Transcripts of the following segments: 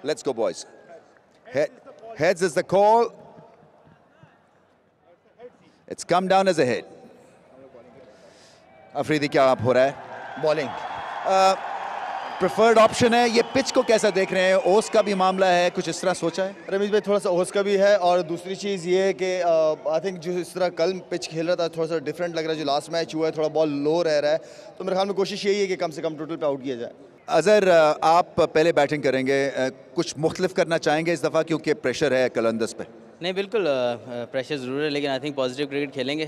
Let's go, boys. Heads is the call. It's come down as a head. Afridi, क्या आप हो रहा है? Bowling. Preferred option है. ये pitch को कैसा देख रहे हैं? ओस का भी मामला है. कुछ इस तरह सोचा है? रमेश भाई थोड़ा सा ओस का भी है और दूसरी चीज़ ये है कि आई थिंक जो इस तरह कल पिच खेल रहा था थोड़ा सा डिफरेंट लग रहा है. जो लास्ट मैच हुआ है थोड़ा बॉल लो रह रहा है, तो मेरे ख्याल में कोशिश यही है कि कम से कम टोटल पे आउट किया जाए. अजहर, आप पहले बैटिंग करेंगे, कुछ मुख्तलिफ करना चाहेंगे इस दफ़ा क्योंकि प्रेशर है कलंदर्स पे? नहीं, बिल्कुल प्रेशर ज़रूर है, लेकिन आई थिंक पॉजिटिव क्रिकेट खेलेंगे.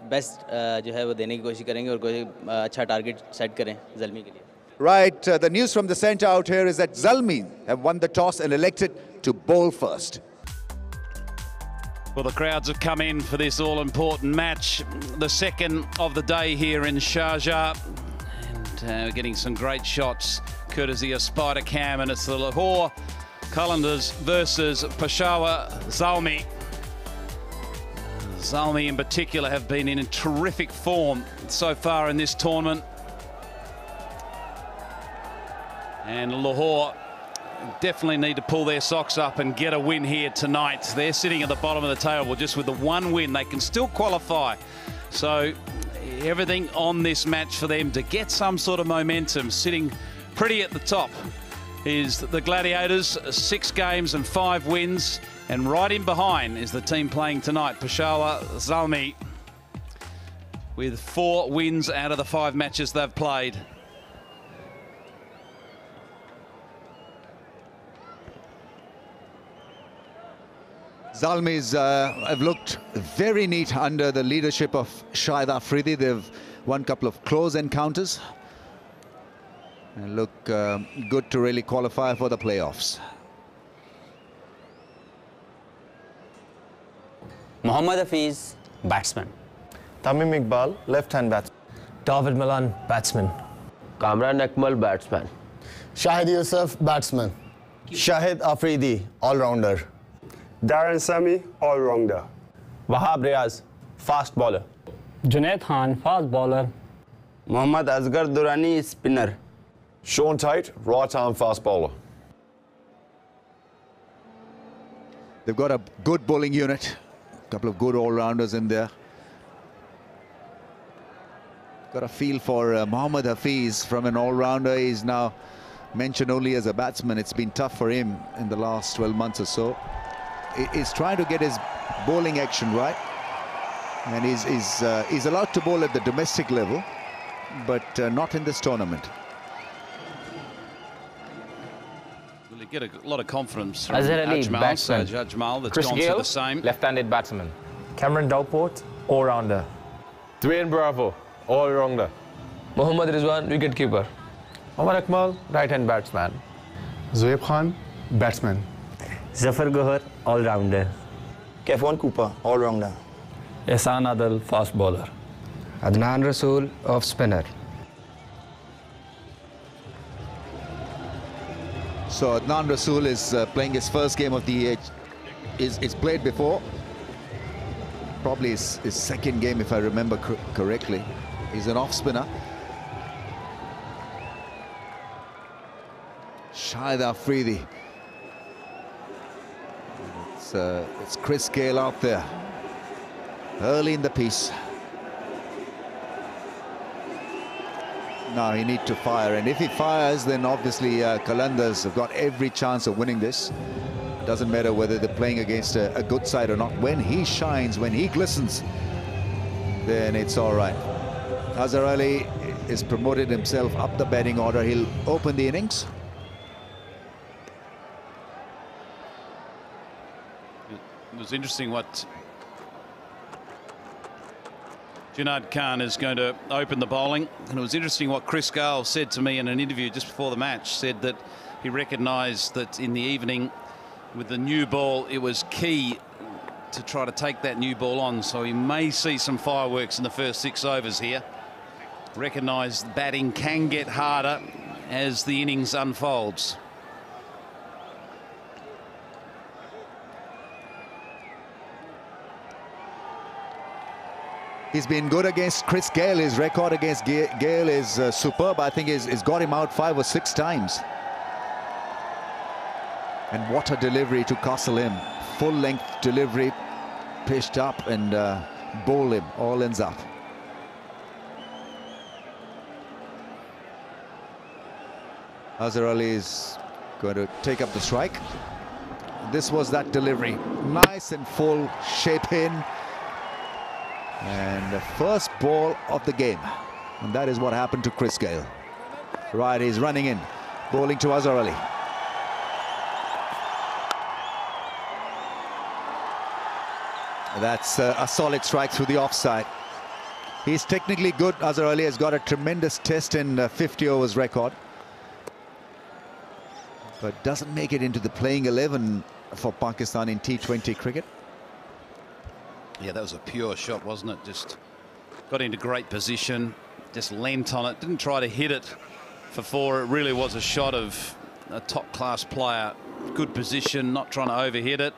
बेस्ट जो है वो देने की कोशिश करेंगे और कोई अच्छा टारगेट सेट करें ज़ल्मी के लिए. Right, the news from the centre out here is that Zalmi have won the toss and elected to bowl first. Well, the crowds have come in for this all-important match, the second of the day here in Sharjah, and we're getting some great shots courtesy of Spider Cam, and it's the Lahore Qalandars versus Peshawar Zalmi. Zalmi in particular have been in terrific form so far in this tournament. And Lahore definitely need to pull their socks up and get a win here tonight. They're sitting at the bottom of the table just with the one win. They can still qualify. So everything on this match for them to get some sort of momentum. Sitting pretty at the top is the Gladiators, 6 games and 5 wins. And right in behind is the team playing tonight, Peshawar Zalmi, with 4 wins out of the 5 matches they've played. Zalmi's have looked very neat under the leadership of Shahid Afridi. They've won a couple of close encounters and look good to really qualify for the playoffs. Mohammad Hafiz, batsman. Tamim Iqbal, left-hand batsman. David Milan, batsman. Kamran Akmal, batsman. Shahid Yusuf, batsman. Shahid Afridi, all-rounder. Darren Sami, all-rounder. Wahab Riaz, fast bowler. Junaid Khan, fast bowler. Mohammad Asghar Durrani, spinner. Sean Tate, right-arm fast bowler. They've got a good bowling unit, a couple of good all-rounders in there. Got a feel for Mohammad Hafiz from an all-rounder. He's now mentioned only as a batsman. It's been tough for him in the last 12 months or so. He's trying to get his bowling action right, and he's allowed to bowl at the domestic level, but not in this tournament. Well, you get a lot of confidence from Azhar Ali, Ajmal, so batsman. Ajmal that's Chris gone Gayle, through the same. left-handed batsman. Cameron Dowport, all-rounder. Dwayne Bravo, all-rounder. Mohammad Rizwan, wicketkeeper. Omar Akmal, right-hand batsman. Zoeb Khan, batsman. Zafar Gohar, all-rounder. Kefon Cooper, all-rounder. Ehsan Adil, fast bowler. Adnan Rasool, off-spinner. So Adnan Rasool is playing his first game of the year. He's played before. Probably his second game, if I remember correctly. He's an off-spinner. Shahid Afridi. It's Chris Gayle out there early in the piece. Now he needs to fire, and if he fires, then obviously Qalandars have got every chance of winning this. Doesn't matter whether they're playing against a good side or not. When he shines, when he glistens, then it's all right. Azhar Ali has promoted himself up the batting order. He'll open the innings. It was interesting what Junaid Khan is going to open the bowling, and it was interesting what Chris Gayle said to me in an interview just before the match. Said that he recognised that in the evening with the new ball it was key to try to take that new ball on, so he may see some fireworks in the first 6 overs here. Recognised batting can get harder as the innings unfolds. He's been good against Chris Gayle. His record against Gayle is superb. I think he's got him out 5 or 6 times. And what a delivery to castle him. Full-length delivery, pitched up and bowl him. All ends up. Azhar Ali is going to take up the strike. This was that delivery. Nice and full, shape in. And the first ball of the game. And that is what happened to Chris Gayle. Right, he's running in, bowling to Azhar Ali. That's a solid strike through the offside. He's technically good. Azhar Ali has got a tremendous test in 50 overs record, but doesn't make it into the playing 11 for Pakistan in T20 cricket. Yeah, that was a pure shot, wasn't it? Just got into great position, just leant on it, didn't try to hit it for four. It really was a shot of a top-class player. Good position, not trying to overhit it.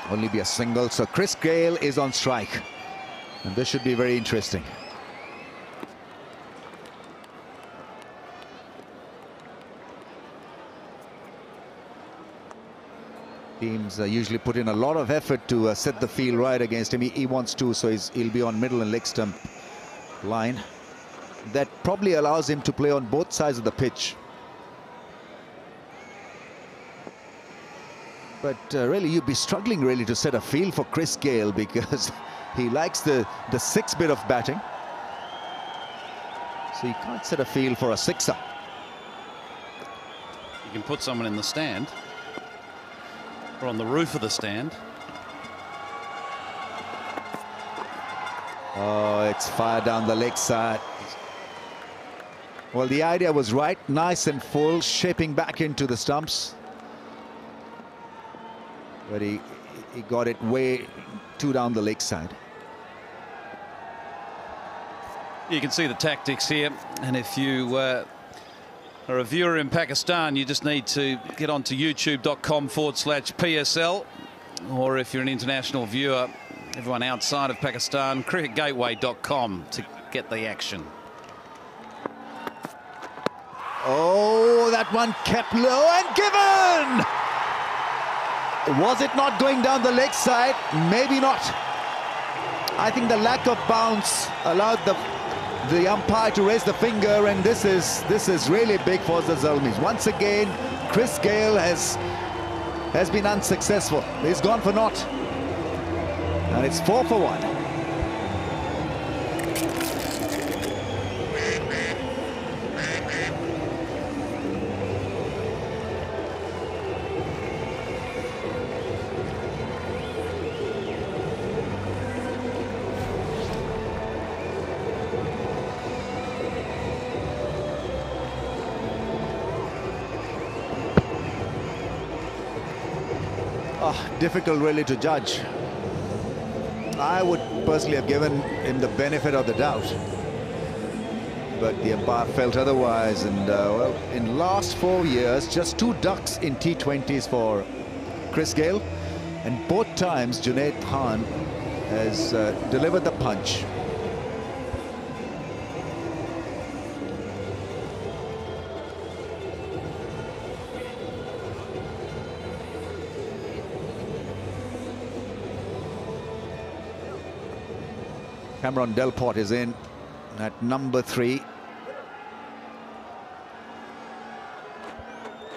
Only be a single, so Chris Gayle is on strike. And this should be very interesting. Teams usually put in a lot of effort to set the field right against him. He wants to, so he'll be on middle and leg stump line. That probably allows him to play on both sides of the pitch. But really, you'd be struggling really to set a field for Chris Gayle, because he likes the six bit of batting. So you can't set a field for a sixer. You can put someone in the stand or on the roof of the stand. Oh, it's fired down the leg side. Well, the idea was right. Nice and full, shaping back into the stumps. But he got it way too down the leg side. You can see the tactics here, and if you are a viewer in Pakistan, you just need to get onto youtube.com/PSL, or if you're an international viewer, everyone outside of Pakistan, cricketgateway.com to get the action. Oh, that one kept low and given! Was it not going down the leg side? Maybe not. I think the lack of bounce allowed the umpire to raise the finger, and this is really big for the Zalmis. Once again, Chris Gayle has been unsuccessful. He's gone for naught, and it's 4 for 1. Difficult really to judge. I would personally have given him the benefit of the doubt, but the umpire felt otherwise. And well, in last 4 years, just 2 ducks in T20s for Chris Gayle, and both times Junaid Khan has delivered the punch. Cameron Delport is in at number 3.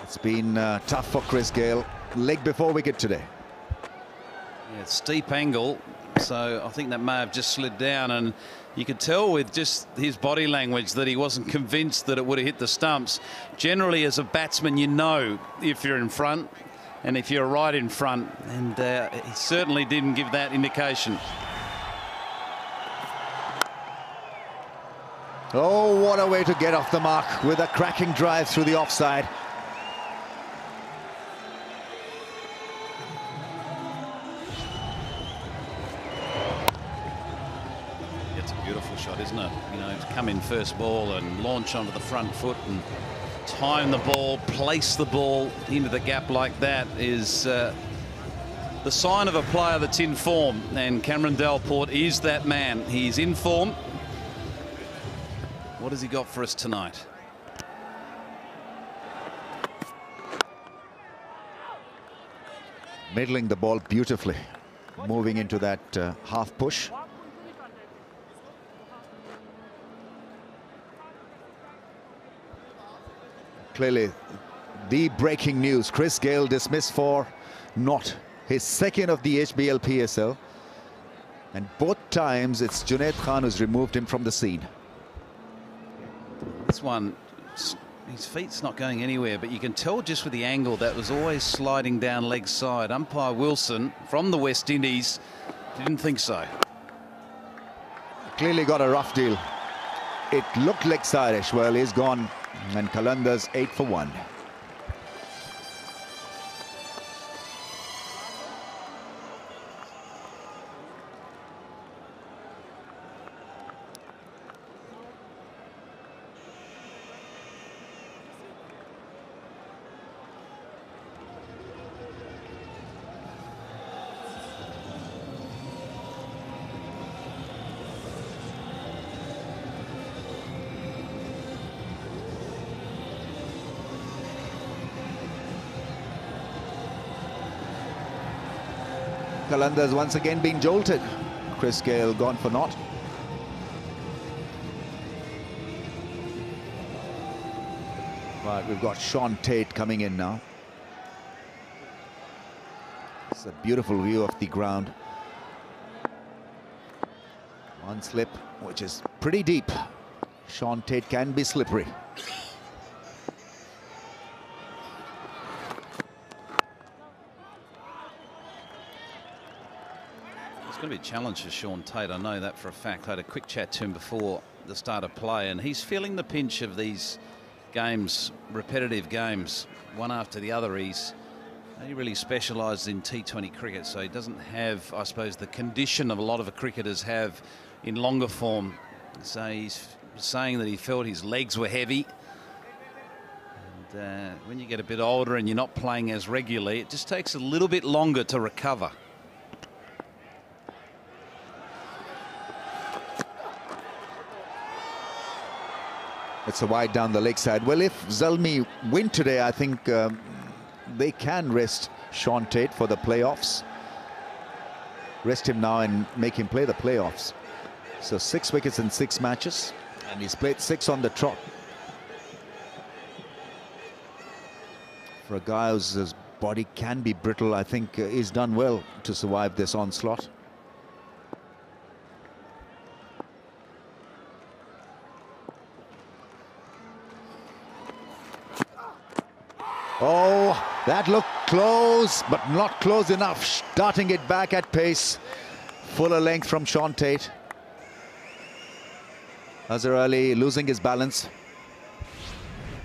It's been tough for Chris Gayle. Leg before wicket today. Yeah, steep angle, so I think that may have just slid down, and you could tell with just his body language that he wasn't convinced that it would have hit the stumps. Generally, as a batsman, you know if you're in front and if you're right in front, and he certainly didn't give that indication. Oh, what a way to get off the mark with a cracking drive through the offside. It's a beautiful shot, isn't it? You know, to come in first ball and launch onto the front foot and time the ball, place the ball into the gap like that is the sign of a player that's in form, and Cameron Delport is that man. He's in form. What has he got for us tonight? Middling the ball beautifully, moving into that half push. Clearly, the breaking news: Chris Gayle dismissed for not his second of the HBL PSL, and both times it's Junaid Khan who's removed him from the scene. This one, his feet's not going anywhere, but you can tell just with the angle that was always sliding down leg side. Umpire Wilson from the West Indies didn't think so. Clearly got a rough deal. It looked leg side-ish. Well, he's gone, and Qalandars 8 for 1. Qalandars once again being jolted. Chris Gayle gone for naught. Right, we've got Sean Tate coming in now. It's a beautiful view of the ground. One slip, which is pretty deep. Sean Tate can be slippery. It's going to be a challenge for Sean Tate. I know that for a fact. I had a quick chat to him before the start of play, and he's feeling the pinch of these games, repetitive games, one after the other. He really specialised in T20 cricket, so he doesn't have, I suppose, the condition of a lot of cricketers have in longer form. So he's saying that he felt his legs were heavy. And when you get a bit older and you're not playing as regularly, it just takes a little bit longer to recover. It's a wide down the leg side. Well, if Zalmi win today, I think they can rest Sean Tate for the playoffs. Rest him now and make him play the playoffs. So 6 wickets in 6 matches, and he's played 6 on the trot. For a guy whose body can be brittle, I think he's done well to survive this onslaught. Oh, that looked close, but not close enough. Darting it back at pace. Fuller length from Sean Tate. Azhar Ali losing his balance.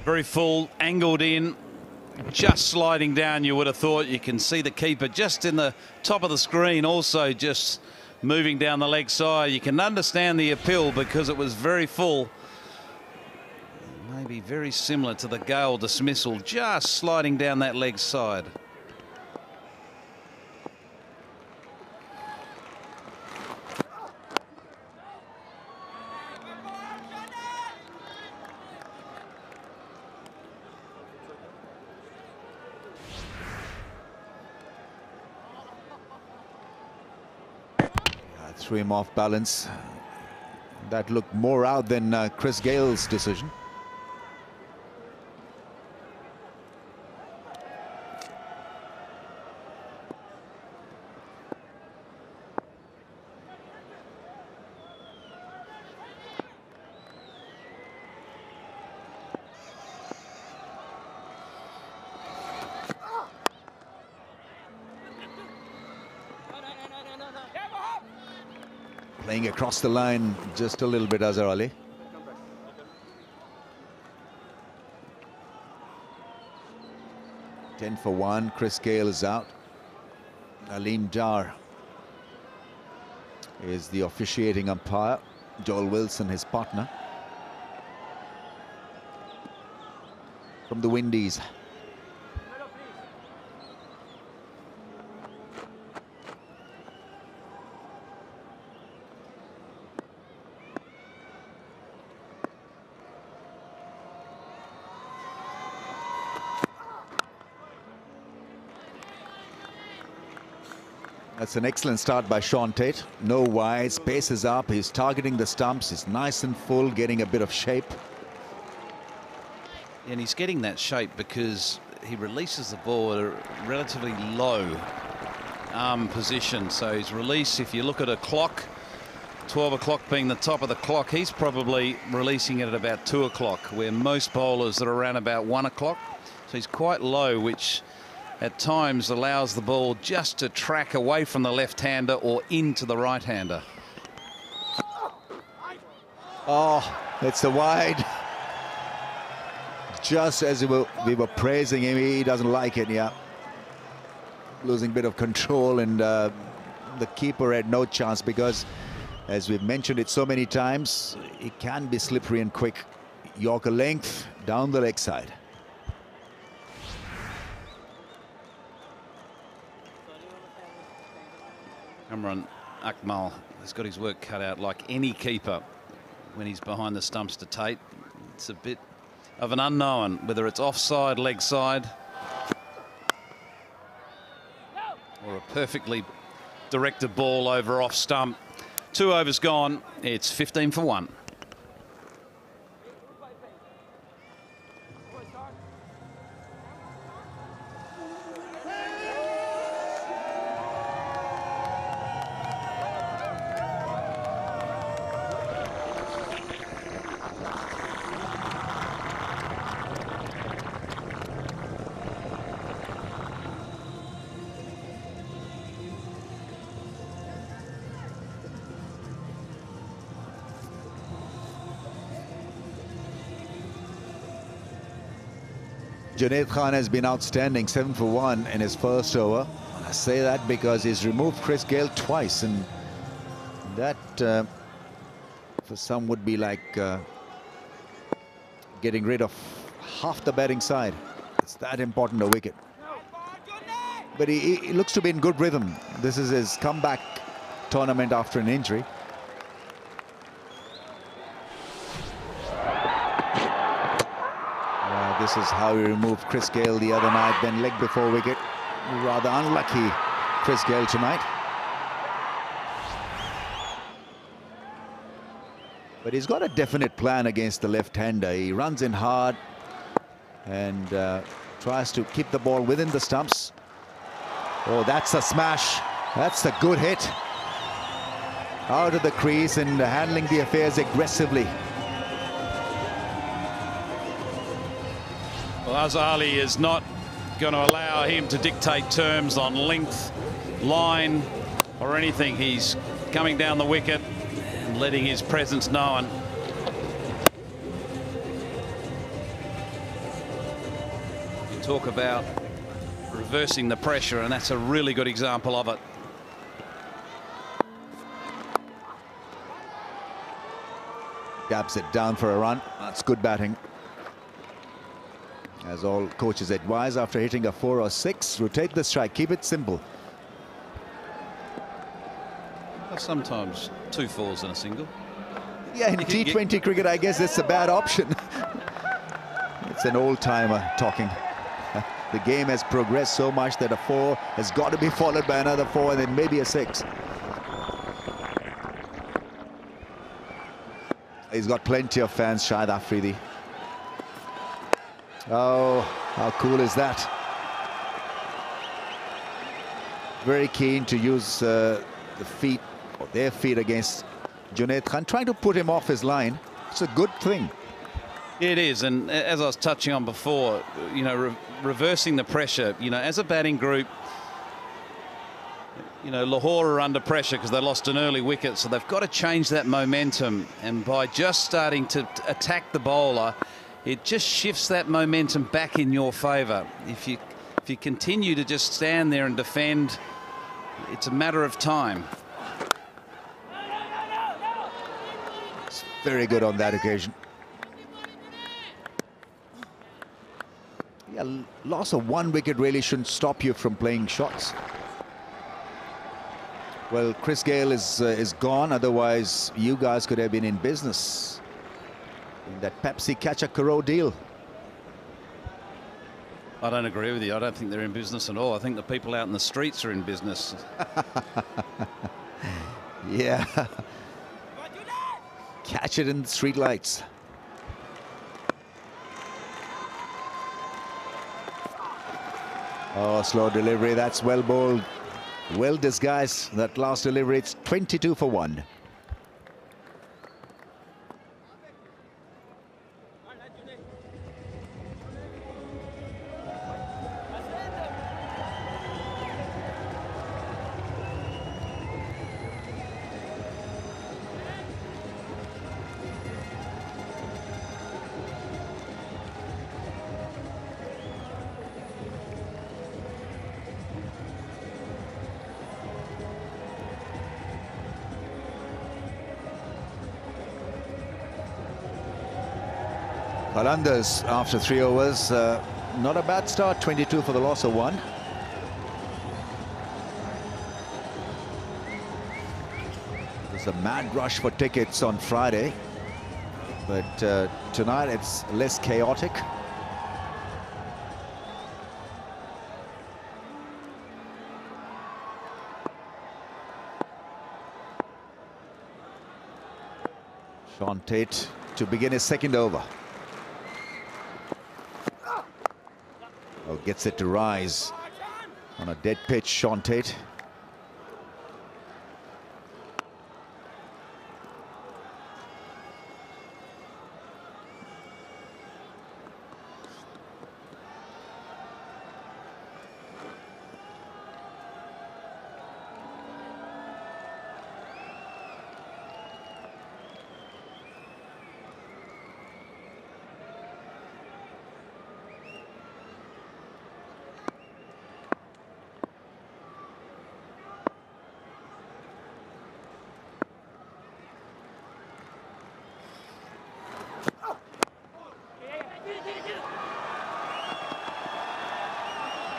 Very full, angled in, just sliding down. You would have thought. You can see the keeper just in the top of the screen, also just moving down the leg side. You can understand the appeal because it was very full. Maybe very similar to the Gayle dismissal, just sliding down that leg side. Threw him off balance. That looked more out than Chris Gayle's decision. Playing across the line just a little bit, Azhar Ali. Ten for 1. Chris Gayle is out. Aleem Dar is the officiating umpire. Joel Wilson, his partner. From the Windies. That's an excellent start by Sean Tate. No wides, pace is up, he's targeting the stumps, he's nice and full, getting a bit of shape. And he's getting that shape because he releases the ball at a relatively low arm position. So his release, if you look at a clock, 12 o'clock being the top of the clock, he's probably releasing it at about 2 o'clock, where most bowlers are around about 1 o'clock. So he's quite low, which at times allows the ball just to track away from the left-hander or into the right-hander. Oh, it's a wide. Just as we were praising him, he doesn't like it. Yeah, losing a bit of control, and the keeper had no chance because, as we've mentioned it so many times, it can be slippery and quick. Yorker length down the leg side. Imran Akmal has got his work cut out like any keeper when he's behind the stumps to Tate. It's a bit of an unknown whether it's offside, leg side, or a perfectly directed ball over off stump. 2 overs gone. It's 15 for 1. Junaid Khan has been outstanding, 7 for 1 in his first over. I say that because he's removed Chris Gayle twice, and that for some would be like getting rid of half the batting side. It's that important a wicket. But he looks to be in good rhythm. This is his comeback tournament after an injury. This is how he removed Chris Gayle the other night, then leg before wicket. Rather unlucky Chris Gayle tonight. But he's got a definite plan against the left-hander. He runs in hard and tries to keep the ball within the stumps. Oh, that's a smash. That's a good hit. Out of the crease and handling the affairs aggressively. Well, Azali is not going to allow him to dictate terms on length, line, or anything. He's coming down the wicket and letting his presence known. You talk about reversing the pressure, and that's a really good example of it. Gaps it down for a run. That's good batting. As all coaches advise, after hitting a 4 or 6, rotate the strike, keep it simple. Sometimes 2 fours in a single. Yeah, in T20 cricket, I guess it's a bad option. It's an old-timer talking. The game has progressed so much that a 4 has got to be followed by another 4 and then maybe a 6. He's got plenty of fans, Shahid Afridi. Oh, how cool is that? Very keen to use the feet, or their feet, against Junaid Khan, trying to put him off his line. It's a good thing. It is, and as I was touching on before, you know, reversing the pressure. You know, as a batting group, you know, Lahore are under pressure because they lost an early wicket, so they've got to change that momentum. And by just starting to attack the bowler, it just shifts that momentum back in your favour. If you continue to just stand there and defend, it's a matter of time. It's very good on that occasion. Yeah, loss of 1 wicket really shouldn't stop you from playing shots. Well, Chris Gayle is gone. Otherwise, you guys could have been in business in that Pepsi Catch a Crow deal. I don't agree with you. I don't think they're in business at all. I think the people out in the streets are in business. Yeah. Catch it in the street lights. Oh, slow delivery. That's well bowled. Well disguised, that last delivery. It's 22 for 1. Qalandars after 3 overs, not a bad start, 22 for the loss of 1. There's a mad rush for tickets on Friday, but tonight it's less chaotic. Sean Tate to begin his second over. Oh, gets it to rise on a dead pitch, Sean Tate.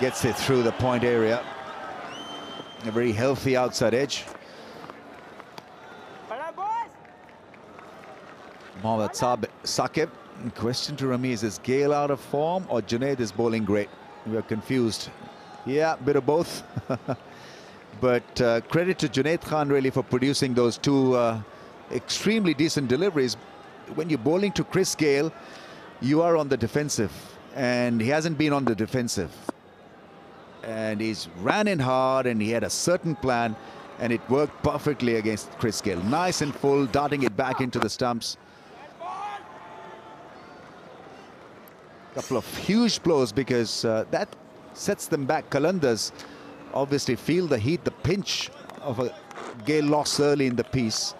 Gets it through the point area. A very healthy outside edge. Mohammad Saqib. Question to Ramiz, is Gale out of form or Junaid is bowling great? We are confused. Yeah, bit of both. But credit to Junaid Khan really for producing those two extremely decent deliveries. When you're bowling to Chris Gale, you are on the defensive, and he hasn't been on the defensive. And he's ran in hard, and he had a certain plan, and it worked perfectly against Chris Gale. Nice and full, darting it back into the stumps. Couple of huge blows, because that sets them back. Qalandars obviously feel the heat, the pinch of a Gale loss early in the piece.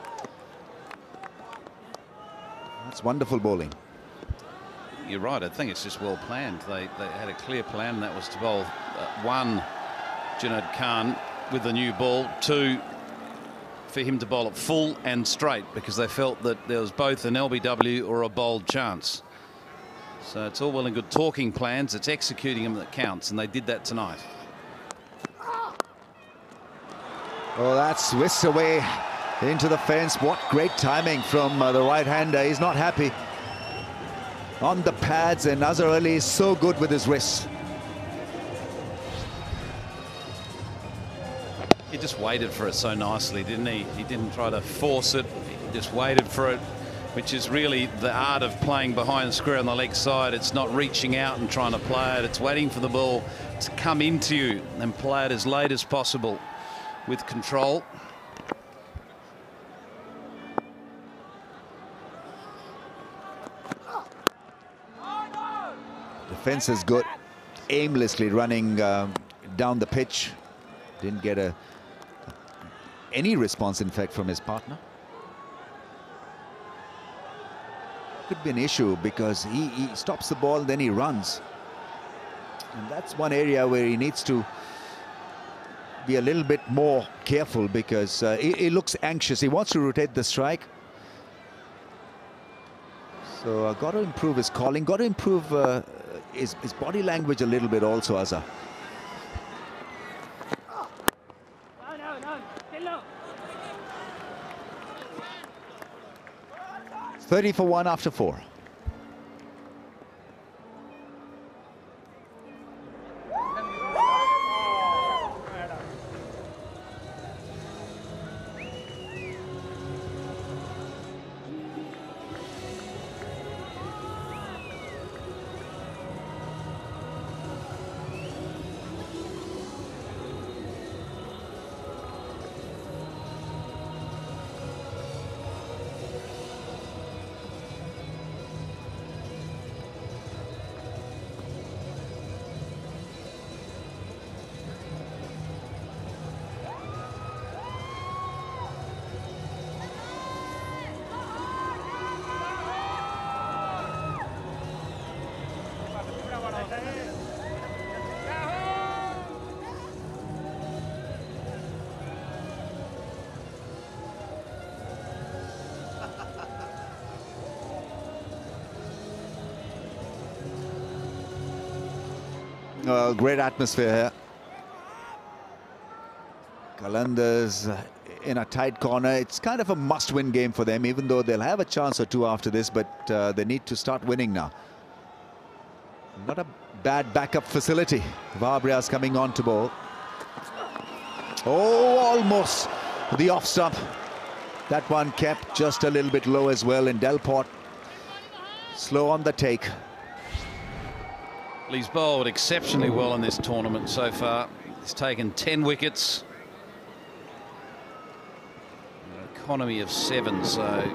That's wonderful bowling. You're right. I think it's just well planned. They had a clear plan, and that was to bowl one, Junaid Khan with the new ball, 2, for him to bowl it full and straight, because they felt that there was both an LBW or a bowled chance. So it's all well and good talking plans. It's executing them that counts, and they did that tonight. Oh, that's whisked away into the fence. What great timing from the right-hander. He's not happy. On the pads, and Azhar Ali is so good with his wrists. He just waited for it so nicely, didn't he? He didn't try to force it. He just waited for it, which is really the art of playing behind square on the leg side. It's not reaching out and trying to play it. It's waiting for the ball to come into you and play it as late as possible with control. Defense is good. Aimlessly running down the pitch. Didn't get any response, in fact, from his partner. Could be an issue, because he stops the ball, then he runs. And that's one area where he needs to be a little bit more careful, because he looks anxious. He wants to rotate the strike. So got to improve his calling, got to improve his body language a little bit also, Azhar. 30 for 1 after 4. Great atmosphere here. Qalandars in a tight corner. It's kind of a must-win game for them, even though they'll have a chance or two after this, but they need to start winning now. Not a bad backup facility. Wahab Riaz coming on to ball. Oh, almost the off stump. That one kept just a little bit low as well, and Delport slow on the take. He's bowled exceptionally well in this tournament so far. He's taken 10 wickets. An economy of 7, so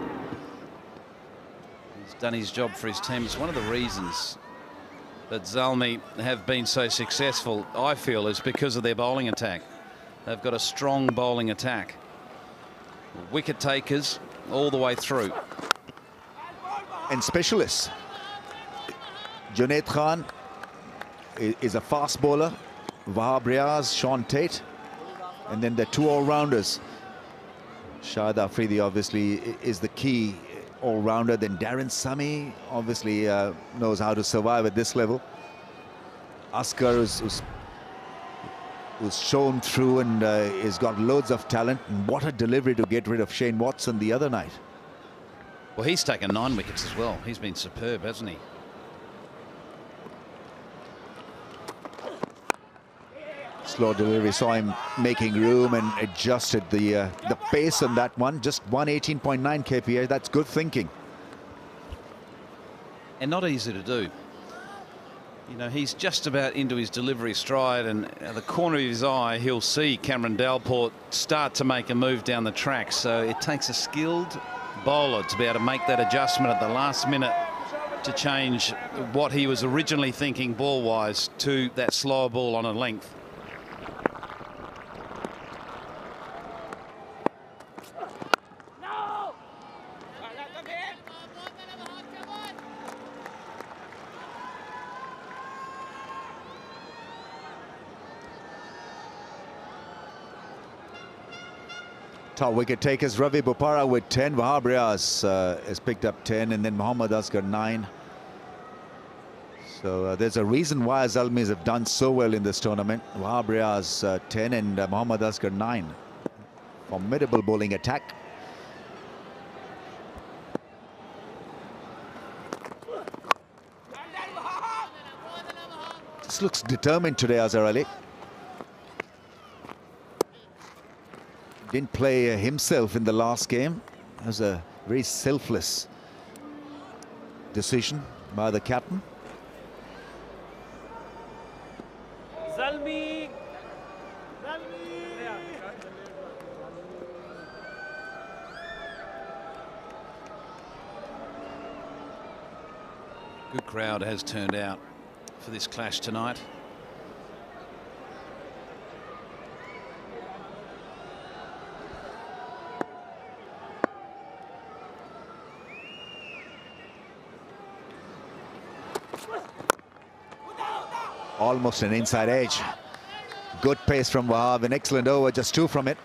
he's done his job for his team. It's one of the reasons that Zalmi have been so successful, I feel, is because of their bowling attack. They've got a strong bowling attack. Wicket takers all the way through. And specialists. Junaid Khan is a fast bowler. Wahab Riaz, Sean Tate, and then the 2 all-rounders. Shahid Afridi obviously is the key all-rounder. Then Darren Sami obviously knows how to survive at this level. Asghar who's shown through and has got loads of talent. And what a delivery to get rid of Shane Watson the other night. Well, he's taken 9 wickets as well. He's been superb, hasn't he? Slow delivery, saw him making room and adjusted the pace on that one. Just 118.9 kph. That's good thinking. And not easy to do. You know, he's just about into his delivery stride, and at the corner of his eye, he'll see Cameron Delport start to make a move down the track. So it takes a skilled bowler to be able to make that adjustment at the last minute to change what he was originally thinking ball-wise to that slower ball on a length. Top wicket takers, Ravi Bopara with 10. Wahab Riaz has picked up 10, and then Mohammad Asghar 9. So there's a reason why Zalmis have done so well in this tournament. Wahab Riaz 10 and Mohammad Asghar 9. Formidable bowling attack. This looks determined today, Azhar Ali. Didn't play himself in the last game. It was a very selfless decision by the captain. Zalmi. Good crowd has turned out for this clash tonight. Almost an inside edge. Good pace from Wahab. An excellent over, just 2 from it.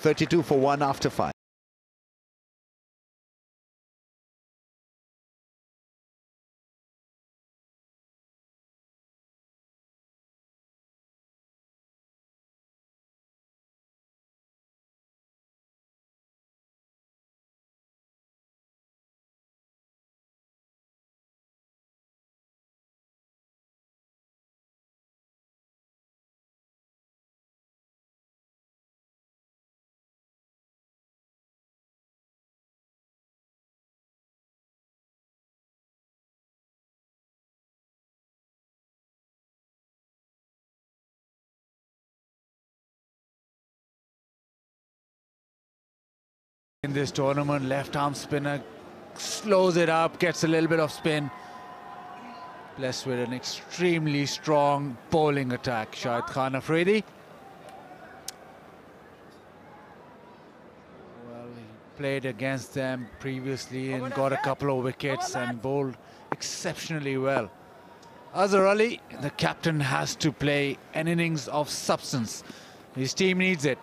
32 for 1 after 5. In this tournament, left arm spinner slows it up, gets a little bit of spin. Blessed with an extremely strong bowling attack. Shahid Khan Afridi. Well, he played against them previously and got a couple of wickets and bowled exceptionally well. Azhar Ali, the captain, has to play an innings of substance. His team needs it.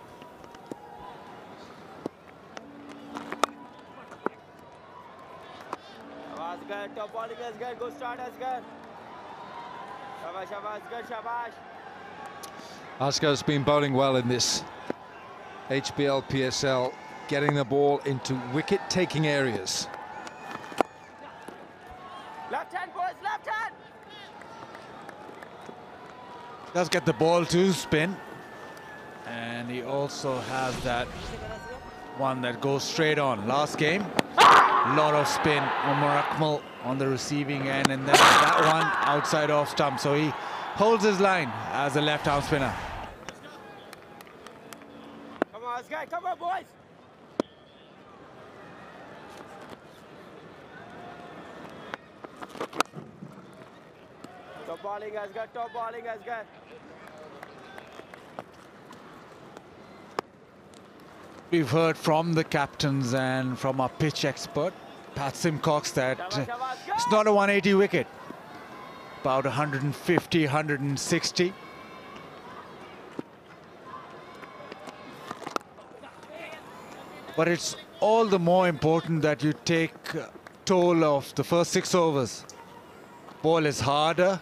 Top bowling, Asghar. Go start, Asghar. Asgar's been bowling well in this HBL PSL, getting the ball into wicket-taking areas. Left hand, boys, left hand. Does get the ball to spin, and he also has that one that goes straight on. Last game, lot of spin. Omar Akmal on the receiving end, and then that one outside off stump. So he holds his line as a left-arm spinner. Come on, this guy, come on, boys. Top bowling, Asghar, top bowling, Asghar. We've heard from the captains and from our pitch expert, Pat Simcox, that it's not a 180 wicket, about 150, 160. But it's all the more important that you take toll of the first 6 overs. Ball is harder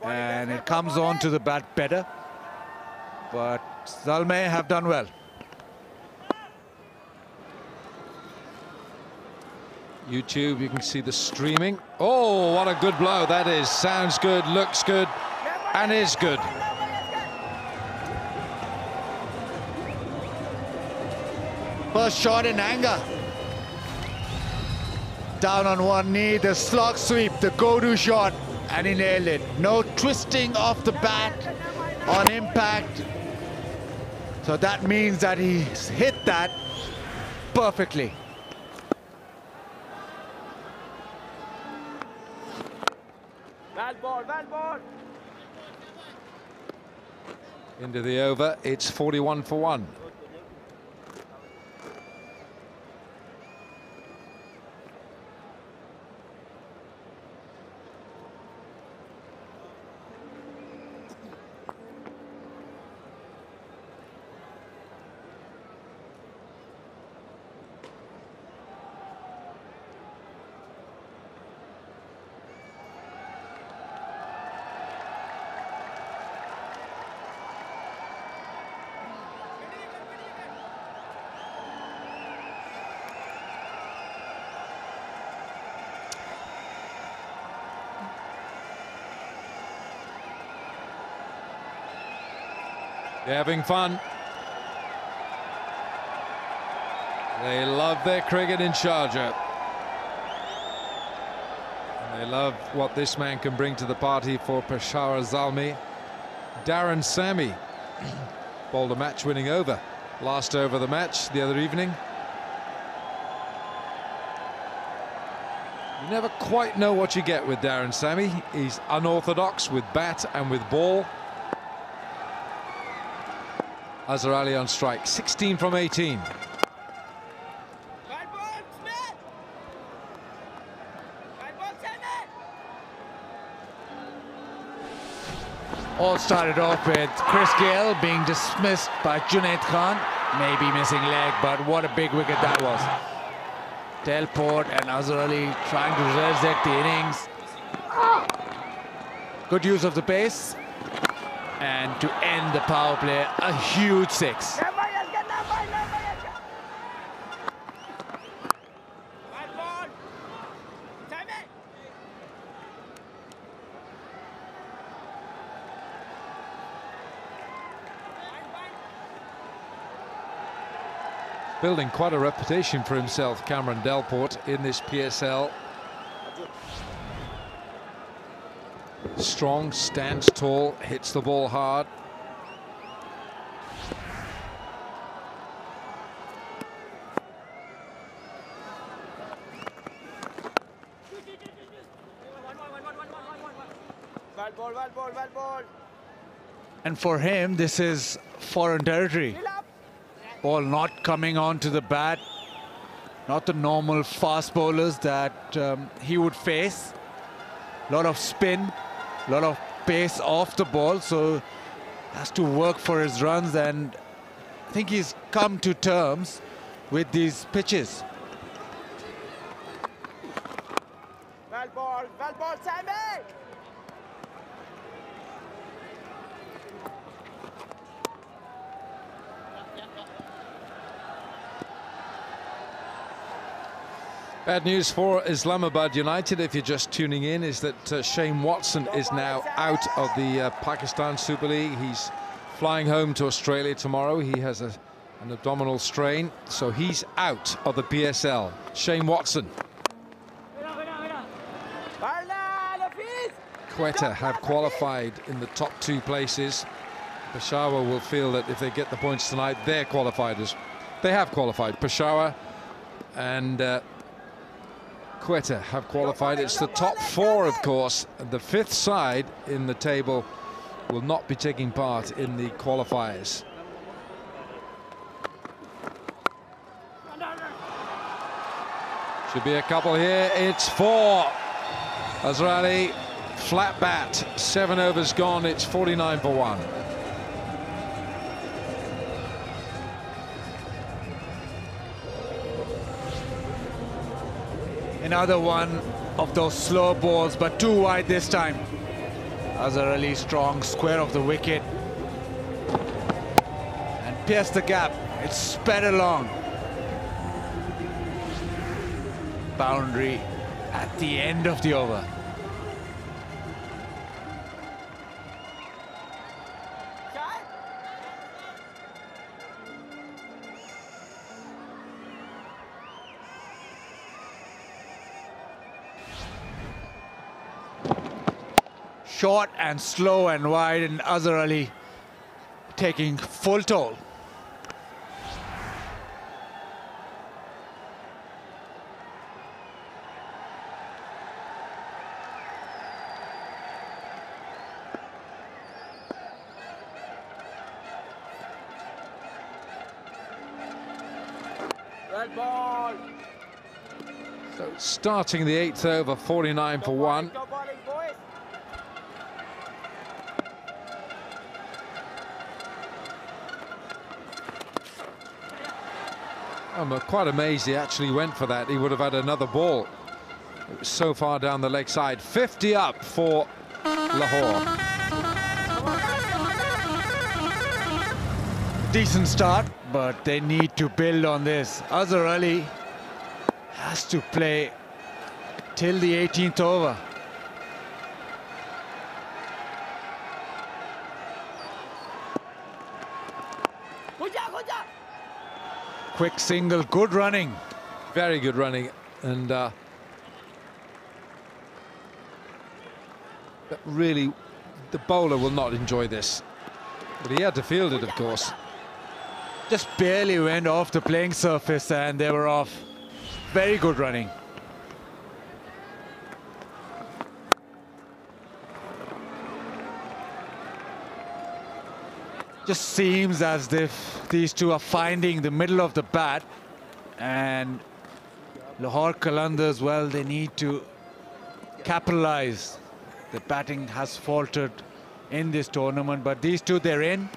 and it comes on to the bat better. But Zalmi have done well. YouTube, you can see the streaming. Oh, what a good blow that is. Sounds good, looks good, and is good. First shot in anger. Down on one knee, the slog sweep, the go-to shot, and he nailed it. No twisting off the bat on impact. So that means that he's hit that perfectly. Well ball, well ball. Into the over, it's 41 for 1. They're having fun. They love their cricket in Sharjah. And they love what this man can bring to the party for Peshawar Zalmi. Darren Sammy bowled a match-winning over. Last over of the match the other evening. You never quite know what you get with Darren Sammy. He's unorthodox with bat and with ball. Azhar Ali on strike, 16 from 18. All started off with Chris Gale being dismissed by Junaid Khan. Maybe missing leg, but what a big wicket that was. Delport and Azhar Ali trying to resurrect the innings. Good use of the pace. And to end the power play, a huge 6. Building quite a reputation for himself, Cameron Delport, in this PSL. Strong, stands tall, hits the ball hard. Well ball, well ball, well ball. And for him, this is foreign territory. Ball not coming onto the bat. Not the normal fast bowlers that he would face. A lot of spin, a lot of pace off the ball, so has to work for his runs, and I think he's come to terms with these pitches. Well ball, Sammy! Bad news for Islamabad United, if you're just tuning in, is that Shane Watson is now out of the Pakistan Super League. He's flying home to Australia tomorrow. He has an abdominal strain, so he's out of the PSL. Shane Watson. Quetta have qualified in the top 2 places. Peshawar will feel that if they get the points tonight, they're qualified as they have qualified. Peshawar and Quetta have qualified. It's the top 4, of course. The 5th side in the table will not be taking part in the qualifiers. Should be a couple here. It's 4. Azrali, flat bat. 7 overs gone. It's 49 for 1. Another one of those slow balls, but too wide this time. Azhar Ali strong, square of the wicket. And pierced the gap. It's sped along. Boundary at the end of the over. Short and slow and wide, and Azhar Ali taking full toll. Red ball. So starting the 8th over, 49 for 1. I'm quite amazed he actually went for that. He would have had another ball. It was so far down the leg side. 50 up for Lahore. Decent start, but they need to build on this. Azhar Ali has to play till the 18th over. Quick single, good running. Very good running, and really the bowler will not enjoy this. But he had to field it, of course. Just barely went off the playing surface and they were off. Very good running. Just seems as if these two are finding the middle of the bat, and Lahore Qalandars, well, they need to capitalize. The batting has faltered in this tournament, but these two, they're in.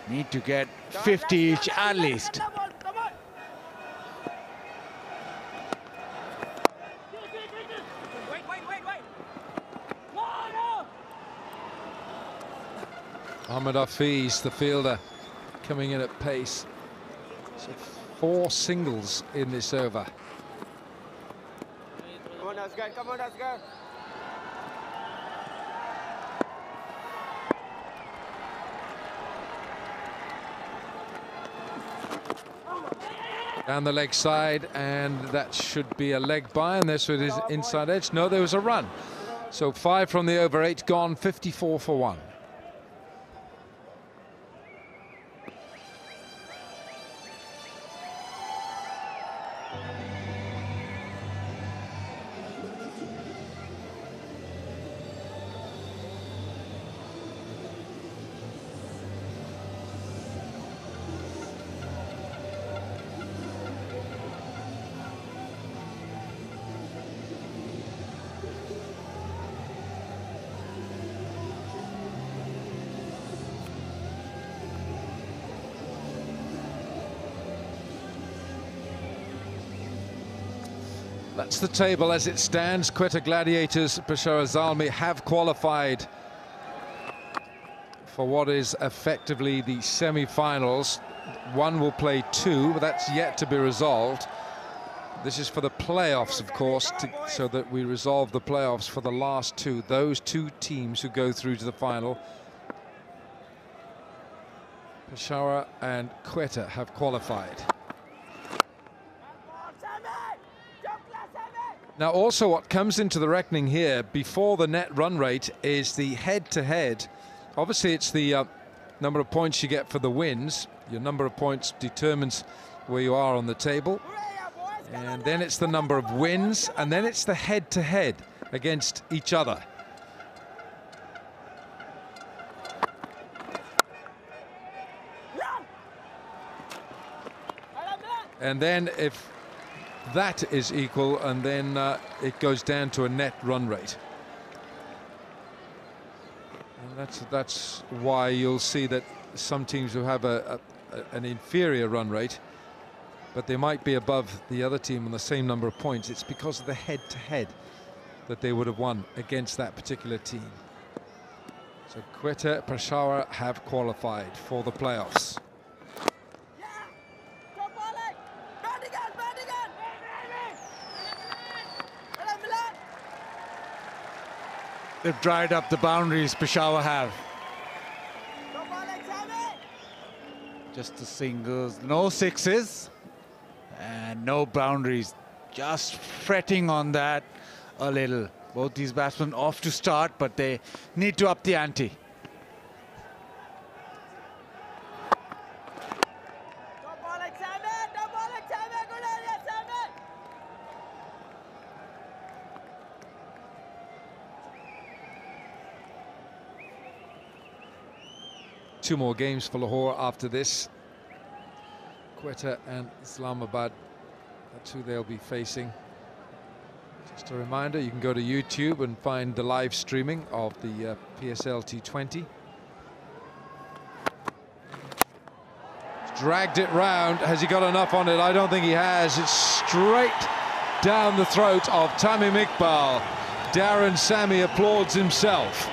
Need to get 50 each at least. Ahmed Hafiz, the fielder, coming in at pace. So 4 singles in this over. Come on, Asghar, come on, Asghar. Down the leg side, and that should be a leg by, and this is inside edge. No, there was a run. So 5 from the over, 8 gone, 54 for 1. That's the table as it stands. Quetta Gladiators, Peshawar Zalmi have qualified for what is effectively the semi-finals. One will play 2, but that's yet to be resolved. This is for the playoffs, of course, so that we resolve the playoffs for the last two. Those two teams who go through to the final. Peshawar and Quetta have qualified. Now, also what comes into the reckoning here before the net run rate is the head-to-head. Obviously, it's the number of points you get for the wins. Your number of points determines where you are on the table. And then it's the number of wins, and then it's the head-to-head against each other. And then if that is equal, and then it goes down to a net run rate. And that's why you'll see that some teams will have an inferior run rate, but they might be above the other team on the same number of points. It's because of the head-to-head that they would have won against that particular team. So Quetta, Peshawar have qualified for the playoffs. They've dried up the boundaries, Peshawar have. Just the singles, no sixes, and no boundaries. Just fretting on that a little. Both these batsmen off to start, but they need to up the ante. Two more games for Lahore after this. Quetta and Islamabad, that's who they'll be facing. Just a reminder, you can go to YouTube and find the live streaming of the PSL T20. He's dragged it round. Has he got enough on it? I don't think he has. It's straight down the throat of Tamim Iqbal. Darren Sammy applauds himself.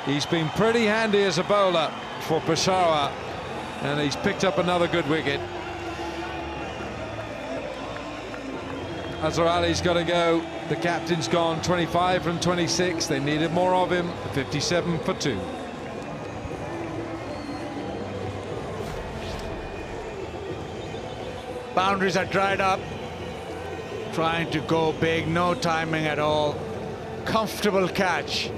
He's been pretty handy as a bowler for Peshawar, and he's picked up another good wicket. Azhar Ali's got to go. The captain's gone. 25 from 26. They needed more of him. 57 for 2. Boundaries are dried up. Trying to go big, no timing at all. Comfortable catch.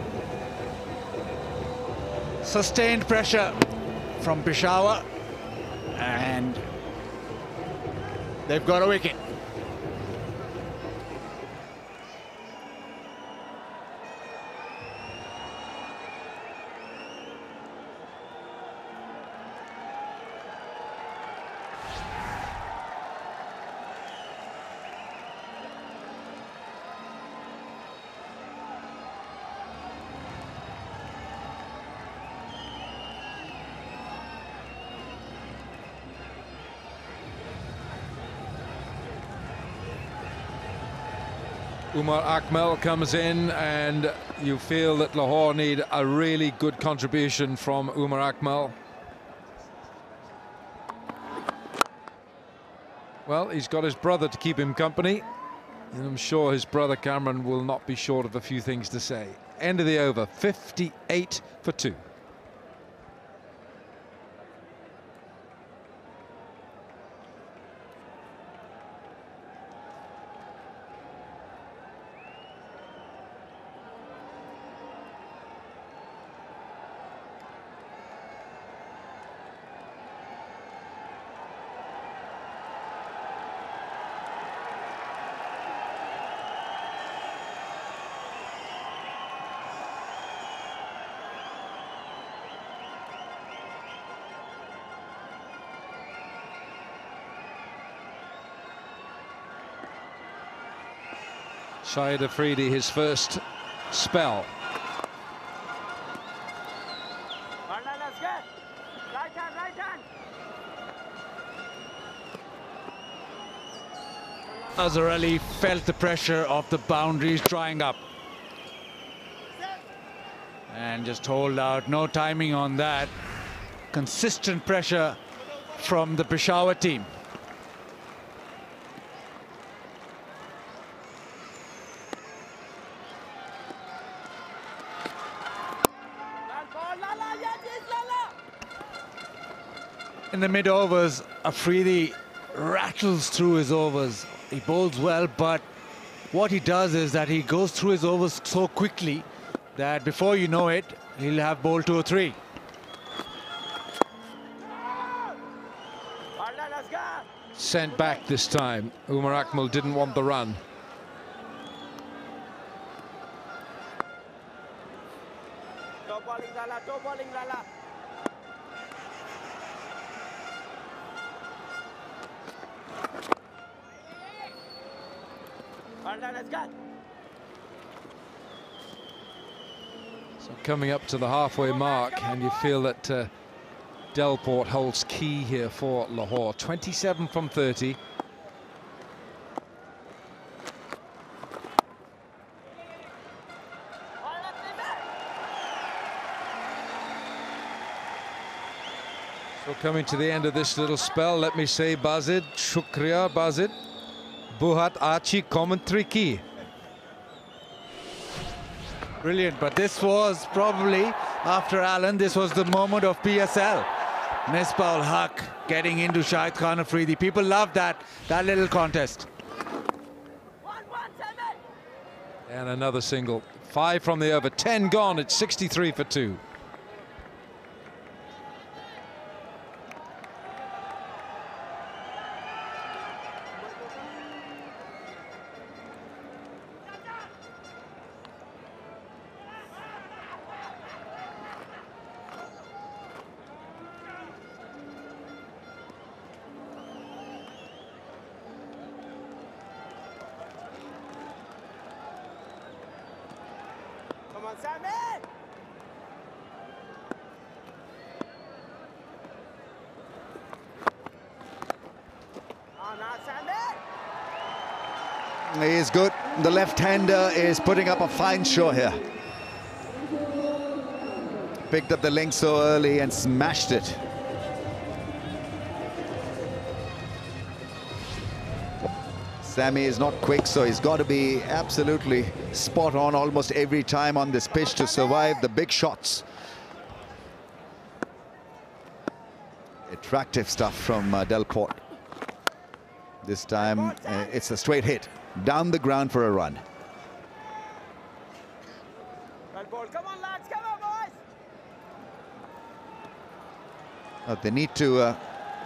Sustained pressure from Peshawar, and they've got a wicket. Umar Akmal comes in, and you feel that Lahore need a really good contribution from Umar Akmal. Well, he's got his brother to keep him company, and I'm sure his brother Cameron will not be short of a few things to say. End of the over, 58 for 2. Shahid Afridi, his first spell. Azhar Ali felt the pressure of the boundaries drying up. And just hold out, no timing on that. Consistent pressure from the Peshawar team. In the mid-overs, Afridi rattles through his overs. He bowls well, but what he does is that he goes through his overs so quickly that before you know it, he'll have bowled 2 or 3. Sent back this time. Umar Akmal didn't want the run. So coming up to the halfway mark, and you feel that Delport holds key here for Lahore. 27 from 30. So coming to the end of this little spell, let me say Bazid, Shukriya Bazid, Buhat Achi commentary ki. Brilliant, but this was probably, after Allen, this was the moment of PSL. Misbah ul Haq getting into Shahid Khan Afridi. People love that little contest. And another single. 5 from the over, 10 gone. It's 63 for 2. He's good. The left-hander is putting up a fine show here. Picked up the length so early and smashed it. Sammy is not quick, so he's got to be absolutely spot on almost every time on this pitch to survive the big shots. Attractive stuff from Delport. This time it's a straight hit down the ground for a run. Come on, lads, come on, boys. They need to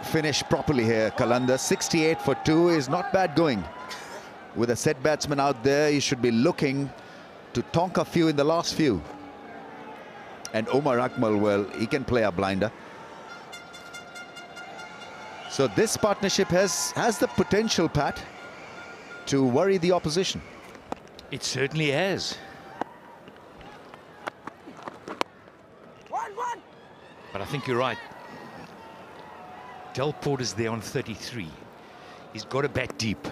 finish properly here, Qalandars. 68 for 2 is not bad going. With a set batsman out there, he should be looking to tonk a few in the last few. And Umar Akmal, well, he can play a blinder. So this partnership has the potential, Pat, to worry the opposition. It certainly has. But I think you're right. Delport is there on 33. He's got to bat deep.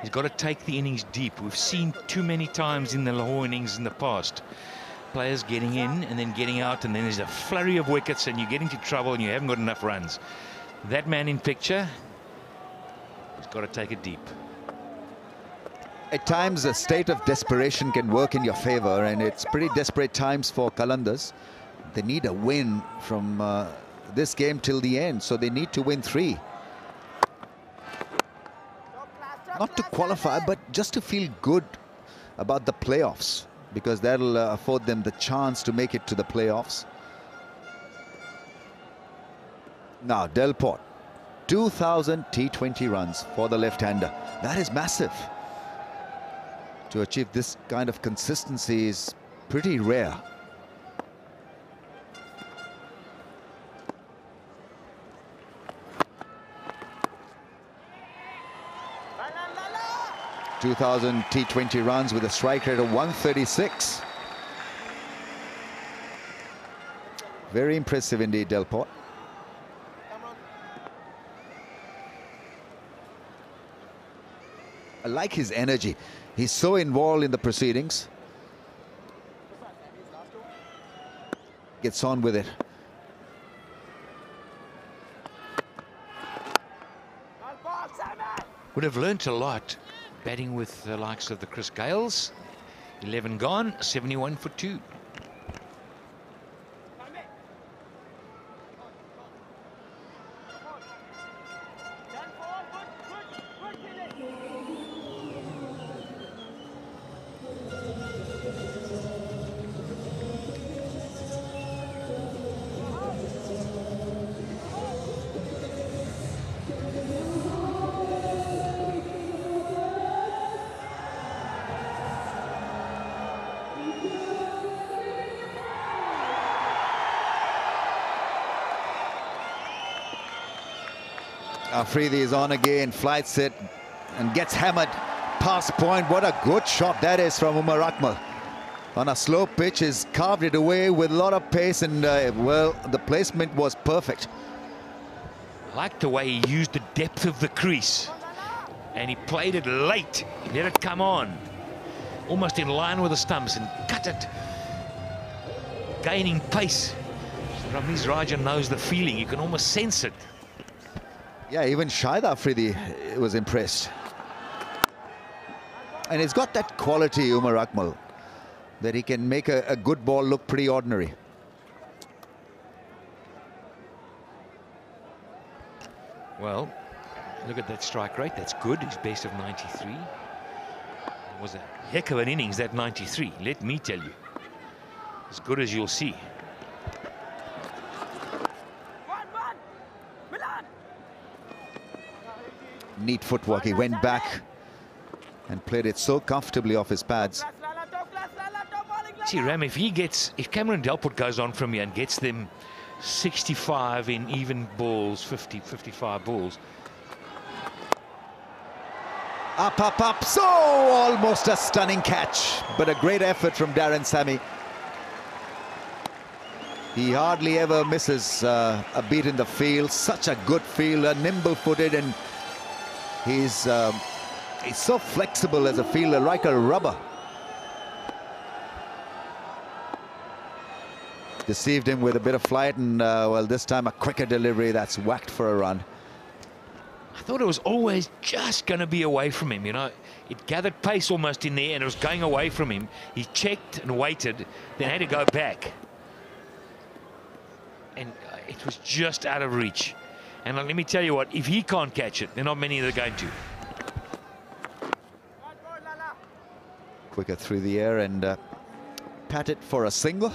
He's got to take the innings deep. We've seen too many times in the Lahore innings in the past. Players getting in and then getting out, and then there's a flurry of wickets and you get into trouble and you haven't got enough runs. That man in picture, he's got to take it deep. At times, a state of desperation can work in your favor, and it's pretty desperate times for Qalandars. They need a win from this game till the end, so they need to win 3. Not to qualify, but just to feel good about the playoffs, because that'll afford them the chance to make it to the playoffs. Now, Delport, 2,000 T20 runs for the left-hander. That is massive. To achieve this kind of consistency is pretty rare. (2,000 T20 runs with a strike rate of 136. Very impressive indeed, Delport. I like his energy. He's so involved in the proceedings. Gets on with it. Would have learnt a lot batting with the likes of the Chris Gales. 11 gone, 71 for 2. Afridi is on again, flights it and gets hammered past point. What a good shot that is from Umar Akmal. On a slow pitch, he's carved it away with a lot of pace, and well, the placement was perfect. I like the way he used the depth of the crease, and he played it late. He let it come on, almost in line with the stumps, and cut it, gaining pace. Ramiz Raja knows the feeling. You can almost sense it. Yeah, even Shahid Afridi was impressed. And he's got that quality, Umar Akmal, that he can make a good ball look pretty ordinary. Well, look at that strike rate. That's good. It's best of 93. It was a heck of an innings, that 93. Let me tell you. As good as you'll see. Neat footwork. He went back and played it so comfortably off his pads. See, Ram, if Cameron Delport goes on from here and gets them 65 in even balls, 50, 55 balls. Up. So almost a stunning catch, but a great effort from Darren Sammy. He hardly ever misses a beat in the field. Such a good fielder, nimble-footed, and he's so flexible as a fielder, like a rubber. Deceived him with a bit of flight, and well, this time a quicker delivery that's whacked for a run. I thought it was always just going to be away from him, you know. It gathered pace almost in there, and it was going away from him. He checked and waited, then had to go back. And it was just out of reach. And let me tell you what, if he can't catch it, there are not many that are going to. Quicker through the air and pat it for a single.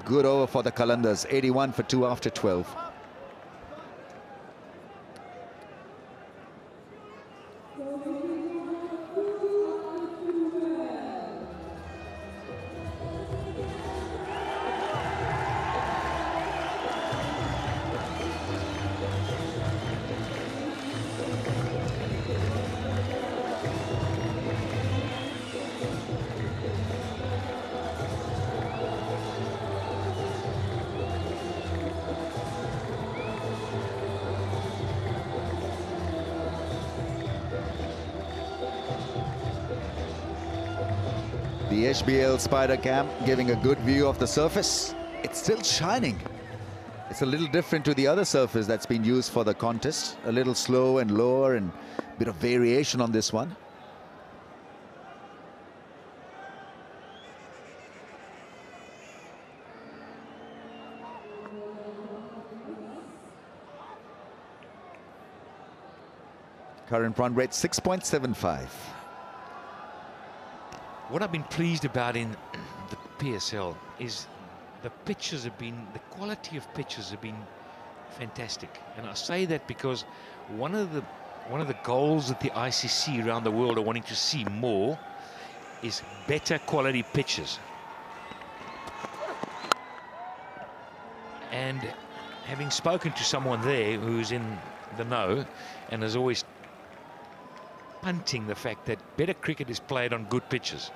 Good over for the Qalandars, 81 for 2 after 12. The HBL Spider Cam giving a good view of the surface. It's still shining. It's a little different to the other surface that's been used for the contest. A little slow and lower, and a bit of variation on this one. Current run rate 6.75. What I've been pleased about in the PSL is the pitches have been, the quality of pitches have been fantastic. And I say that because one of the goals that the ICC around the world are wanting to see more is better quality pitches. And having spoken to someone there who's in the know and is always punting the fact that better cricket is played on good pitches,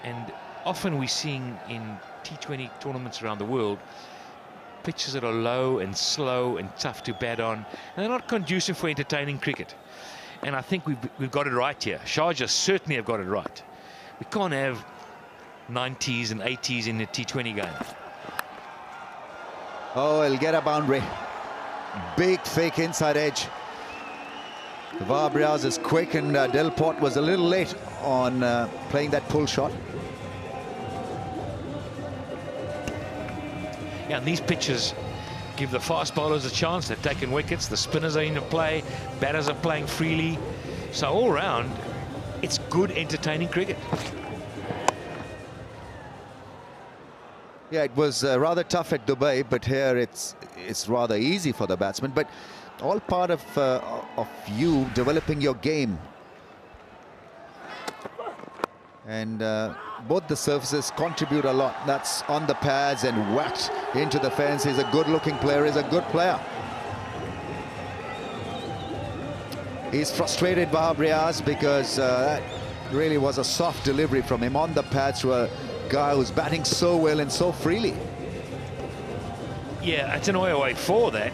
and often we're seeing in T20 tournaments around the world pitches that are low and slow and tough to bat on, and they're not conducive for entertaining cricket. And I think we've got it right here. Sharjah certainly have got it right. We can't have 90s and 80s in the T20 game. Oh, he'll get a boundary. Big fake inside edge. Vabriaz is quick, and Delport was a little late on playing that pull shot. Yeah, and these pitches give the fast bowlers a chance. They've taken wickets. The spinners are into play. Batters are playing freely. So all round, it's good, entertaining cricket. Yeah, it was rather tough at Dubai, but here it's rather easy for the batsman. But all part of you developing your game. And both the surfaces contribute a lot. That's on the pads and whacked into the fence. He's a good-looking player. He's a good player. He's frustrated, Wahab Riaz, because that really was a soft delivery from him on the pads to a guy who's batting so well and so freely. Yeah, it's an OOA4 that.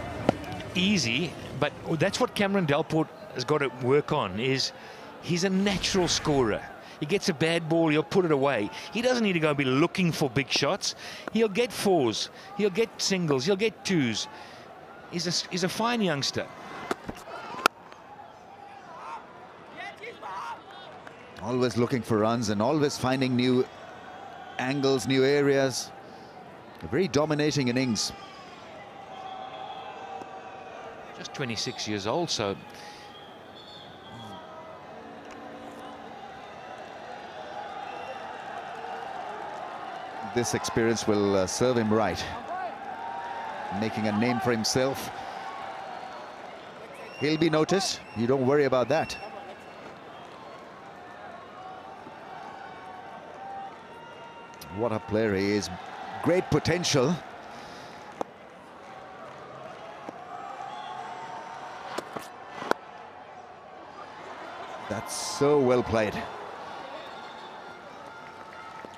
Easy, but that's what Cameron Delport has got to work on, is he's a natural scorer. He gets a bad ball, he'll put it away. He doesn't need to go and be looking for big shots. He'll get fours, he'll get singles, he'll get twos. He's a fine youngster. Always looking for runs and always finding new angles, new areas. A very dominating innings. Just 26 years old, so this experience will serve him right. Making a name for himself. He'll be noticed. You don't worry about that. What a player he is. Great potential. That's so well played.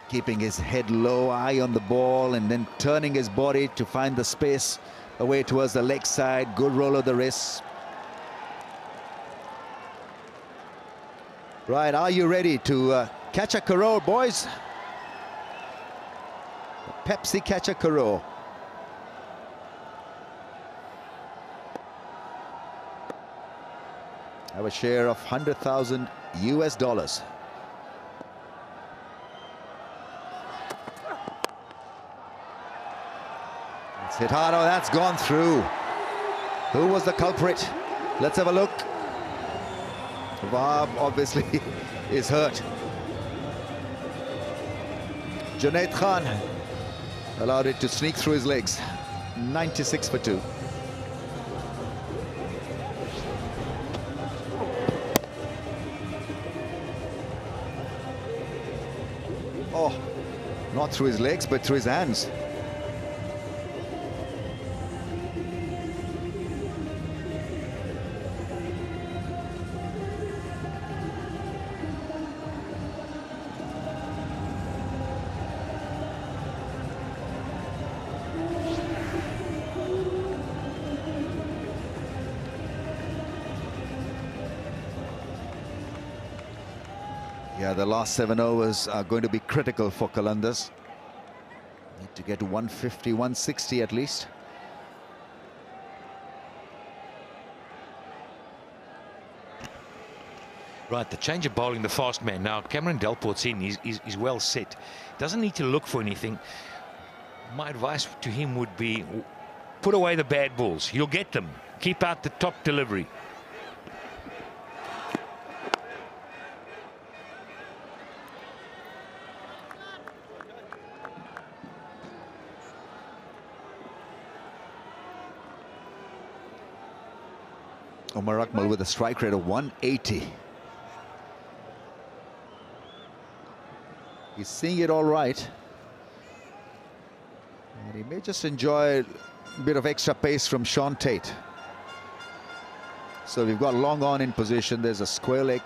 Keeping his head low, eye on the ball, and then turning his body to find the space away towards the leg side. Good roll of the wrists. Right, are you ready to catch a crore, boys? Pepsi catch a crore. Have a share of $100,000 US. It's hit hard. Oh, that's gone through. Who was the culprit? Let's have a look. Wahab obviously is hurt. Junaid Khan allowed it to sneak through his legs. 96 for 2. Oh, not through his legs, but through his hands. Yeah, the last 7 overs are going to be critical for Qalandars. Need to get to 150, 160 at least. Right, the change of bowling, the fast man. Now, Cameron Delport's in, he's well set. Doesn't need to look for anything. My advice to him would be, put away the bad balls. You'll get them. Keep out the top delivery. Omar Akmal with a strike rate of 180. He's seeing it all right. And he may just enjoy a bit of extra pace from Sean Tate. So we've got long on in position. There's a square leg.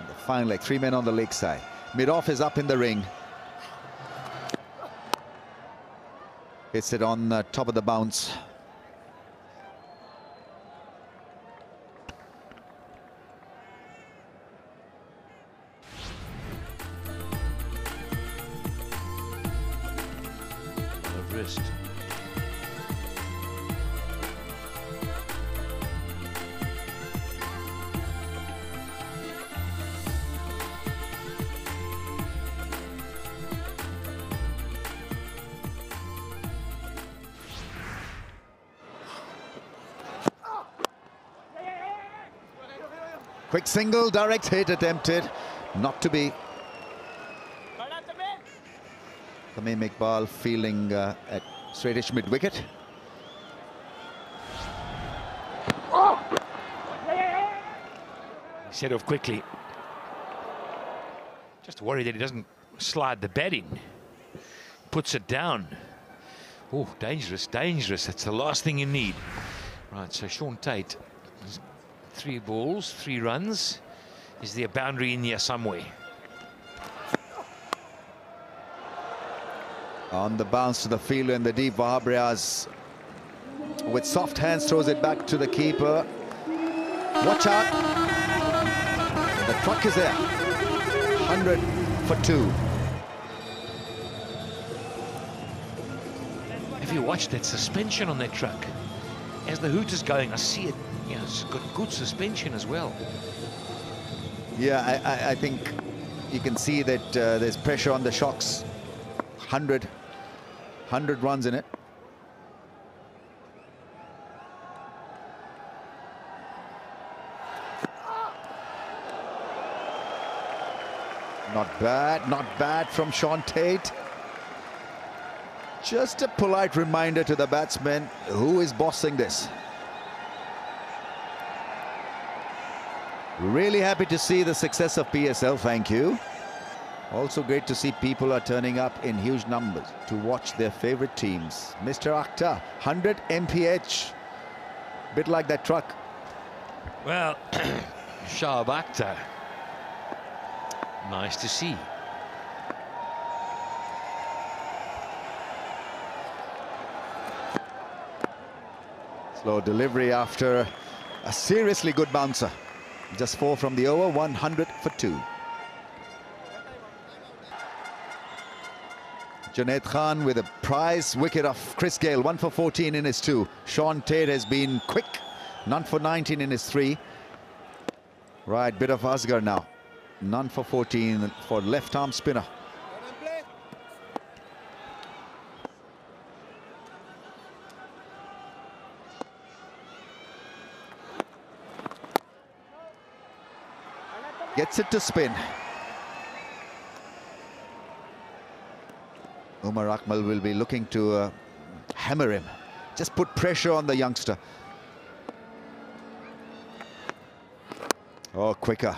And the fine leg, 3 men on the leg side. Mid-off is up in the ring. Hits it on top of the bounce. Wrist. Quick single, direct hit attempted, not to be. Tamim Iqbal fielding at straightish mid-wicket. Set off quickly. Just worried that he doesn't slide the bat in. Puts it down. Oh, dangerous, dangerous. That's the last thing you need. Right, so Sean Tate is 3 balls, 3 runs. Is there a boundary in here somewhere? On the bounce to the fielder in the deep, Wahab Riaz with soft hands throws it back to the keeper. Watch out. The truck is there. 100 for 2. Have you watched that suspension on that truck? As the hoot is going, I see it. You know, it's got good suspension as well. Yeah, I think you can see that there's pressure on the shocks. 100 runs in it. Not bad from Sean Tate. Just a polite reminder to the batsmen who is bossing this. Really happy to see the success of PSL, thank you. Also great to see people are turning up in huge numbers to watch their favorite teams. Mr. Akhtar, 100 mph. Bit like that truck. Well, Shahab Akhtar. Nice to see. Slow delivery after a seriously good bouncer. Just 4 from the over, 100 for 2. Junaid Khan with a prize wicket of Chris Gayle, 1 for 14 in his 2. Sean Tate has been quick, none for 19 in his 3. Right, bit of Asghar now. None for 14 for left-arm spinner. Gets it to spin. Umar Akmal will be looking to hammer him. Just put pressure on the youngster. Oh, quicker.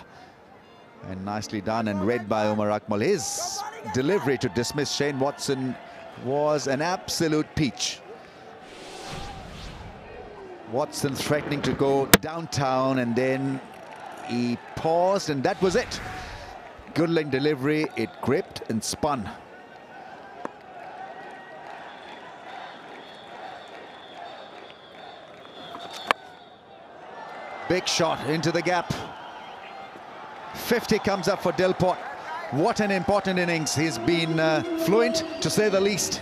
And nicely done and read by Umar Akmal. His delivery to dismiss Shane Watson was an absolute peach. Watson threatening to go downtown, and then he paused, and that was it. Good length delivery, it gripped and spun. Big shot into the gap. 50 comes up for Delport. What an important innings. He's been fluent, to say the least.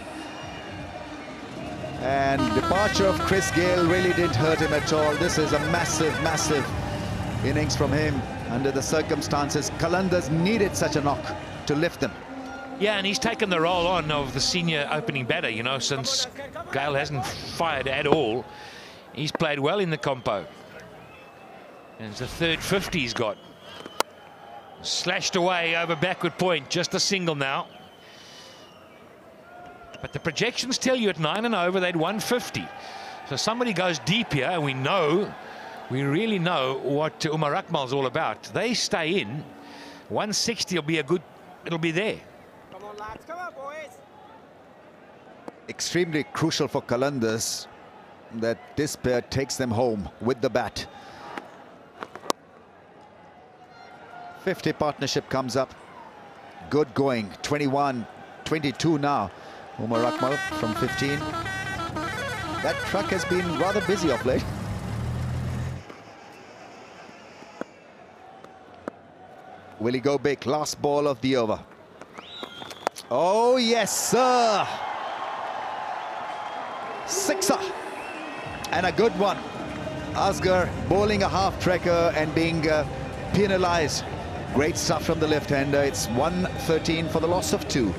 And departure of Chris Gayle really didn't hurt him at all. This is a massive, massive innings from him under the circumstances. Qalandars needed such a knock to lift them. Yeah, and he's taken the role on of the senior opening batter, you know, since Gayle hasn't fired at all. He's played well in the compo. And it's the third 50 he's got. Slashed away over backward point, just a single now. But the projections tell you at 9 and over they'd 150. So somebody goes deep here, and we really know what Umar Akmal's all about. They stay in, 160 will be a good, it'll be there. Come on, lads, come on, boys. Extremely crucial for Qalandars that this pair takes them home with the bat. 50 partnership comes up. Good going. 21, 22 now. Umar Akmal from 15. That truck has been rather busy of late. Will he go big? Last ball of the over. Oh, yes, sir. Sixer. And a good one. Asghar bowling a half-trekker and being penalized. Great stuff from the left-hander. It's 113 for the loss of 2.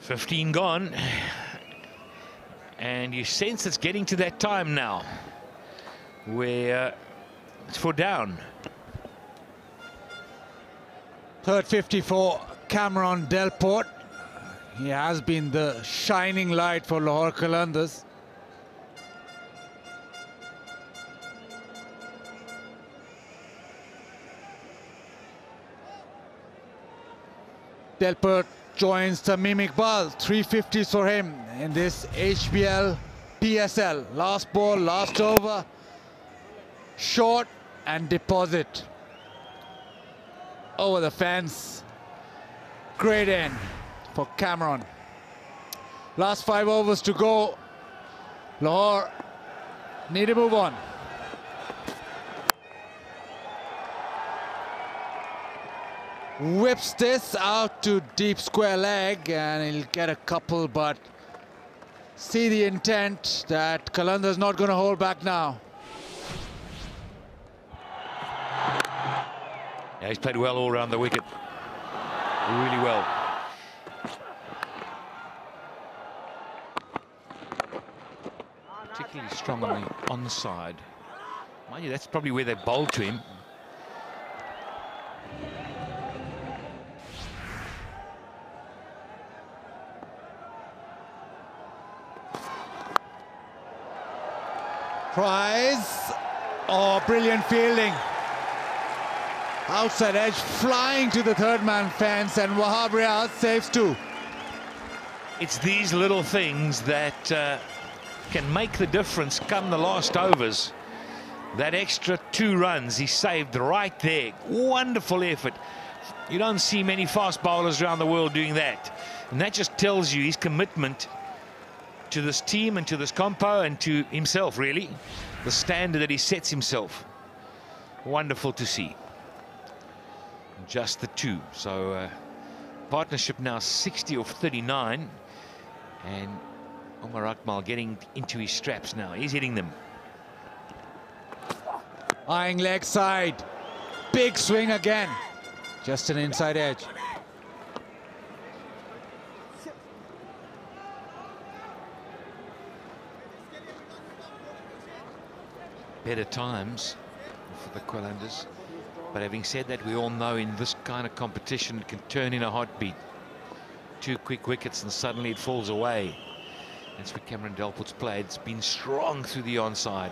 $15 gone. And you sense it's getting to that time now where it's 4 down. Third 50 for Cameron Delport. He has been the shining light for Lahore Qalandars. Delport joins Tamim Iqbal. 350s for him in this HBL PSL. Last ball, last over. Short and deposit. Over the fence. Great end for Cameron. Last 5 overs to go. Lahore need to move on. Whips this out to deep square leg and he'll get a couple, but see the intent that Qalandars not going to hold back now. Yeah, he's played well all around the wicket. Really well. Particularly strong on the onside. Mind you, that's probably where they bowled to him. Prize. Oh, brilliant fielding. Outside edge, flying to the third man fence, and Wahab Riaz saves 2. It's these little things that can make the difference come the last overs. That extra 2 runs he saved right there. Wonderful effort. You don't see many fast bowlers around the world doing that. And that just tells you his commitment to this team and to this compo and to himself, really. The standard that he sets himself. Wonderful to see. Just the 2. So partnership now 60 of 39. And Omar Akmal getting into his straps now. He's hitting them. Eyeing leg side. Big swing again. Just an inside edge. Better times for the Qalandars. But having said that, we all know in this kind of competition it can turn in a heartbeat. 2 quick wickets and suddenly it falls away. That's where Cameron Delport's played. It's been strong through the onside.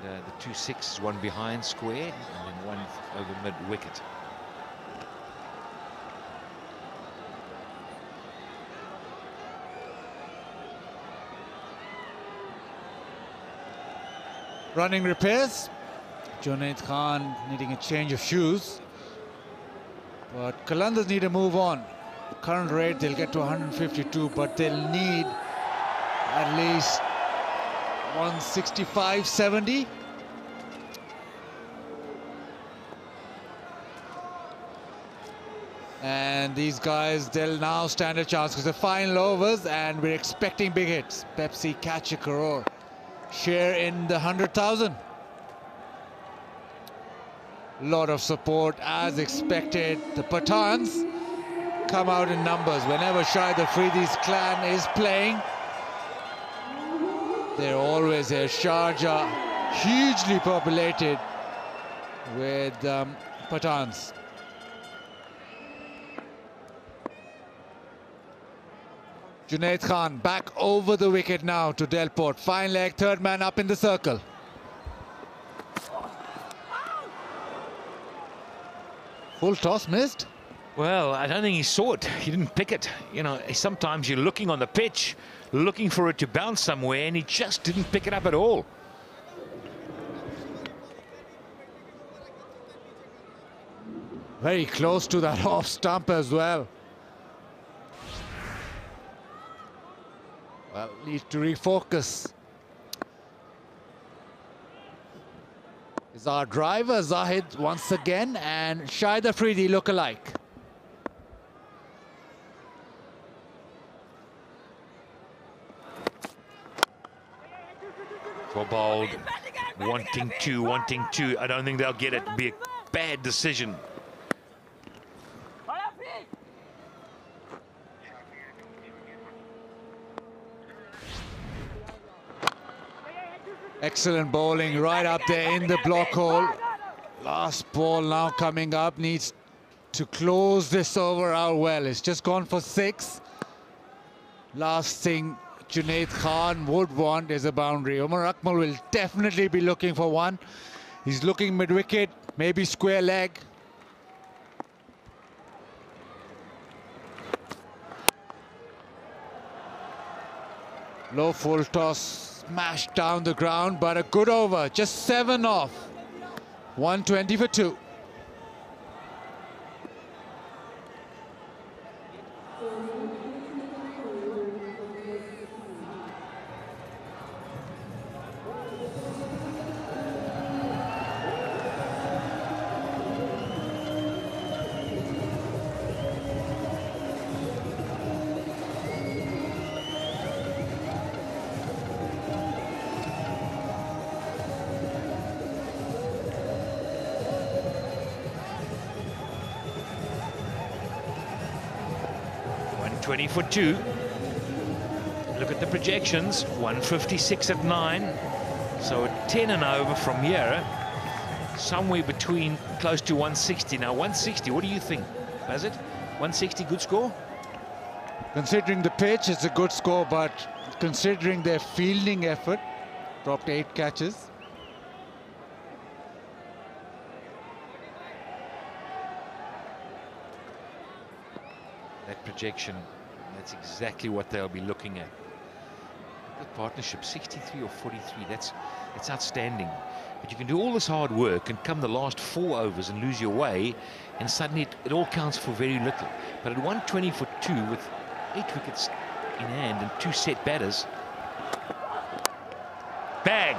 And, the 2 6s, one behind square and then one over mid wicket. Running repairs. Junaid Khan needing a change of shoes. But Qalandars need to move on. Current rate, they'll get to 152, but they'll need at least 165, 70. And these guys, they'll now stand a chance because the final overs and we're expecting big hits. Pepsi, catch a crore. Share in the 100,000. Lot of support as expected. The Pathans come out in numbers. Whenever Shahid Afridi's clan is playing, they're always here. Sharjah, hugely populated with Pathans. Junaid Khan back over the wicket now to Delport. Fine leg, third man up in the circle. Full toss missed. Well, I don't think he saw it. He didn't pick it. You know, sometimes you're looking on the pitch, looking for it to bounce somewhere, and he just didn't pick it up at all. Very close to that off stump as well. Well, need to refocus. Is our driver Zahid once again, and Shahid Afridi look alike. For bowled, wanting to. I don't think they'll get it. It'd be a bad decision. Excellent bowling right up there in the block hole. Last ball now coming up, needs to close this over out well. It's just gone for 6. Last thing Junaid Khan would want is a boundary. Umar Akmal will definitely be looking for one. He's looking mid-wicket, maybe square leg. Low full toss, smashed down the ground, but a good over. Just 7 off. 120 for 2. For 2. Look at the projections. 156 at 9. So a 10 and over from here. Somewhere between close to 160. Now 160, what do you think? Has it? 160 good score? Considering the pitch, it's a good score, but considering their fielding effort, dropped 8 catches. That projection, that's exactly what they'll be looking at. The partnership, 63 or 43, that's outstanding. But you can do all this hard work and come the last 4 overs and lose your way, and suddenly it all counts for very little. But at 120 for 2 with 8 wickets in hand and 2 set batters, bang,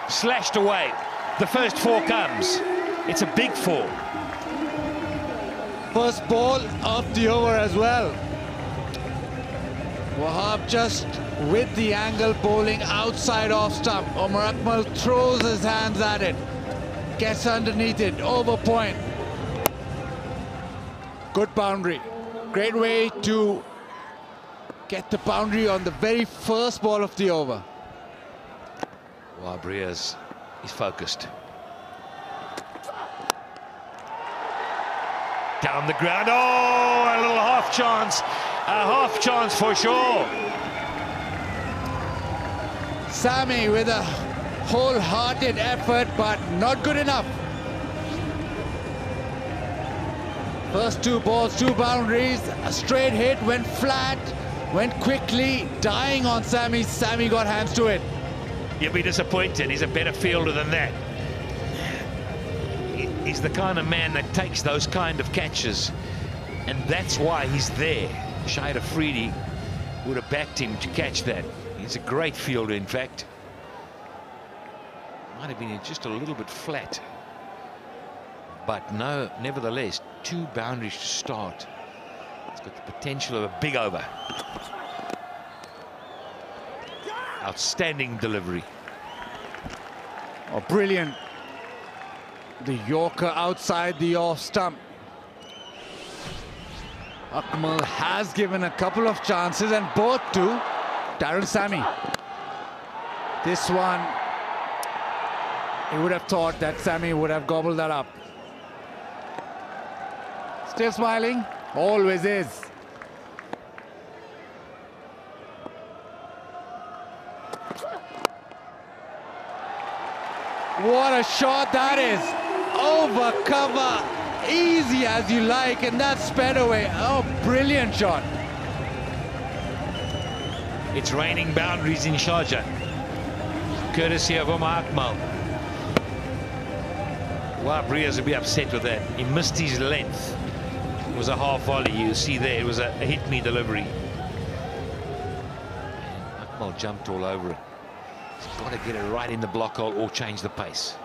slashed away. The first 4 comes. It's a big 4. First ball of the over as well. Wahab just with the angle bowling outside off stump. Umar Akmal throws his hands at it, gets underneath it, over point. Good boundary. Great way to get the boundary on the very first ball of the over. Wahab Riaz is focused. Down the ground, oh, a little half chance for sure. Sami with a wholehearted effort, but not good enough. First 2 balls, 2 boundaries, a straight hit, went flat, went quickly, dying on Sami. Sami got hands to it. You'll be disappointed, he's a better fielder than that. He's the kind of man that takes those kind of catches, and that's why he's there. Shahid Afridi would have backed him to catch that. He's a great fielder, in fact. Might have been just a little bit flat, but no, nevertheless, 2 boundaries to start. It's got the potential of a big over. Outstanding delivery. Oh, brilliant. The Yorker outside the off stump. Akmal has given a couple of chances, and both to Darren Sami. This one, he would have thought that Sami would have gobbled that up. Still smiling, always is. What a shot that is. Over cover, easy as you like, and that's sped away. Oh, brilliant shot. It's raining boundaries in Sharjah, courtesy of Umar Akmal. Wahab Riaz would be upset with that. He missed his length. It was a half volley. You see there, it was a hit-me delivery. And Akmal jumped all over it. He's got to get it right in the block hole or change the pace.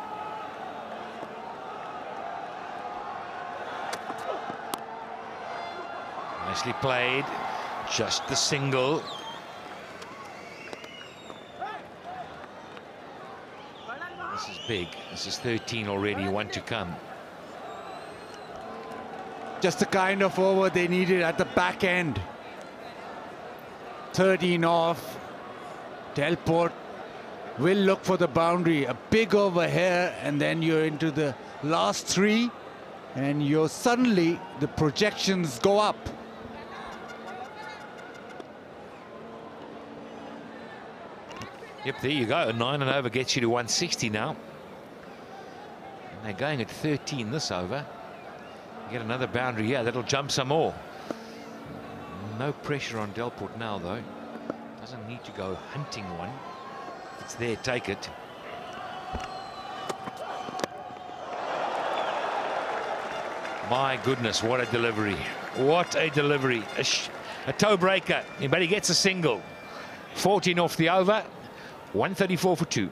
Nicely played. Just the single. This is big. This is 13 already, 1 to come. Just the kind of over they needed at the back end. 13 off. Delport will look for the boundary. A big over here, and then you're into the last 3, and you're suddenly the projections go up. Yep, there you go. A 9 and over gets you to 160 now. And they're going at 13 this over. Get another boundary here. That'll jump some more. No pressure on Delport now, though. Doesn't need to go hunting one. It's there, take it. My goodness, what a delivery. What a delivery. A toe breaker, but he gets a single. 14 off the over, 134 for 2.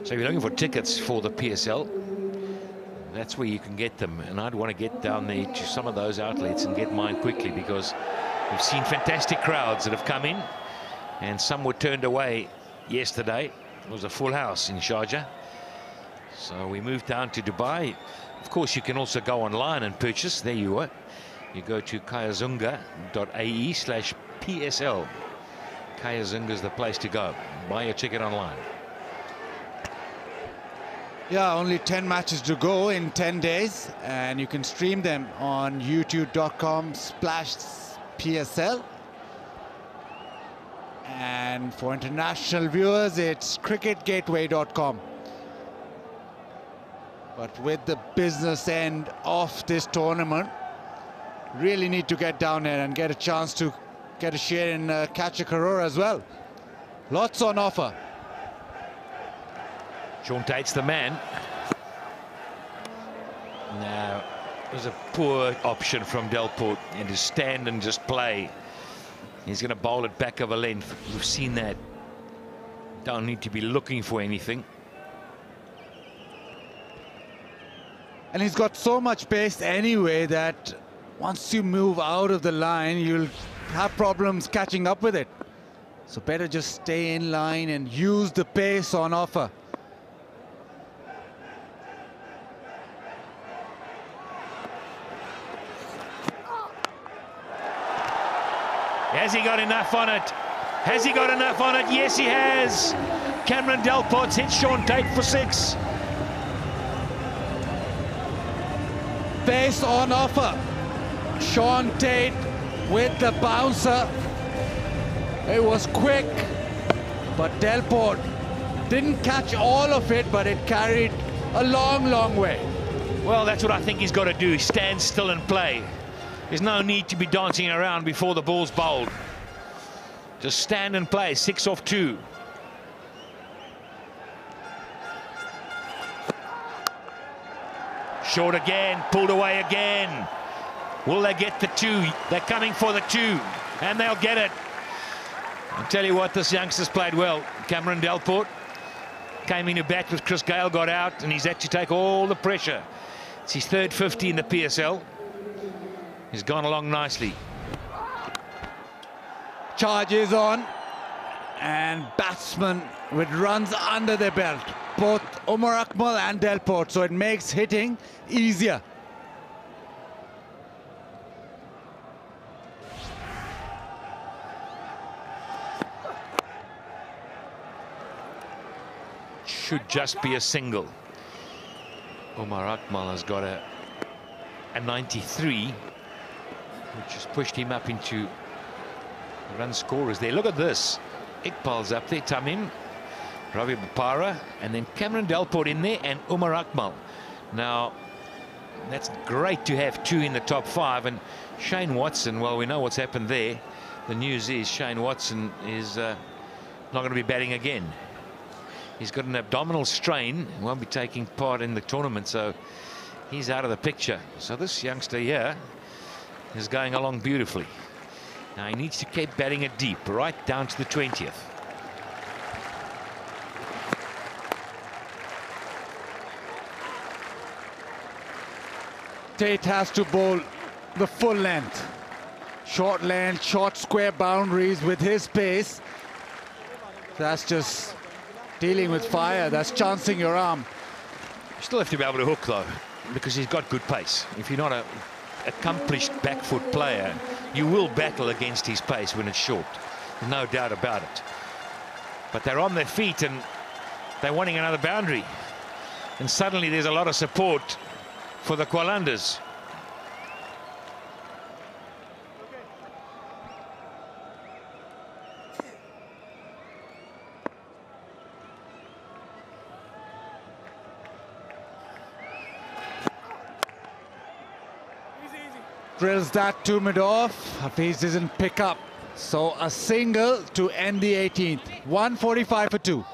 So if you're looking for tickets for the PSL, that's where you can get them. And I'd want to get down there to some of those outlets and get mine quickly, because we've seen fantastic crowds that have come in, and some were turned away yesterday. It was a full house in Sharjah. So we moved down to Dubai. Of course, you can also go online and purchase. There you are. You go to kayazunga.ae/PSL. Kayazunga is the place to go. Buy your ticket online. Yeah, only 10 matches to go in 10 days, and you can stream them on youtube.com/PSL. And for international viewers, it's cricketgateway.com. But with the business end of this tournament, really need to get down here and get a chance to get a share in Catch a Crore as well. Lots on offer. Sean Tate's the man. Now, it was a poor option from Delport, and to stand and just play. He's going to bowl it back of a length. We've seen that. Don't need to be looking for anything. And he's got so much pace anyway that once you move out of the line, you'll have problems catching up with it. So better just stay in line and use the pace on offer. Has he got enough on it? Has he got enough on it? Yes, he has. Cameron Delport's hit Sean Tate for 6. Pace on offer. Sean Tate with the bouncer. It was quick, but Delport didn't catch all of it, but it carried a long, long way. Well, that's what I think he's got to do. Stand still and play. There's no need to be dancing around before the ball's bowled. Just stand and play. 6 off 2. Short again, pulled away again. Will they get the 2? They're coming for the 2, and they'll get it. I'll tell you what, this youngster's played well. Cameron Delport came into bat with Chris Gale, got out, and he's had to take all the pressure. It's his third 50 in the PSL. He's gone along nicely. Charges on, and batsmen with runs under their belt. Both Umar Akmal and Delport, so it makes hitting easier. Should just be a single. Umar Akmal has got a 93, which has pushed him up into run scorers there. Look at this. Iqbal's up there, Tamim, Ravi Bopara, and then Cameron Delport in there, and Umar Akmal. Now, that's great to have 2 in the top 5. And Shane Watson, well, we know what's happened there. The news is Shane Watson is not going to be batting again. He's got an abdominal strain, won't be taking part in the tournament, so he's out of the picture. So this youngster here is going along beautifully. Now he needs to keep batting it deep, right down to the 20th. Tate has to bowl the full length. Short length, short square boundaries with his pace. That's just dealing with fire. That's chancing your arm. You still have to be able to hook, though, because he's got good pace. If you're not an accomplished back foot player, you will battle against his pace when it's short. There's no doubt about it. But they're on their feet and they're wanting another boundary. And suddenly there's a lot of support for the Qalandars. Drills that to mid-off. Hafiz doesn't pick up. So a single to end the 18th. 145 for 2.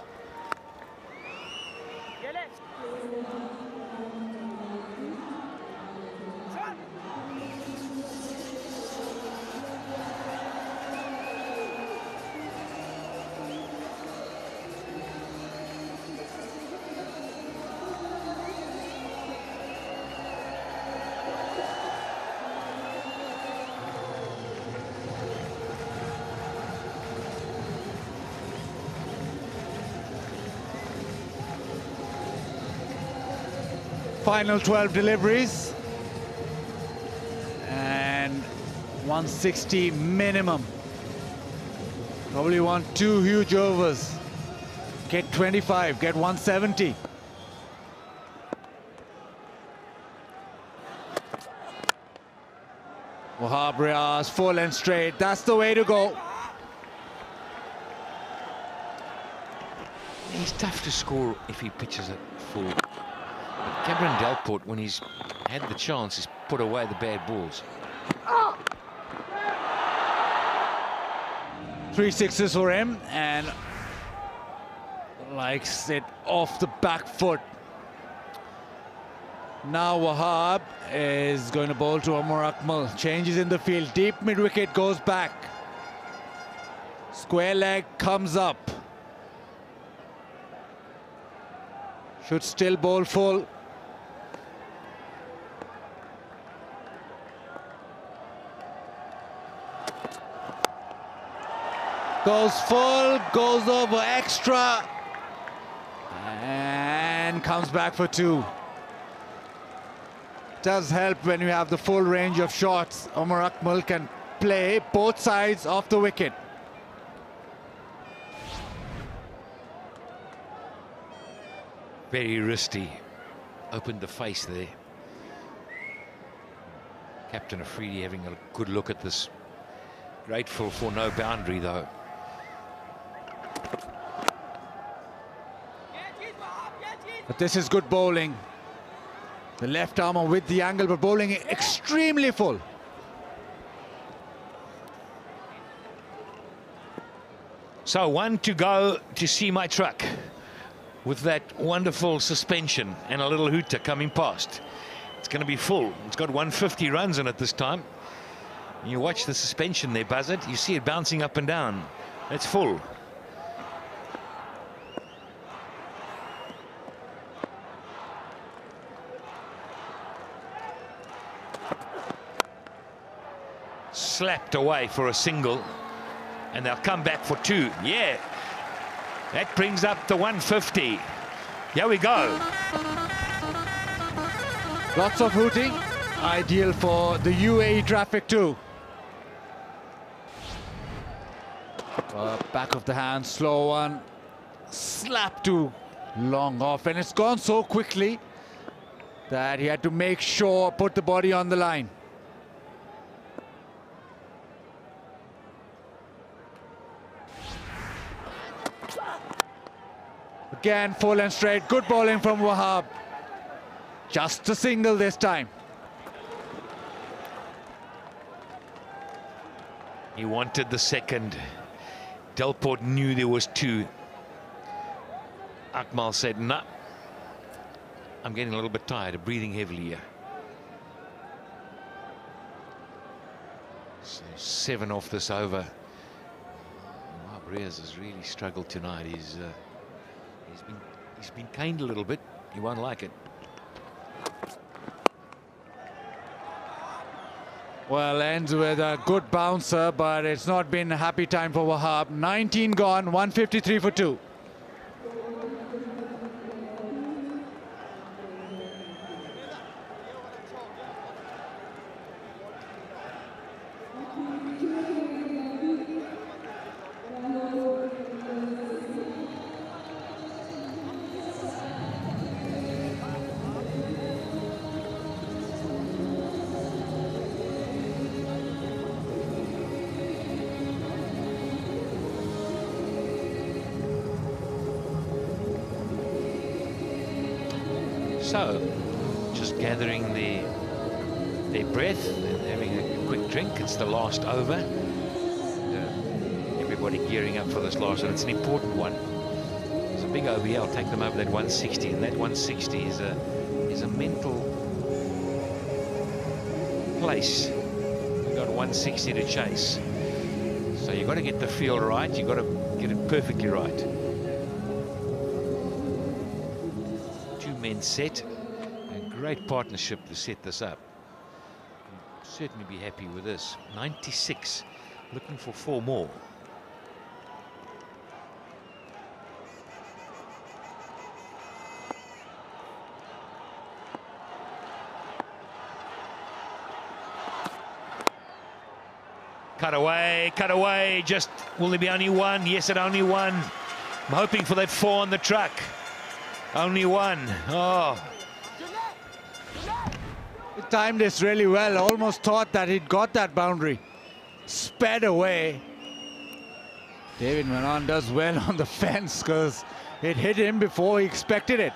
Final 12 deliveries and 160 minimum. Probably want 2 huge overs. Get 25, get 170. Wahab Riaz, full and straight. That's the way to go. He's tough to score if he pitches it full. Cameron Delport, when he's had the chance, he's put away the bad balls. 3 sixes for him and likes it off the back foot. Now Wahab is going to bowl to Omar Akmal. Changes in the field. Deep mid-wicket goes back. Square leg comes up. Should still bowl full. Goes full, goes over extra, and comes back for 2. Does help when you have the full range of shots. Omar Akmal can play both sides of the wicket. Very risky. Opened the face there. Captain Afridi having a good look at this. Grateful for no boundary, though. But this is good bowling. The left armer with the angle, but bowling extremely full. So 1 to go to see my truck with that wonderful suspension and a little hooter coming past. It's going to be full. It's got 150 runs on it this time. You watch the suspension there, Buzzard. You see it bouncing up and down. It's full. Slapped away for a single, and they'll come back for 2. Yeah, that brings up the 150. Here we go. Lots of hooting, ideal for the UAE traffic too. Back of the hand, slow one, slap to long off, and it's gone so quickly that he had to make sure, put the body on the line. Again, full and straight. Good bowling from Wahab. Just a single this time. He wanted the second. Delport knew there was 2. Akmal said, nah, I'm getting a little bit tired of breathing heavily here. So 7 off this over. Reyes has really struggled tonight. He's been caned a little bit. He won't like it. Well, ends with a good bouncer, but it's not been a happy time for Wahab. 19 gone, 153 for 2. So, just gathering their breath and having a quick drink. It's the last over. Everybody gearing up for this last one. It's an important one. It's a big OBL. Take them over that 160, and that 160 is a mental place. You've got 160 to chase. So you've got to get the feel right. You've got to get it perfectly right. Men set, a great partnership to set this up. Certainly be happy with this. 96, looking for 4 more. Cut away, just, will there be only one? Yes, it only one. I'm hoping for that 4 on the truck. Only one. Oh. He timed this really well. Almost thought that he'd got that boundary. Sped away. David Manon does well on the fence because it hit him before he expected it.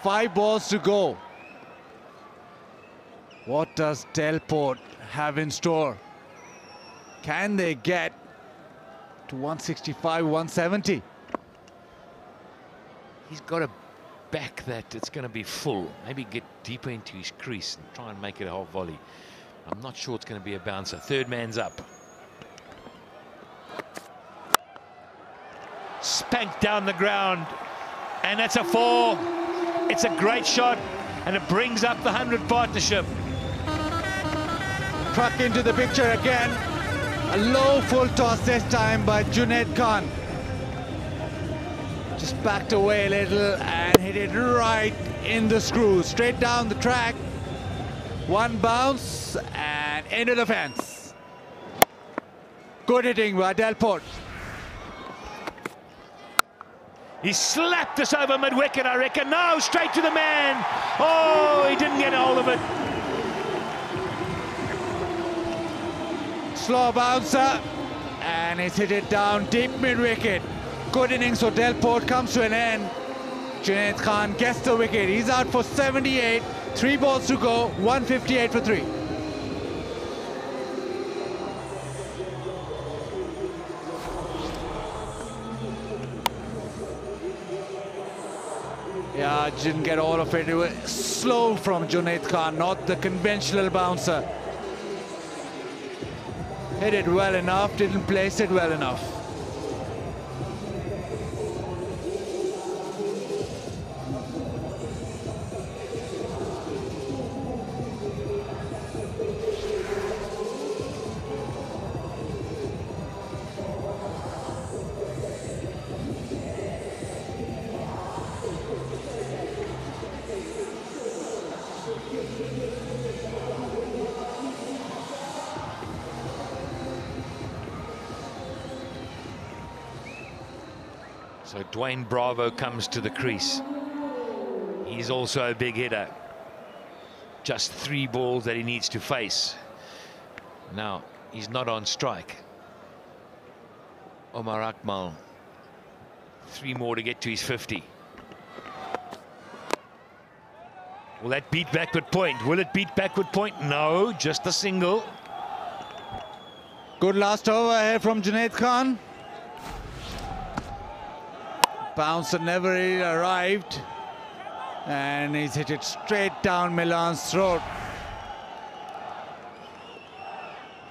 5 balls to go. What does Delport have in store? Can they get to 165, 170? He's got to back that. It's going to be full. Maybe get deeper into his crease and try and make it a half volley. I'm not sure it's going to be a bouncer. Third man's up. Spanked down the ground. And that's a 4. It's a great shot. And it brings up the 100 partnership. Truck into the picture again. A low full toss this time by Junaid Khan. Just backed away a little and hit it right in the screw. Straight down the track. 1 bounce and into the fence. Good hitting by Delport. He slapped this over mid-wicket, I reckon. No, straight to the man. Oh, he didn't get a hold of it. Slow bouncer. And he's hit it down deep mid-wicket. Good innings for Delport comes to an end. Junaid Khan gets the wicket. He's out for 78. 3 balls to go. 158 for 3. Yeah, didn't get all of it. It was slow from Junaid Khan, not the conventional bouncer. Hit it well enough, didn't place it well enough. So Dwayne Bravo comes to the crease. He's also a big hitter. Just 3 balls that he needs to face. Now, he's not on strike. Omar Akmal, 3 more to get to his 50. Will that beat backward point? Will it beat backward point? No, just a single. Good last over here from Junaid Khan. Bouncer never really arrived. And he's hit it straight down Milan's throat.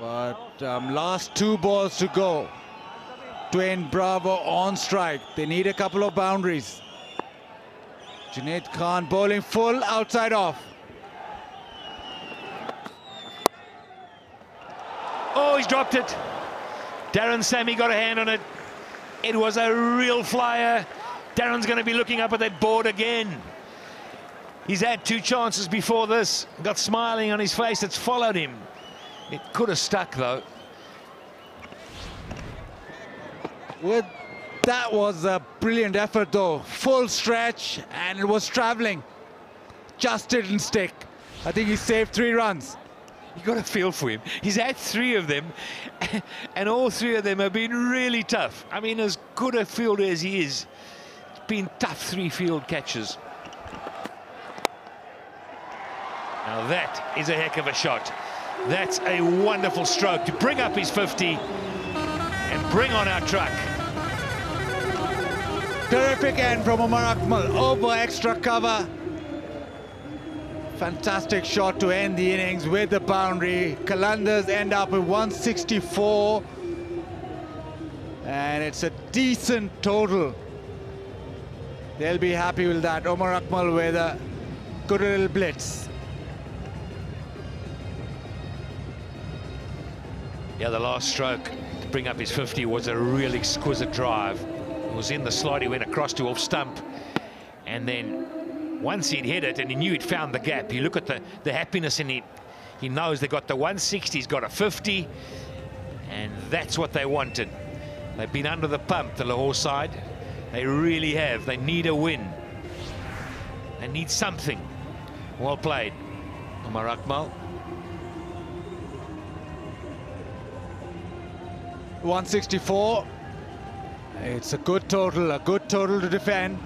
But last 2 balls to go. Twin Bravo on strike. They need a couple of boundaries. Junaid Khan bowling full, outside off. Oh, he's dropped it. Darren Sammy got a hand on it. It was a real flyer. Darren's going to be looking up at that board again. He's had 2 chances before this. Got smiling on his face. It's followed him. It could have stuck, though. That was a brilliant effort, though. Full stretch, and it was travelling. Just didn't stick. I think he saved 3 runs. You got to feel for him. He's had 3 of them, and all 3 of them have been really tough. I mean, as good a fielder as he is, it's been tough 3 field catches. Now that is a heck of a shot. That's a wonderful stroke to bring up his 50 and bring on our truck. Terrific end from Omar Akmal, over extra cover. Fantastic shot to end the innings with the boundary. Qalandars end up with 164. And it's a decent total. They'll be happy with that. Omar Akmal with a good little blitz. Yeah, the last stroke to bring up his 50 was a real exquisite drive. It was in the slot, he went across to off stump, and then once he'd hit it and he knew he'd found the gap, you look at the happiness in it. He knows they got the 160, he's got a 50, and that's what they wanted. They've been under the pump, the Lahore side. They really have. They need a win. They need something. Well played, Omar Akmal. 164. It's a good total to defend.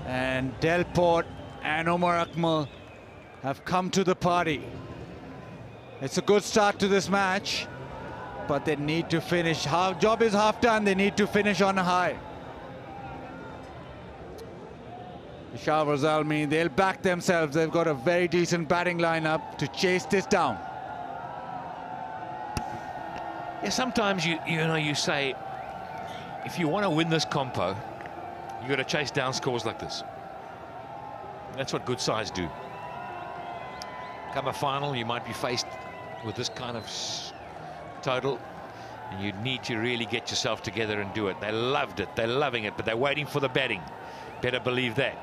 And Delport and Omar Akmal have come to the party. It's a good start to this match, but they need to finish. Job is half done, they need to finish on a high. Peshawar Zalmi, they'll back themselves. They've got a very decent batting lineup to chase this down. Yeah, sometimes you say, if you want to win this compo, you got to chase down scores like this. That's what good sides do. Come a final, you might be faced with this kind of total, and you need to really get yourself together and do it. They loved it, they're loving it, but they're waiting for the batting. Better believe that.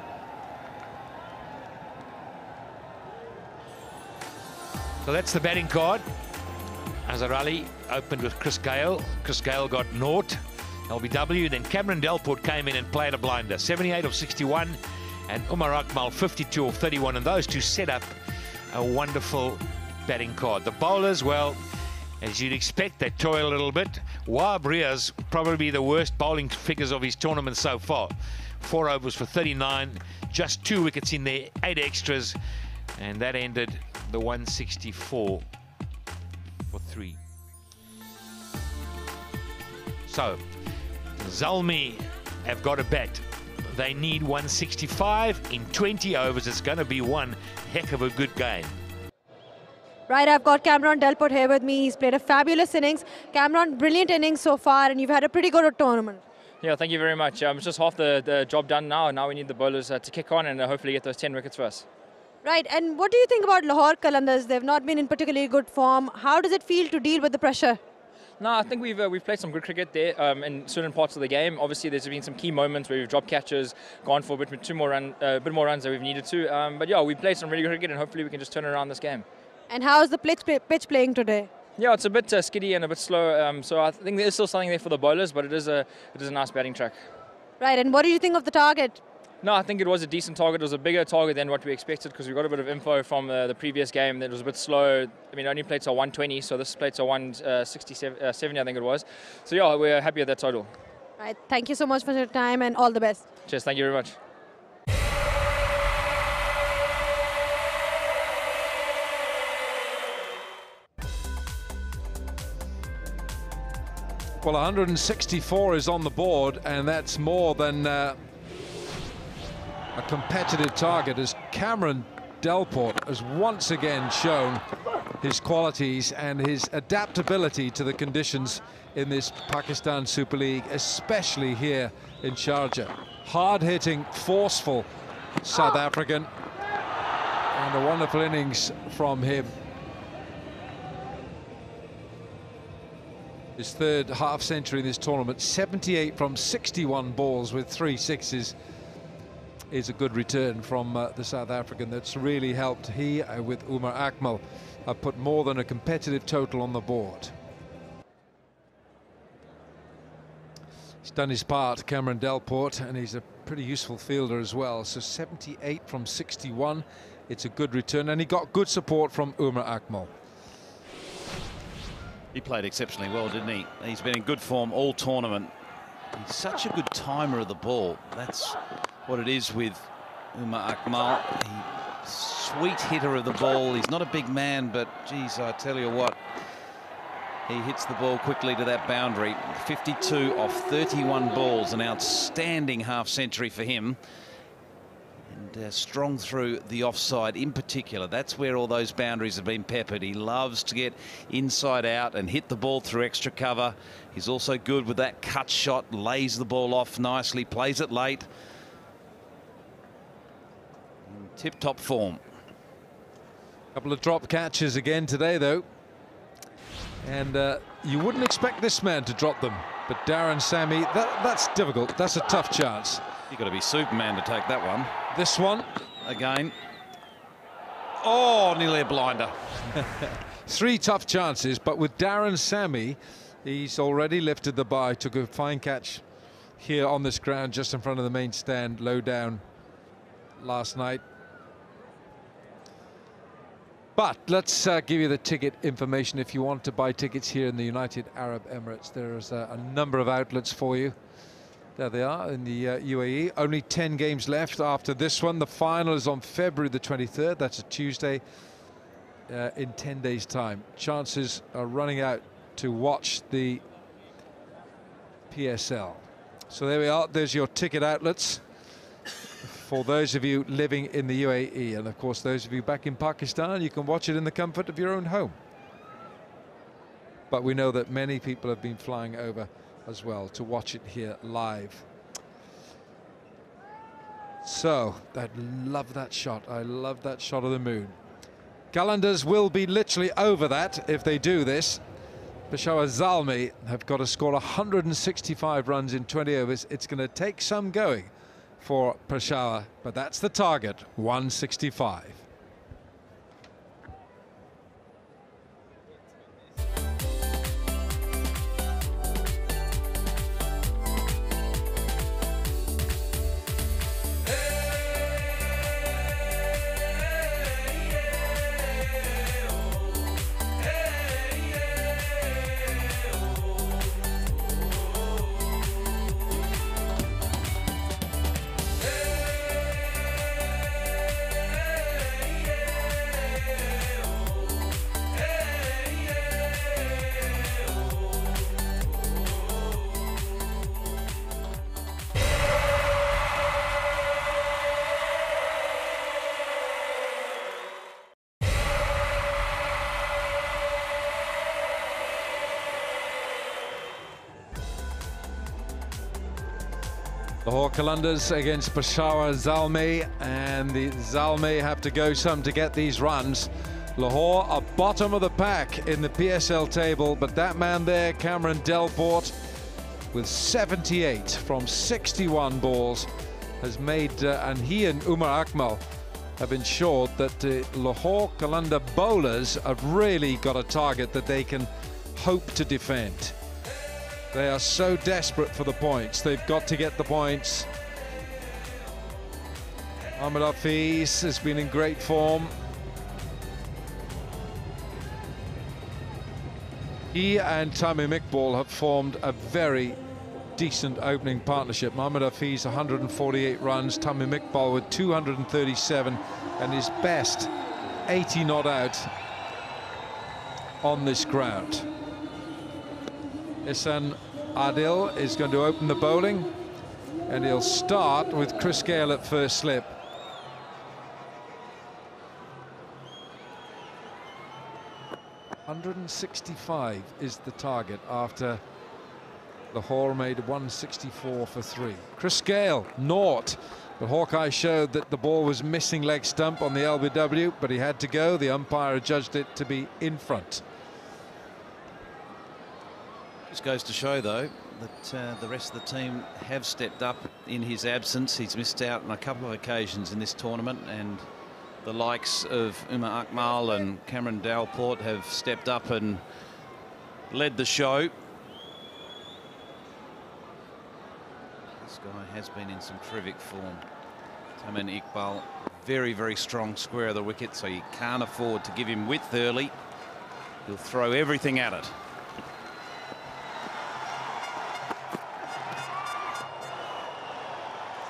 So that's the batting card. Azhar Ali opened with Chris Gale. Chris Gale got naught, LBW. Then Cameron Delport came in and played a blinder, 78 of 61, and Omar Akmal 52 of 31, and those 2 set up a wonderful batting card. The bowlers, well, as you'd expect, they toil a little bit. Wahab Riaz, probably the worst bowling figures of his tournament so far. 4 overs for 39, just 2 wickets in there, 8 extras, and that ended the 164 for 3. So Zalmi have got a bat. They need 165 in 20 overs. It's going to be one heck of a good game. Right, I've got Cameron Delport here with me. He's played a fabulous innings. Cameron, brilliant innings so far, and you've had a pretty good tournament. Yeah, thank you very much. It's just half the job done now. Now we need the bowlers to kick on and hopefully get those 10 wickets for us. Right, and what do you think about Lahore Qalandars? They've not been in particularly good form. How does it feel to deal with the pressure? No, I think we've played some good cricket there in certain parts of the game. Obviously, there's been some key moments where we've dropped catches, gone for a bit more runs than we've needed to. But yeah, we played some really good cricket, and hopefully we can just turn around this game. And how is the pitch playing today? Yeah, it's a bit skiddy and a bit slow. So I think there is still something there for the bowlers, but it is a nice batting track. Right, and what do you think of the target? No, I think it was a decent target. It was a bigger target than what we expected because we got a bit of info from the previous game that it was a bit slow. I mean, only plates are 120, so this plates are 167, 70, I think it was. So yeah, we're happy with that total. Right, thank you so much for your time and all the best. Cheers, thank you very much. Well, 164 is on the board, and that's more than a competitive target, as Cameron Delport has once again shown his qualities and his adaptability to the conditions in this Pakistan Super League, especially here in Sharjah. Hard-hitting, forceful South African, and a wonderful innings from him. His third half-century in this tournament, 78 from 61 balls with 3 sixes, is a good return from the South African. That's really helped. He, with Umar Akmal, have put more than a competitive total on the board. He's done his part, Cameron Delport, and he's a pretty useful fielder as well. So 78 from 61, it's a good return, and he got good support from Umar Akmal. He played exceptionally well, didn't he? He's been in good form all tournament. He's such a good timer of the ball. That's what it is with Umar Akmal. Sweet hitter of the ball. He's not a big man, but geez, I tell you what, he hits the ball quickly to that boundary. 52 off 31 balls, an outstanding half-century for him. And strong through the offside in particular. That's where all those boundaries have been peppered. He loves to get inside out and hit the ball through extra cover. He's also good with that cut shot, lays the ball off nicely, plays it late. Tip-top form. Couple of drop catches again today, though. And you wouldn't expect this man to drop them. But Darren Sammy, that's difficult. That's a tough chance. You've got to be Superman to take that one. This one. Again. Oh, nearly a blinder. 3 tough chances, but with Darren Sammy, he's already lifted the bar. He took a fine catch here on this ground, just in front of the main stand, low down last night. But let's give you the ticket information if you want to buy tickets here in the United Arab Emirates. There's a number of outlets for you. There they are in the UAE. Only 10 games left after this one. The final is on February the 23rd. That's a Tuesday in 10 days' time. Chances are running out to watch the PSL. So there we are. There's your ticket outlets for those of you living in the UAE, and of course those of you back in Pakistan, you can watch it in the comfort of your own home. But we know that many people have been flying over as well to watch it here live. So I love that shot. I love that shot of the moon. Qalandars will be literally over that if they do this. Peshawar Zalmi have got to score 165 runs in 20 overs. It's going to take some going for Peshawar, but that's the target, 165. Lahore Qalandars against Peshawar Zalmi, and the Zalmi have to go some to get these runs. Lahore are bottom of the pack in the PSL table, but that man there, Cameron Delport, with 78 from 61 balls, has made, and he and Umar Akmal have ensured that the Lahore Qalandar bowlers have really got a target that they can hope to defend. They are so desperate for the points. They've got to get the points. Ahmed Hafiz has been in great form. He and Tamim Iqbal have formed a very decent opening partnership. Mohammad Hafiz 148 runs, Tamim Iqbal with 237, and his best 80 not out on this ground. Ihsan Adil is going to open the bowling, and he'll start with Chris Gale at first slip. 165 is the target after Lahore made 164 for 3. Chris Gale, naught. But Hawkeye showed that the ball was missing leg stump on the LBW, but he had to go. The umpire judged it to be in front. Just goes to show, though, that the rest of the team have stepped up in his absence. He's missed out on a couple of occasions in this tournament, and the likes of Umar Akmal and Cameron Dalport have stepped up and led the show. This guy has been in some terrific form. Tamin Iqbal, very, very strong square of the wicket, so you can't afford to give him width early. He'll throw everything at it.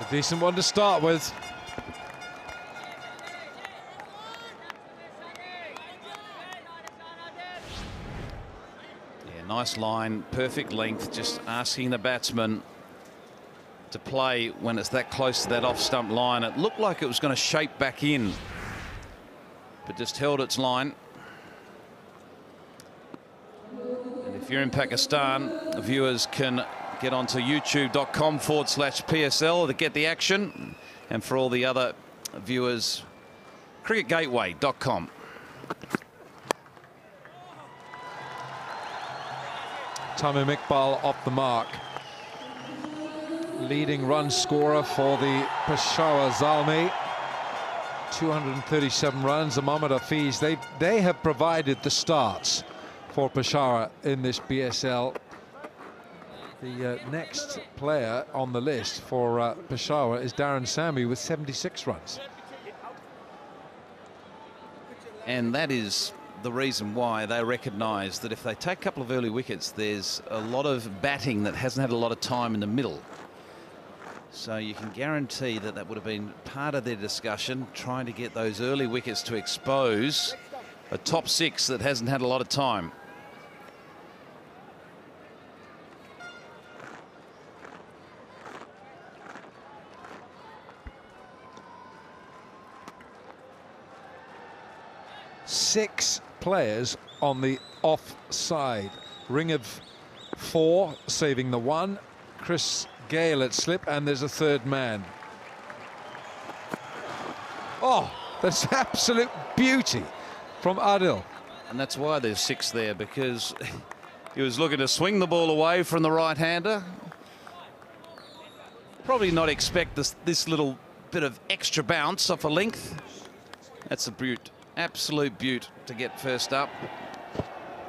A decent one to start with. Yeah, nice line, perfect length, just asking the batsman to play when it's that close to that off-stump line. It looked like it was going to shape back in, but just held its line. And if you're in Pakistan, viewers can get onto youtube.com/PSL to get the action, and for all the other viewers, cricketgateway.com. Tamim Iqbal off the mark. Leading run scorer for the Peshawar Zalmi. 237 runs. Mohammad Hafiz, they have provided the starts for Peshawar in this PSL. The next player on the list for Peshawar is Darren Sami with 76 runs. And that is the reason why they recognise that if they take a couple of early wickets, there's a lot of batting that hasn't had a lot of time in the middle. So you can guarantee that that would have been part of their discussion, trying to get those early wickets to expose a top six that hasn't had a lot of time. Six players on the offside. Ring of 4 saving the 1. Chris Gale at slip, and there's a third man. Oh, that's absolute beauty from Adil. And that's why there's 6 there, because he was looking to swing the ball away from the right-hander. Probably not expect this little bit of extra bounce off a length. That's a beaut. Absolute beaut to get first up.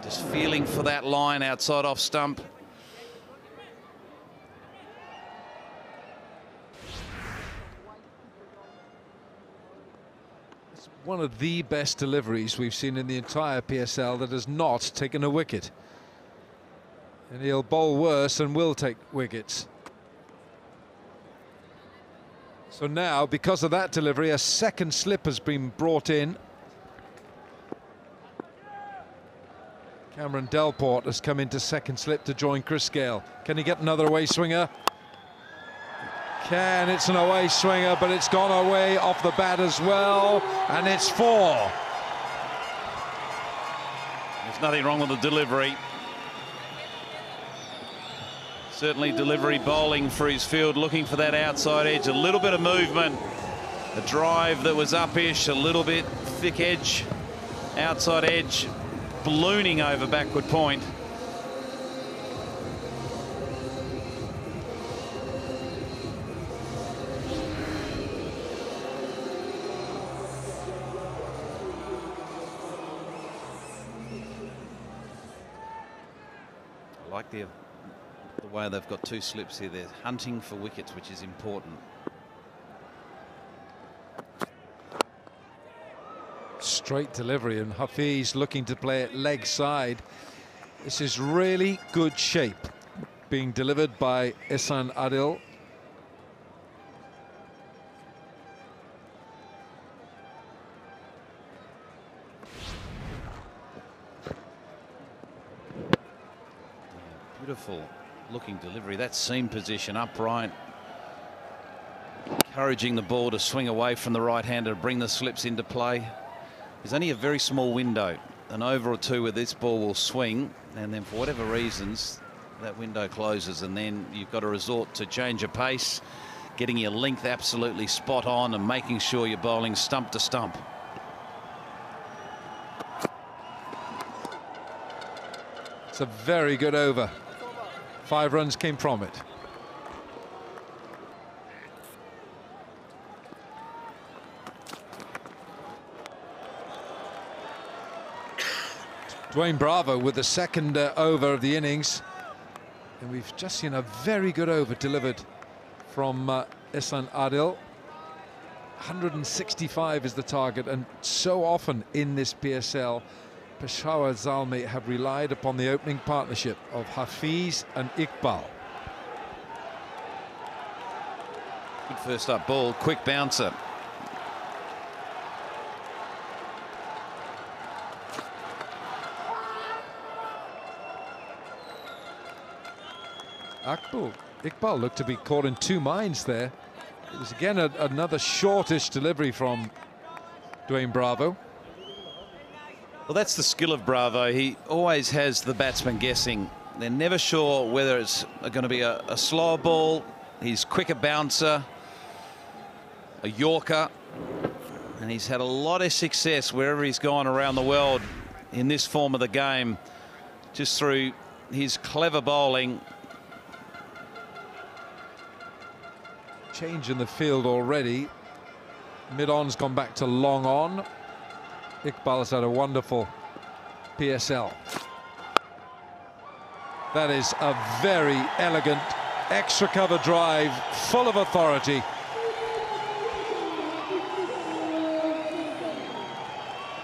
Just feeling for that line outside off stump. It's one of the best deliveries we've seen in the entire PSL that has not taken a wicket. And he'll bowl worse and will take wickets. So now, because of that delivery, a second slip has been brought in. Cameron Delport has come into second slip to join Chris Gale. Can he get another away swinger? Can. It's an away swinger, but it's gone away off the bat as well, and it's 4. There's nothing wrong with the delivery. Certainly delivery bowling for his field, looking for that outside edge. A little bit of movement. A drive that was up-ish, a little bit thick edge, outside edge, ballooning over backward point. I like the way they've got 2 slips here. They're hunting for wickets, which is important. Straight delivery, and Hafiz looking to play it leg side. This is really good shape being delivered by Ihsan Adil. Beautiful looking delivery. That seam position upright, encouraging the ball to swing away from the right hander to bring the slips into play. There's only a very small window. an over or two where this ball will swing, and then for whatever reasons that window closes, and then you've got to resort to change of pace, getting your length absolutely spot on and making sure you're bowling stump to stump. It's a very good over. 5 runs came from it. Dwayne Bravo with the second over of the innings, and we've just seen a very good over delivered from Ihsan Adil. 165 is the target, and so often in this PSL Peshawar Zalmi have relied upon the opening partnership of Hafiz and Iqbal. Good first up ball, quick bouncer. Iqbal looked to be caught in two minds there. It was again another shortish delivery from Dwayne Bravo. Well, that's the skill of Bravo. He always has the batsman guessing. They're never sure whether it's going to be a slower ball. He's quicker bouncer, a Yorker, and he's had a lot of success wherever he's gone around the world in this form of the game, just through his clever bowling. Change in the field already. Mid-on's gone back to long on. Iqbal has had a wonderful PSL. That is a very elegant extra cover drive, full of authority.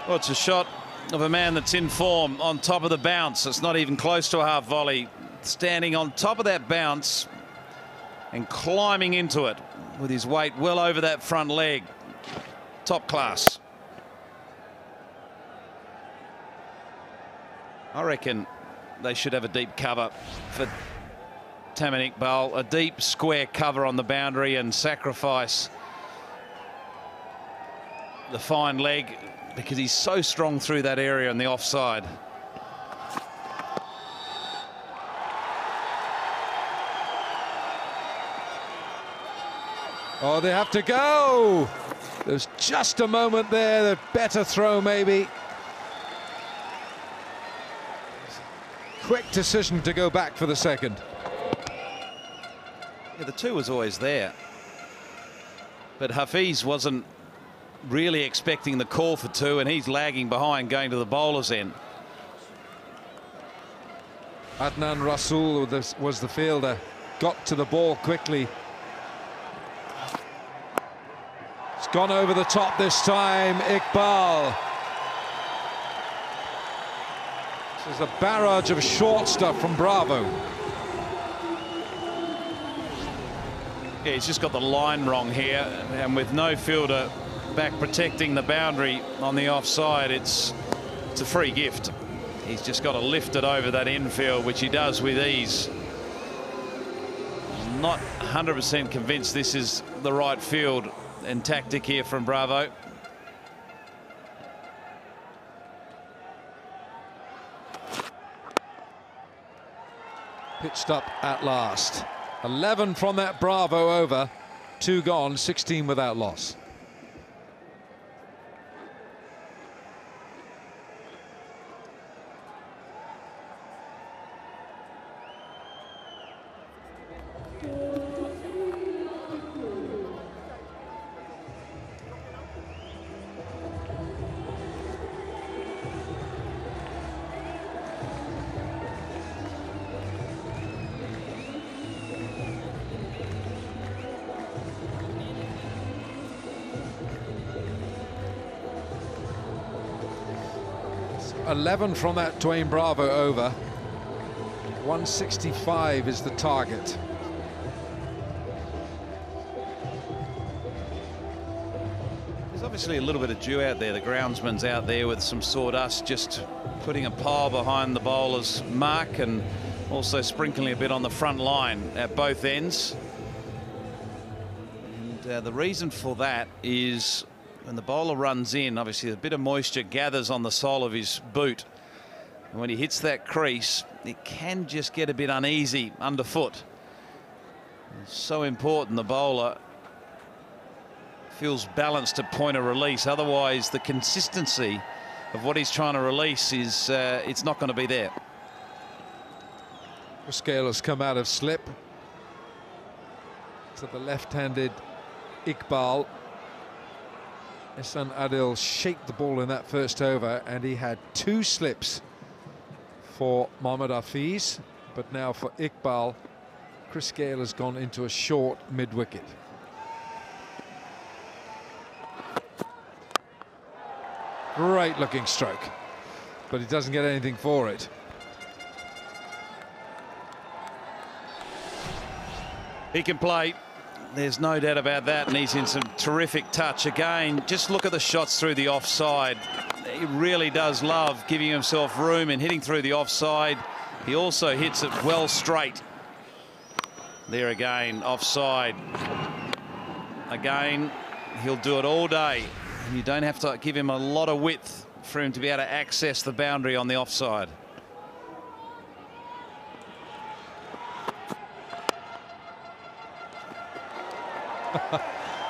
Well, it's a shot of a man that's in form on top of the bounce. It's not even close to a half volley. Standing on top of that bounce and climbing into it with his weight well over that front leg. Top class. I reckon they should have a deep cover for Tamim Iqbal, a deep square cover on the boundary, and sacrifice the fine leg because he's so strong through that area on the offside. Oh, they have to go. There's just a moment there, the better throw maybe. Quick decision to go back for the second. Yeah, the 2 was always there. But Hafiz wasn't really expecting the call for 2, and he's lagging behind going to the bowler's end. Adnan Rasul was the fielder, got to the ball quickly. It's gone over the top this time, Iqbal. This is a barrage of short stuff from Bravo. Yeah, he's just got the line wrong here, and with no fielder back protecting the boundary on the offside, it's a free gift. He's just got to lift it over that infield, which he does with ease. Not 100% convinced this is the right field and tactic here from Bravo. Pitched up at last. 11 from that Bravo over. 2 gone, 16 without loss. .11 from that Dwayne Bravo over. 165 is the target. There's obviously a little bit of dew out there. The groundsman's out there with some sawdust, just putting a pile behind the bowler's mark and also sprinkling a bit on the front line at both ends. And the reason for that is when the bowler runs in, obviously a bit of moisture gathers on the sole of his boot. And when he hits that crease, it can just get a bit uneasy underfoot. It's so important the bowler feels balanced at point of release. Otherwise, the consistency of what he's trying to release is it's not going to be there. Scale has come out of slip to the left-handed Iqbal. Ehsan Adil shaped the ball in that first over, and he had 2 slips for Mohammad Hafiz, but now for Iqbal, Chris Gayle has gone into a short mid-wicket. Great looking stroke, but he doesn't get anything for it. He can play, there's no doubt about that, and he's in some terrific touch. Again, just look at the shots through the offside. He really does love giving himself room and hitting through the offside. He also hits it well straight. There again, offside. Again, he'll do it all day. You don't have to give him a lot of width for him to be able to access the boundary on the offside.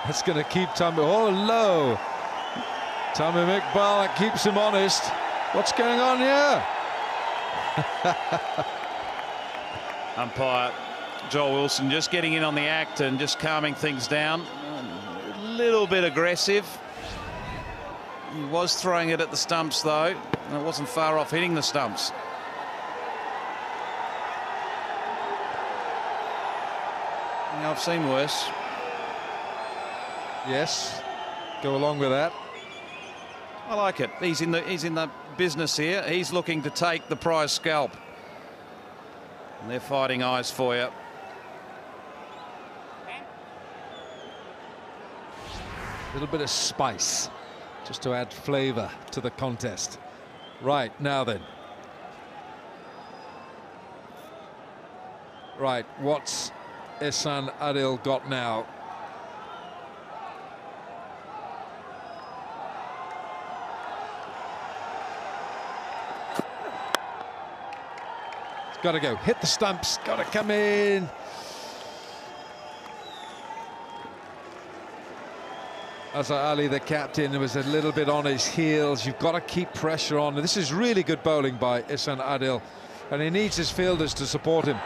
That's going to keep Tamim. Oh, low. Tamim Iqbal, that keeps him honest. What's going on here? Umpire Joel Wilson just getting in on the act and just calming things down. A little bit aggressive. He was throwing it at the stumps, though, and it wasn't far off hitting the stumps. Yeah, I've seen worse. Yes, go along with that. I like it. He's in the business here. He's looking to take the prize scalp. And they're fighting eyes for you. A little bit of spice, just to add flavour to the contest. Right, now then. Right, what's Ehsan Adil got now? Got to go, hit the stumps, got to come in. Azhar Ali, the captain, was a little bit on his heels. You've got to keep pressure on. This is really good bowling by Ehsan Adil, and he needs his fielders to support him.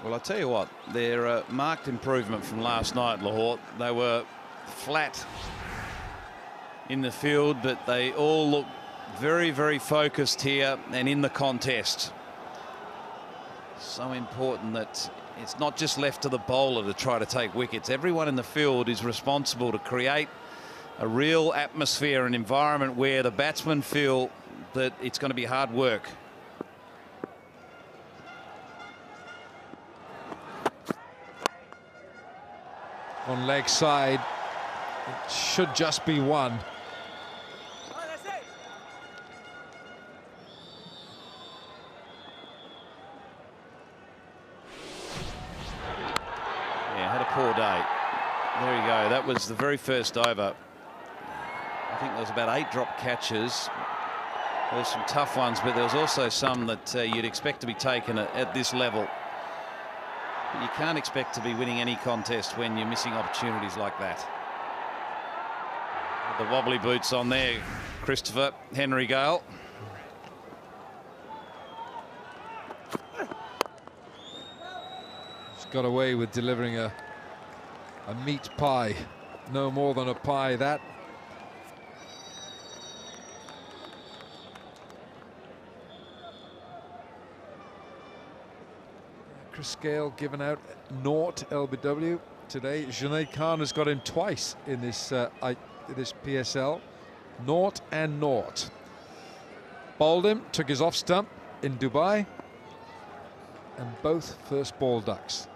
Well, I tell you what, they're a marked improvement from last night, Lahore. They were flat in the field, but they all look very, very focused here and in the contest. So important that it's not just left to the bowler to try to take wickets. Everyone in the field is responsible to create a real atmosphere and environment where the batsmen feel that it's going to be hard work. On leg side, it should just be one. Poor day. There you go. That was the very first over. I think there was about 8 drop catches. There were some tough ones, but there was also some that you'd expect to be taken at this level. But you can't expect to be winning any contest when you're missing opportunities like that. The wobbly boots on there, Christopher. Henry Gale. He's got away with delivering a meat pie, no more than a pie that. Chris Gayle given out 0 LBW today. Junaid Khan has got him twice in this this PSL. 0 and 0. Bowled him, took his off stump in Dubai, and both first ball ducks.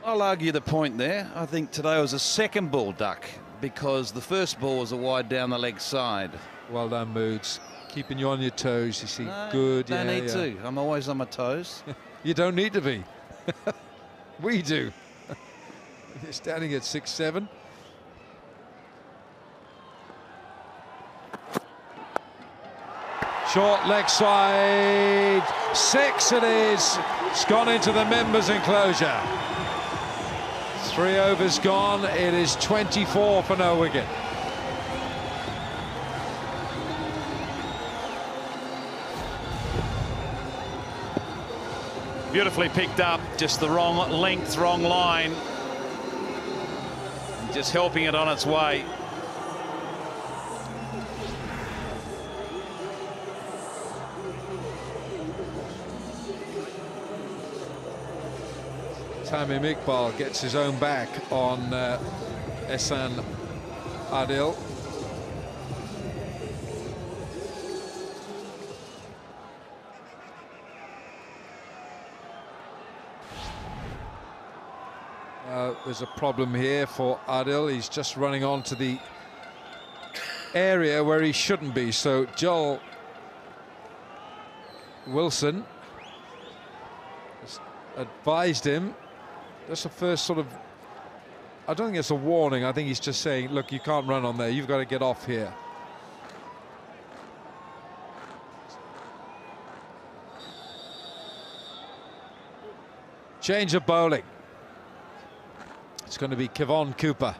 I'll argue the point there. I think today was a second ball duck because the first ball was a wide down the leg side. Well done, Moods. Keeping you on your toes, you see. Good. Don't need to. I'm always on my toes. You don't need to be. We do. You're standing at 6-7. Short leg side, 6 it is. It's gone into the members' enclosure. 3 overs gone. It is 24 for no wicket. Beautifully picked up, just the wrong length, wrong line. Just helping it on its way. Tamim Iqbal gets his own back on Ehsan Adil. There's a problem here for Adil. He's just running onto the area where he shouldn't be. So Joel Wilson has advised him. That's the first sort of, I don't think it's a warning. I think he's just saying, look, you can't run on there. You've got to get off here. Change of bowling. It's going to be Kevon Cooper.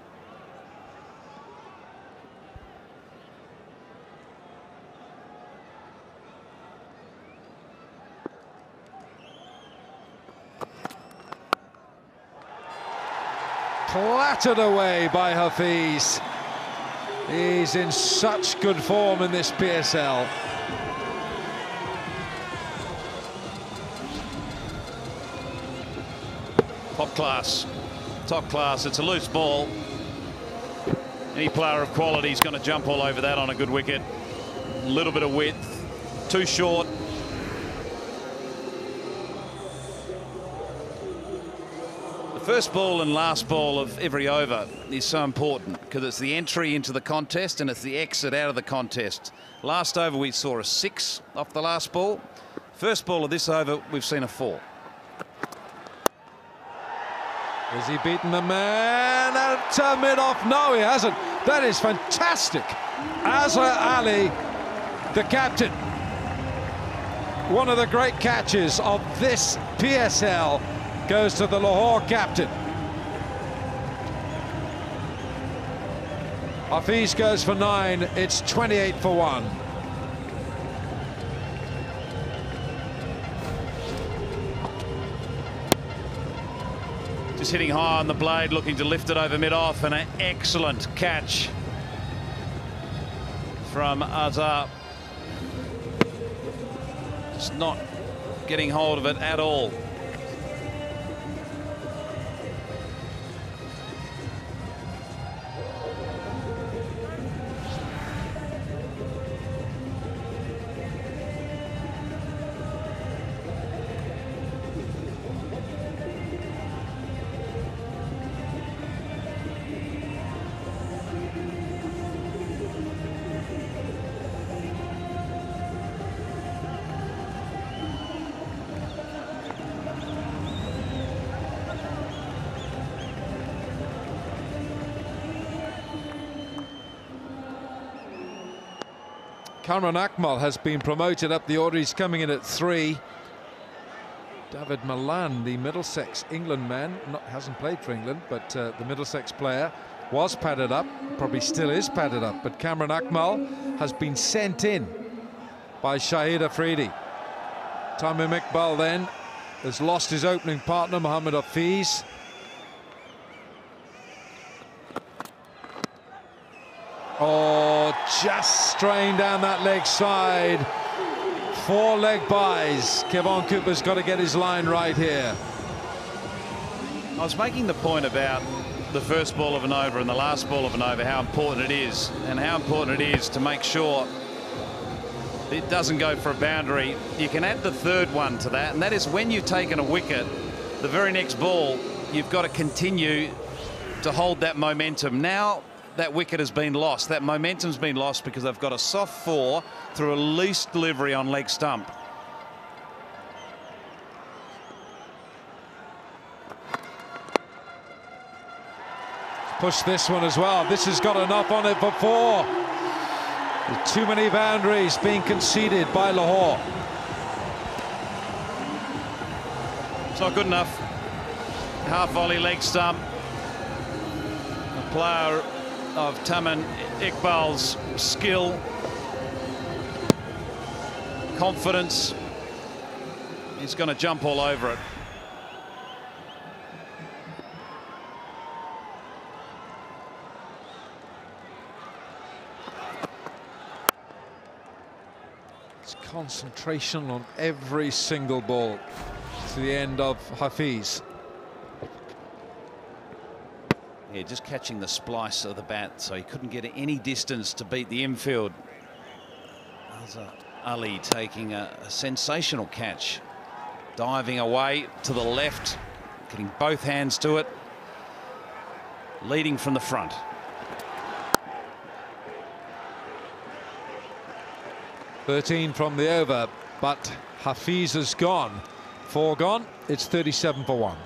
Clattered away by Hafiz. He's in such good form in this PSL. Top class. Top class. It's a loose ball. Any player of quality is going to jump all over that on a good wicket. A little bit of width. Too short. The first ball and last ball of every over is so important because it's the entry into the contest and it's the exit out of the contest. Last over we saw a 6 off the last ball. First ball of this over we've seen a 4. Has he beaten the man at mid-off? No, he hasn't. That is fantastic. Azhar Ali, the captain. One of the great catches of this PSL goes to the Lahore captain. Hafiz goes for 9. It's 28 for 1. Just hitting high on the blade, looking to lift it over mid-off, and an excellent catch from Azhar. Just not getting hold of it at all. Kamran Akmal has been promoted up the order. He's coming in at 3. David Malan, the Middlesex England man, hasn't played for England, but the Middlesex player was padded up, probably still is padded up. But Kamran Akmal has been sent in by Shahid Afridi. Tamim Iqbal then has lost his opening partner, Mohammad Hafiz. Oh, just strained down that leg side. 4 leg byes. Kevon Cooper's got to get his line right here. I was making the point about the first ball of an over and the last ball of an over, how important it is, and how important it is to make sure it doesn't go for a boundary. You can add the third one to that, and that is when you've taken a wicket, the very next ball, you've got to continue to hold that momentum. Now that wicket has been lost. That momentum's been lost because they've got a soft 4 through a loose delivery on leg stump. push this one as well. This has got enough on it for 4. There's too many boundaries being conceded by Lahore. It's not good enough. Half volley leg stump. A player of Taman Iqbal's skill, confidence, he's going to jump all over it. It's concentration on every single ball to the end of Hafiz. Yeah, just catching the splice of the bat, so he couldn't get any distance to beat the infield. Azhar Ali taking a sensational catch, diving away to the left, getting both hands to it, leading from the front. "13 from the over, but Hafiz has gone. 4 gone. It's 37 for 1.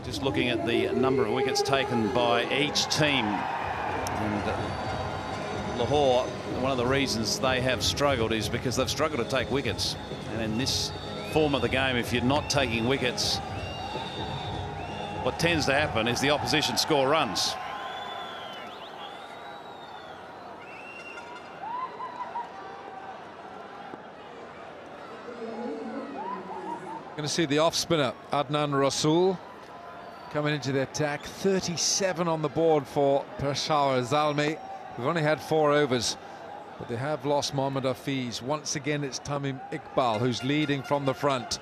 Just looking at the number of wickets taken by each team, and Lahore, one of the reasons they have struggled is because they've struggled to take wickets, and in this form of the game, if you're not taking wickets, what tends to happen is the opposition score runs. Going to see the off spinner Adnan Rasool coming into the attack. 37 on the board for Peshawar Zalmi. We've only had 4 overs, but they have lost Mohammad Hafiz. Once again, it's Tamim Iqbal who's leading from the front.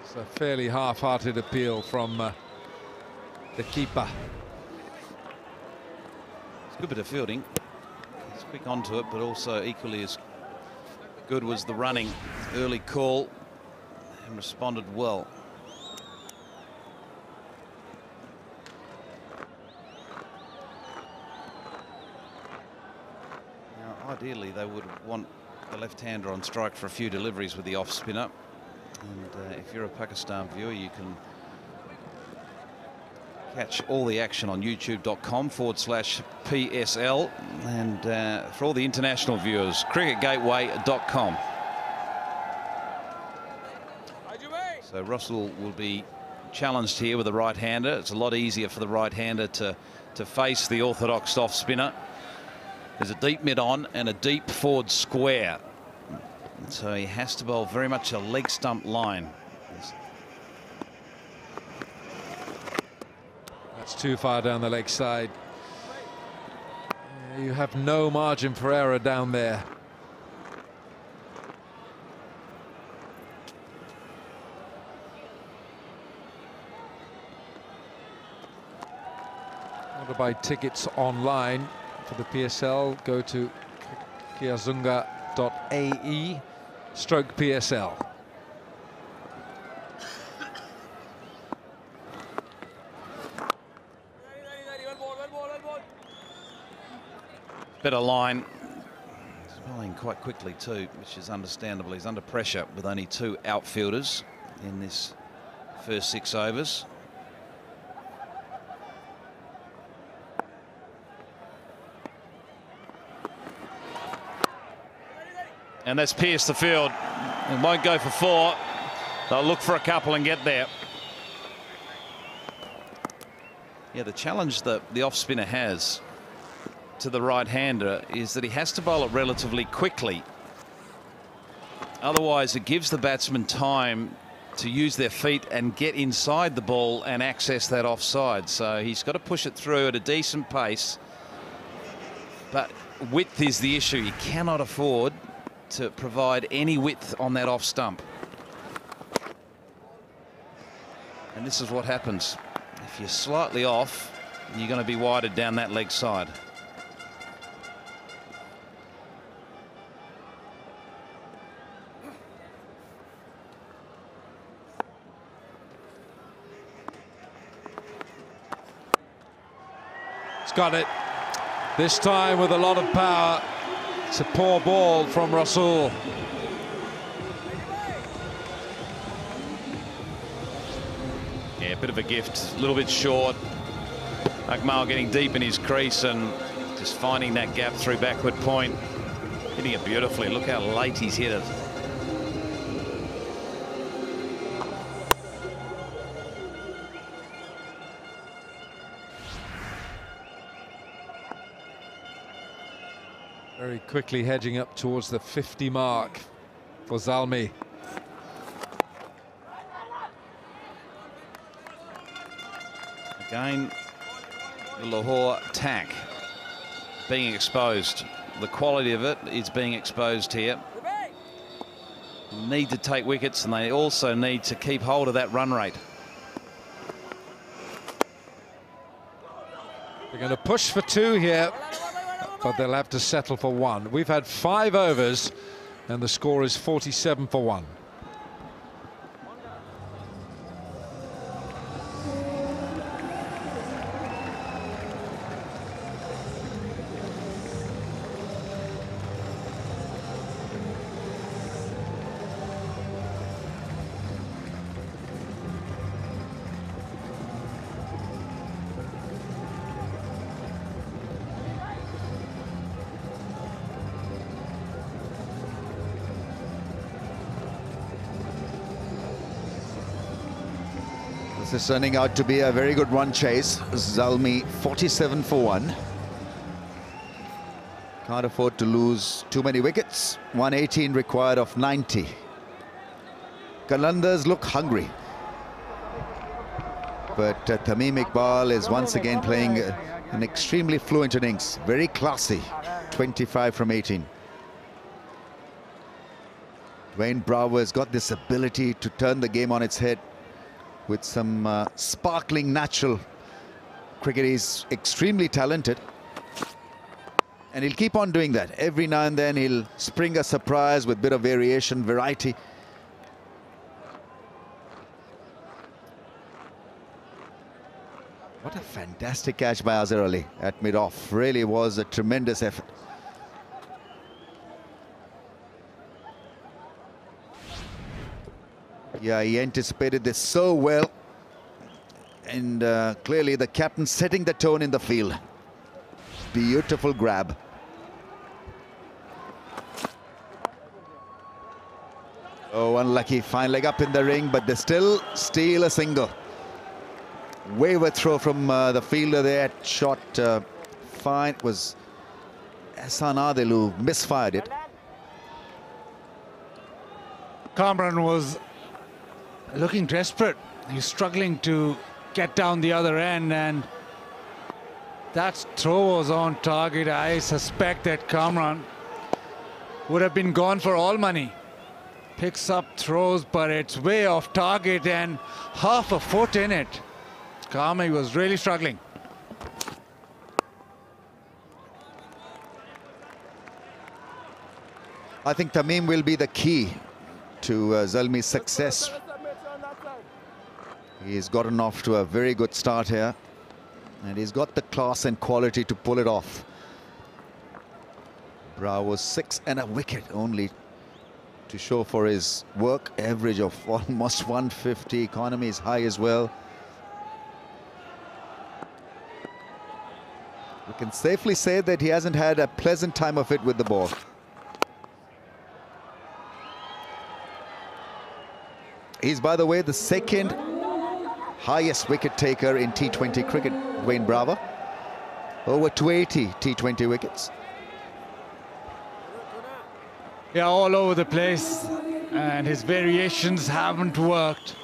It's a fairly half-hearted appeal from the keeper. It's a good bit of fielding. He's quick onto it, but also equally as good was the running. Early call and responded well. Now, ideally, they would want the left-hander on strike for a few deliveries with the off-spinner. And if you're a Pakistan viewer, you can catch all the action on youtube.com/PSL, and for all the international viewers, cricketgateway.com. So Russell will be challenged here with a right-hander. It's a lot easier for the right-hander to face the orthodox off-spinner. There's a deep mid-on and a deep forward square. So he has to bowl very much a leg stump line. That's too far down the leg side. You have no margin for error down there. Want to buy tickets online for the PSL? Go to kiazunga.ae/PSL. Better line. He's bowling quite quickly too, which is understandable. He's under pressure with only 2 outfielders in this first 6 overs. And that's pierced the field. It won't go for 4. They'll look for a couple and get there. Yeah, the challenge that the off-spinner has to the right-hander is that he has to bowl it relatively quickly. Otherwise, it gives the batsman time to use their feet and get inside the ball and access that offside. So he's got to push it through at a decent pace But width is the issue. You cannot afford to provide any width on that off stump. And this is what happens. If you're slightly off, you're going to be wider down that leg side. He's got it. This time with a lot of power. It's a poor ball from Rasool. Yeah, a bit of a gift, a little bit short. Akmal getting deep in his crease and just finding that gap through backward point. Hitting it beautifully. Look how late he's hit it. Very quickly hedging up towards the 50 mark for Zalmi. Again, the Lahore attack being exposed. The quality of it is being exposed here. Need to take wickets, and they also need to keep hold of that run rate. They're going to push for 2 here, but they'll have to settle for 1. We've had 5 overs, and the score is 47 for 1. This is turning out to be a very good run chase. Zalmi 47 for 1. Can't afford to lose too many wickets. 118 required of 90. Qalandars look hungry. But Tamim Iqbal is once again playing an extremely fluent innings. Very classy. 25 from 18. Dwayne Bravo has got this ability to turn the game on its head with some sparkling natural cricket. He's extremely talented, and he'll keep on doing that. Every now and then he'll spring a surprise with a bit of variation, variety. What a fantastic catch by Azhar Ali at mid-off. Really was a tremendous effort. Yeah, he anticipated this so well, and clearly the captain setting the tone in the field. Beautiful grab. Oh, unlucky. Fine leg up in the ring, but they still steal a single. Wayward throw from the fielder there. Shot fine. It was Hassan Adil who misfired it. Kamran was looking desperate. He's struggling to get down the other end, and that throw was on target. I suspect that Kamran would have been gone for all money. Picks up throws, but it's way off target and half a foot in it. Kamran was really struggling. I think Tamim will be the key to Zalmi's success. He's gotten off to a very good start here, and he's got the class and quality to pull it off. Bravo's 6 and a wicket only to show for his work. Average of almost 150. Economy is high as well. We can safely say that he hasn't had a pleasant time of it with the ball. He's, by the way, the second highest wicket taker in T20 cricket, Dwayne Bravo. Over 280 T20 wickets. Yeah, all over the place, and his variations haven't worked.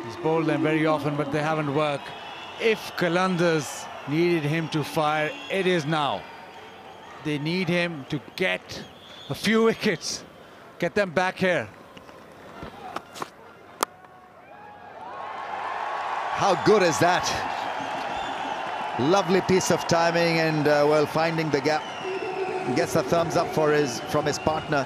He's bowled them very often, but they haven't worked. If Qalandars needed him to fire, it is now. They need him to get a few wickets, get them back here. How good is that? Lovely piece of timing and well, finding the gap. Gets the thumbs up from his partner.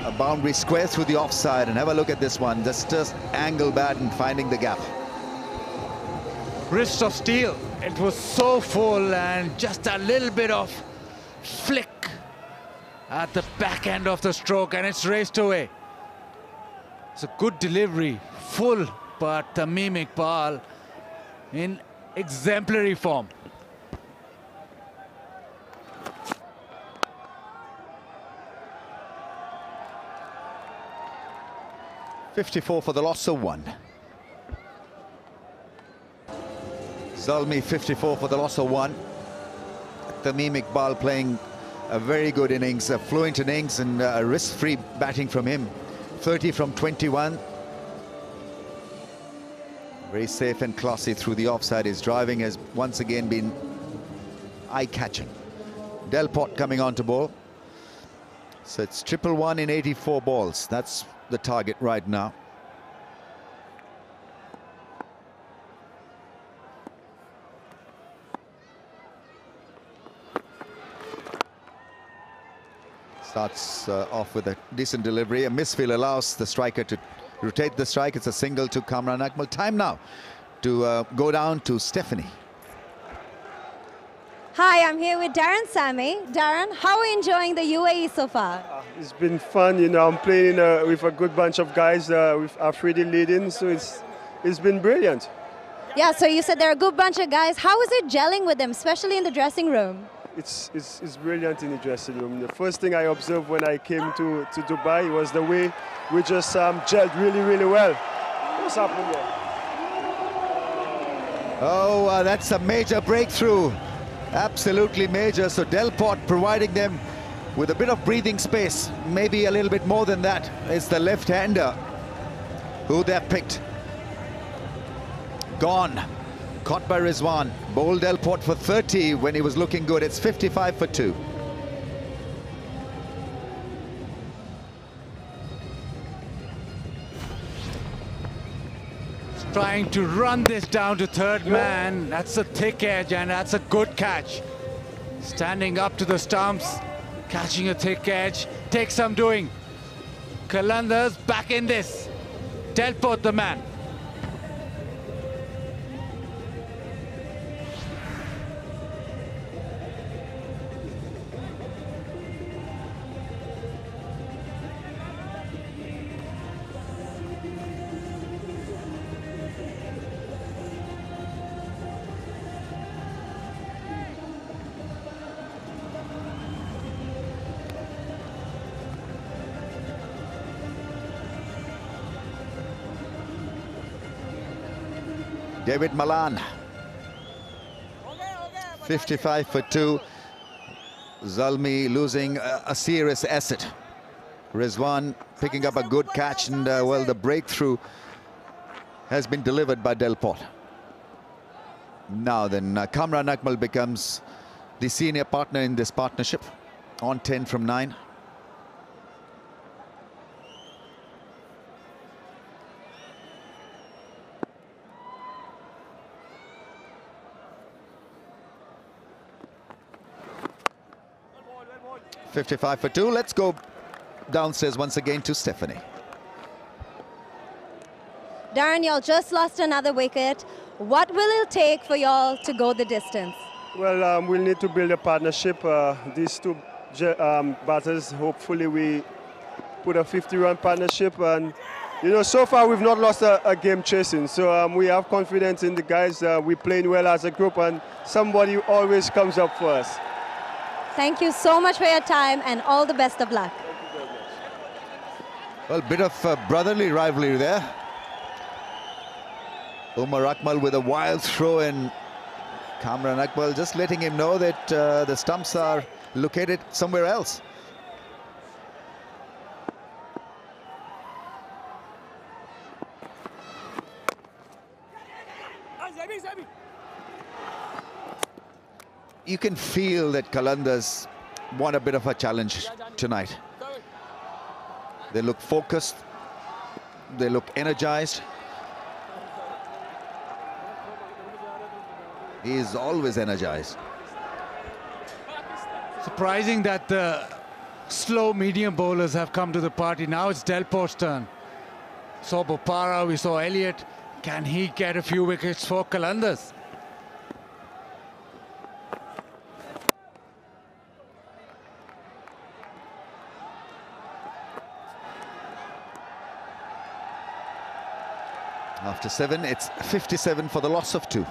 A boundary square through the offside, and have a look at this one. Just angle bat and finding the gap. Wrist of steel. It was so full, and just a little bit of flick at the back end of the stroke, and it's raced away. It's a good delivery, full, but Tamim Iqbal in exemplary form. .54 for the loss of 1. Zalmi 54 for the loss of 1. Tamim Iqbal playing a very good innings, a fluent innings, and a risk-free batting from him. 30 from 21. Very safe and classy through the offside. His driving has once again been eye-catching. Delport coming on to bowl. So it's 111 in 84 balls. That's the target right now. Starts off with a decent delivery. A misfield allows the striker to rotate the strike. It's a single to Kamran Akmal. Time now to go down to Stephanie. Hi, I'm here with Darren Sami. Darren, how are you enjoying the UAE so far? It's been fun, you know. I'm playing with a good bunch of guys with Afridi leading, so it's been brilliant. Yeah, so you said they're a good bunch of guys. How is it gelling with them, especially in the dressing room? It's brilliant in the dressing room. The first thing I observed when I came to Dubai was the way we just gelled really, really well. What's happening there? Oh, that's a major breakthrough. Absolutely major. So Delport providing them with a bit of breathing space, maybe a little bit more than that. It's the left-hander who they've picked. Gone. Caught by Rizwan. Bowled Delport for 30 when he was looking good. It's 55 for 2. Trying to run this down to third man. That's a thick edge, and that's a good catch. Standing up to the stumps, catching a thick edge, takes some doing. Qalandars back in this. Delport the man. David Malan. 55 for 2. Zalmi losing a serious asset. Rizwan picking up a good catch, and well, the breakthrough has been delivered by Delport. Now then, Kamran Akmal becomes the senior partner in this partnership on 10 from 9. .55 for 2. Let's go downstairs once again to Stephanie. Darren, y'all just lost another wicket. What will it take for y'all to go the distance? Well, we'll need to build a partnership. These two batters, hopefully we put a 50-run partnership. And, you know, so far we've not lost a game chasing. So we have confidence in the guys. We're playing well as a group, and somebody always comes up for us. Thank you so much for your time, and all the best of luck. Well, bit of brotherly rivalry there. Umar Akmal with a wild throw, and Kamran Akmal just letting him know that the stumps are located somewhere else. you can feel that Qalandars want a bit of a challenge tonight. They look focused. They look energized. He is always energized. Surprising that the slow medium bowlers have come to the party. Now it's Delport's turn. Saw Bopara, we saw Elliott. Can he get a few wickets for Qalandars? After 7, it's 57 for the loss of 2.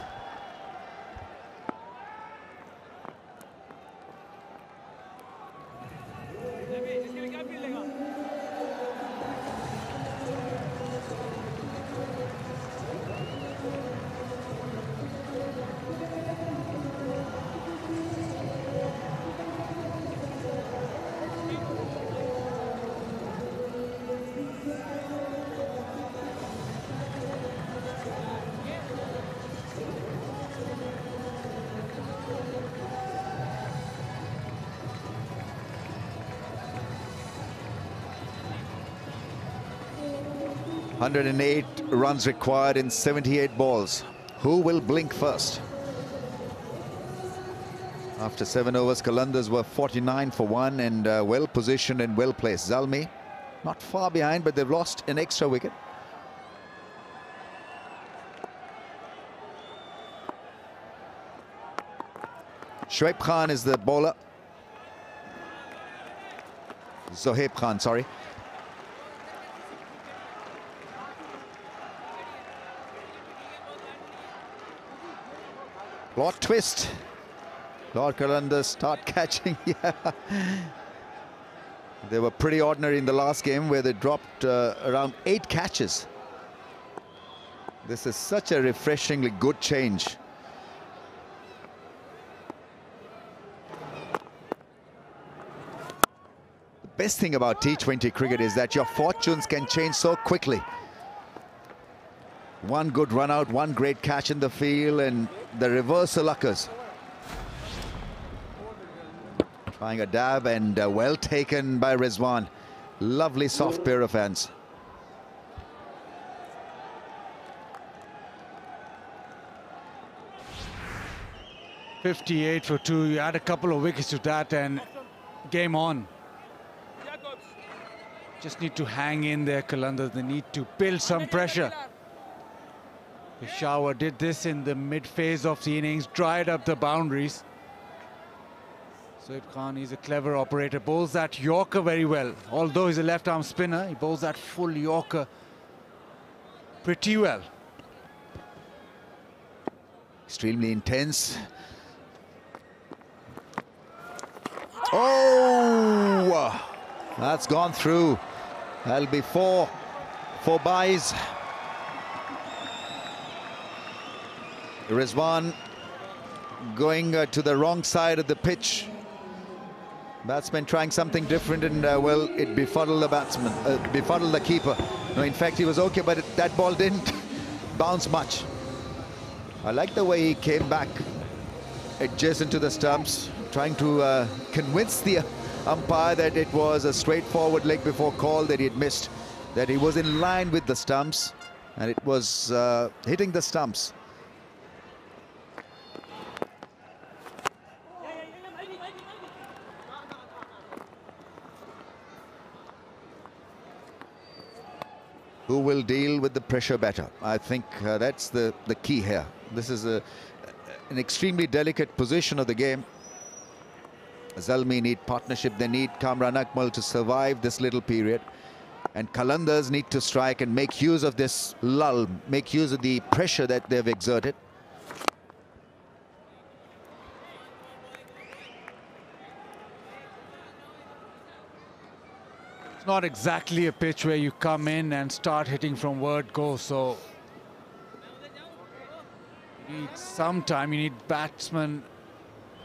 ...108 runs required in 78 balls. Who will blink first? After 7 overs, Qalandars were 49 for 1 and well positioned and well placed. Zalmi not far behind, but they've lost an extra wicket. Shoaib Khan is the bowler. Zohaib Khan, sorry. Plot twist. Lahore Qalandars start catching. Yeah. They were pretty ordinary in the last game where they dropped around 8 catches. This is such a refreshingly good change. The best thing about T20 cricket is that your fortunes can change so quickly. One good run out, one great catch in the field, and the reversal occurs. Trying a dab and well taken by Rizwan. Lovely soft pair of hands. .58 for 2. You add a couple of wickets to that and game on. Just need to hang in there, Qalandars. They need to build some pressure. Peshawar did this in the mid-phase of the innings, dried up the boundaries. Shoaib Khan is a clever operator, bowls that Yorker very well. Although he's a left-arm spinner, he bowls that full Yorker pretty well. Extremely intense. Oh! That's gone through. That'll be four byes. Rizwan going to the wrong side of the pitch. Batsman trying something different, and well, it befuddled the batsman, befuddled the keeper. No, in fact, he was okay, but that ball didn't bounce much. I like the way he came back adjacent to the stumps, trying to convince the umpire that it was a straightforward leg before call, that he had missed, that he was in line with the stumps, and it was hitting the stumps. Who will deal with the pressure better? I think that's the key here. This is an extremely delicate position of the game. Zalmi need partnership. They need Kamran Akmal to survive this little period. And Qalandars need to strike and make use of this lull, make use of the pressure that they've exerted. Not exactly a pitch where you come in and start hitting from word go, so you need some time. You need batsmen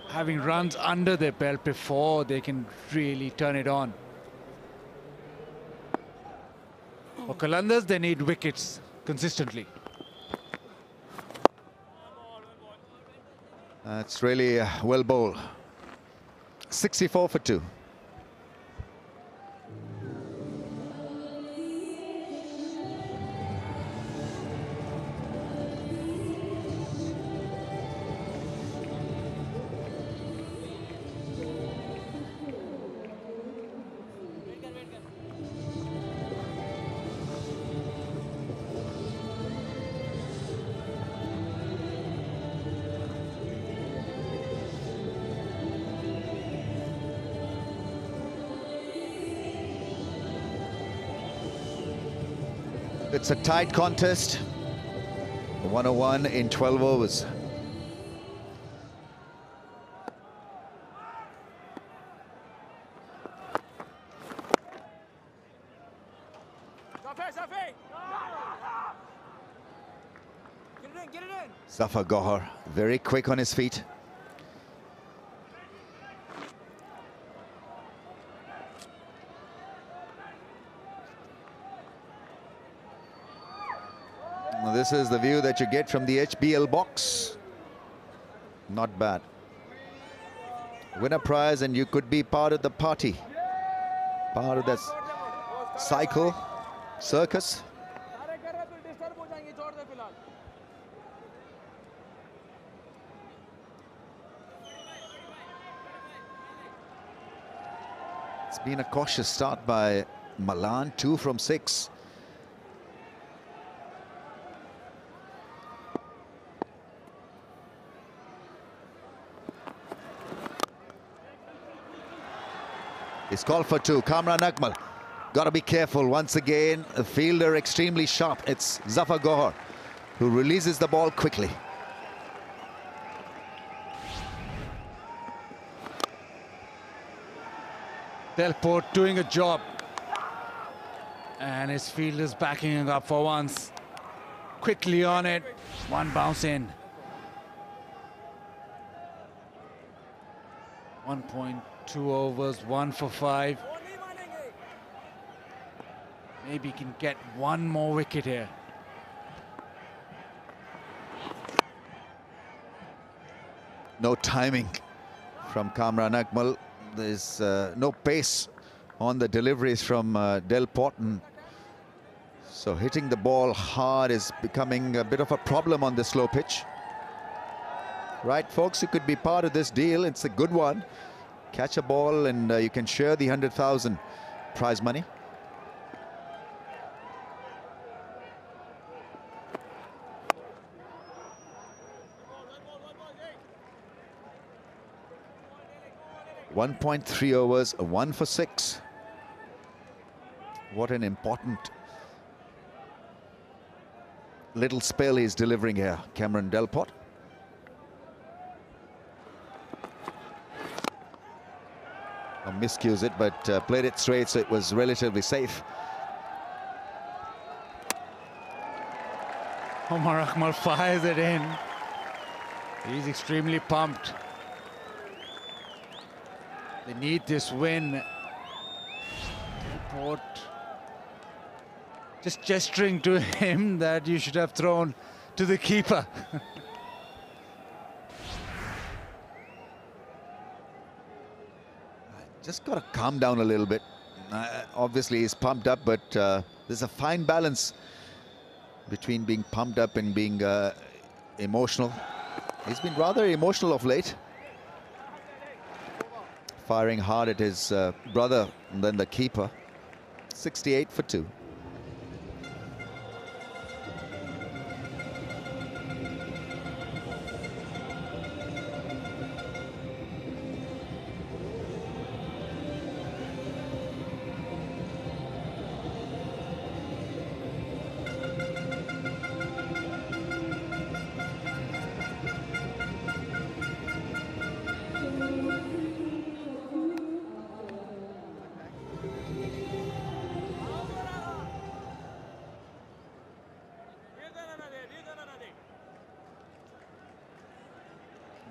having runs under their belt before they can really turn it on. For Qalandars, they need wickets consistently. It's really well bowled. 64 for 2. It's a tight contest. 101 in 12 overs. Zafar Gohar, very quick on his feet. Well, this is the view that you get from the HBL box. Not bad. Win a prize and you could be part of the party. Part of that cycle, circus. It's been a cautious start by Malan, 2 from 6. It's called for 2. Kamran Akmal. Got to be careful once again. A fielder extremely sharp. It's Zafar Gohar who releases the ball quickly. Delport doing a job. And his fielder's backing him up for once. Quickly on it. One bounce in. 1.2 overs, 1 for 5. Maybe he can get one more wicket here. No timing from Kamran Akmal. There's no pace on the deliveries from Delport. So hitting the ball hard is becoming a bit of a problem on this slow pitch. Right, folks, you could be part of this deal. It's a good one. Catch a ball and you can share the 100,000 prize money. .3 overs, 1 for 6. What an important little spell he's delivering here, Cameron Delport. Miscues it, but played it straight, so it was relatively safe. Omar Akmal fires it in. He's extremely pumped. They need this win. Port just gesturing to him that you should have thrown to the keeper. Just got to calm down a little bit. Obviously, he's pumped up, but there's a fine balance between being pumped up and being emotional. He's been rather emotional of late. Firing hard at his brother and then the keeper. 68 for 2.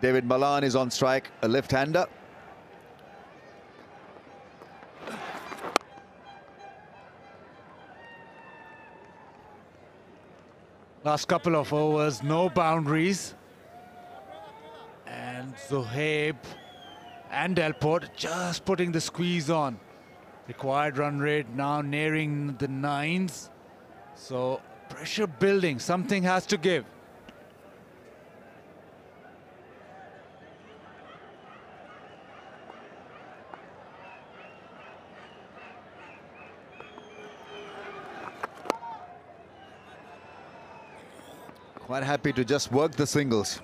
David Malan is on strike, a left-hander. Last couple of overs, no boundaries. And Zohaib and Delport just putting the squeeze on. Required run rate now nearing the 9s. So pressure building, something has to give. Quite happy to just work the singles.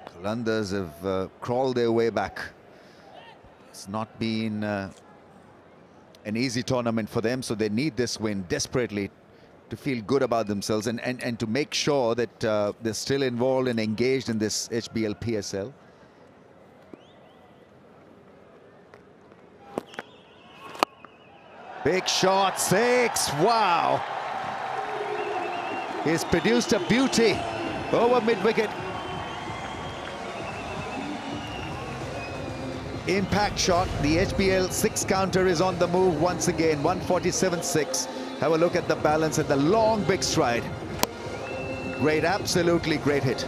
Qalandars have crawled their way back. It's not been an easy tournament for them, so they need this win desperately to feel good about themselves and to make sure that they're still involved and engaged in this HBL PSL. Big shot, 6, wow. He's produced a beauty over mid-wicket. Impact shot, the HBL 6 counter is on the move once again, 147.6. Have a look at the balance and the long big stride. Great, absolutely great hit.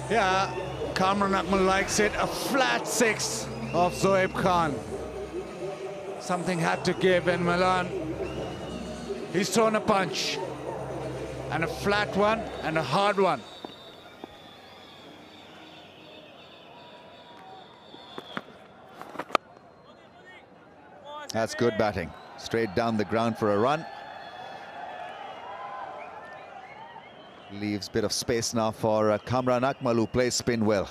Yeah, Kamran Akmal likes it, a flat 6 of Zohaib Khan. Something had to give, and Milan, he's thrown a punch, and a flat one and a hard one. That's good batting. Straight down the ground for a run. Leaves a bit of space now for Kamran Akmal, who plays spin well.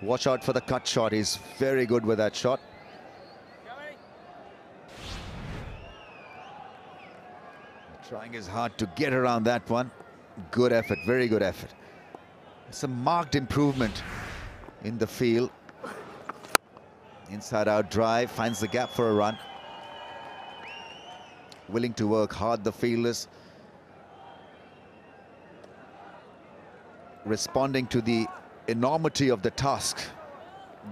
Watch out for the cut shot. He's very good with that shot. Trying his hard to get around that one. Good effort, very good effort. It's a marked improvement in the field. Inside out drive, finds the gap for a run. Willing to work hard, the fielders. Responding to the enormity of the task.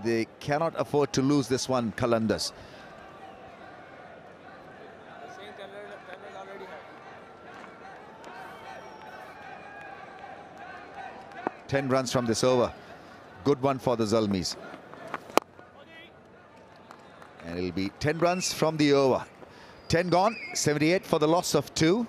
They cannot afford to lose this one, Qalandars. Ten runs from this over. Good one for the Zalmis. And it'll be 10 runs from the over. 10 gone, 78 for the loss of 2.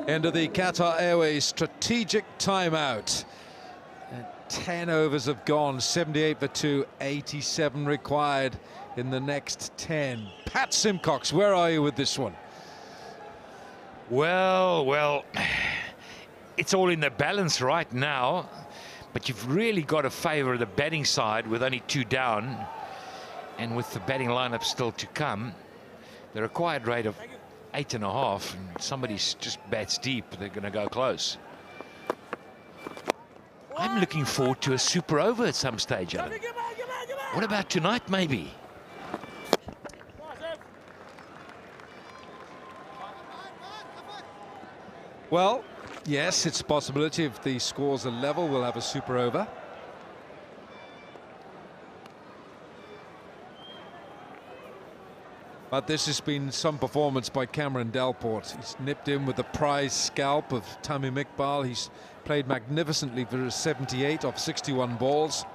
End of the Qatar Airways strategic timeout. And 10 overs have gone, 78 for 2, 87 required in the next 10. Pat Simcox, where are you with this one? Well, it's all in the balance right now, but you've really got to favour the batting side with only 2 down, and with the batting lineup still to come. The required rate of 8.5, and somebody's just bats deep, they're going to go close. I'm looking forward to a super over at some stage, Alan. What about tonight, maybe? Well, yes, it's a possibility. If the scores are level, we'll have a super over. But this has been some performance by Cameron Delport. He's nipped in with the prize scalp of Tamim Iqbal. He's played magnificently for 78 off 61 balls.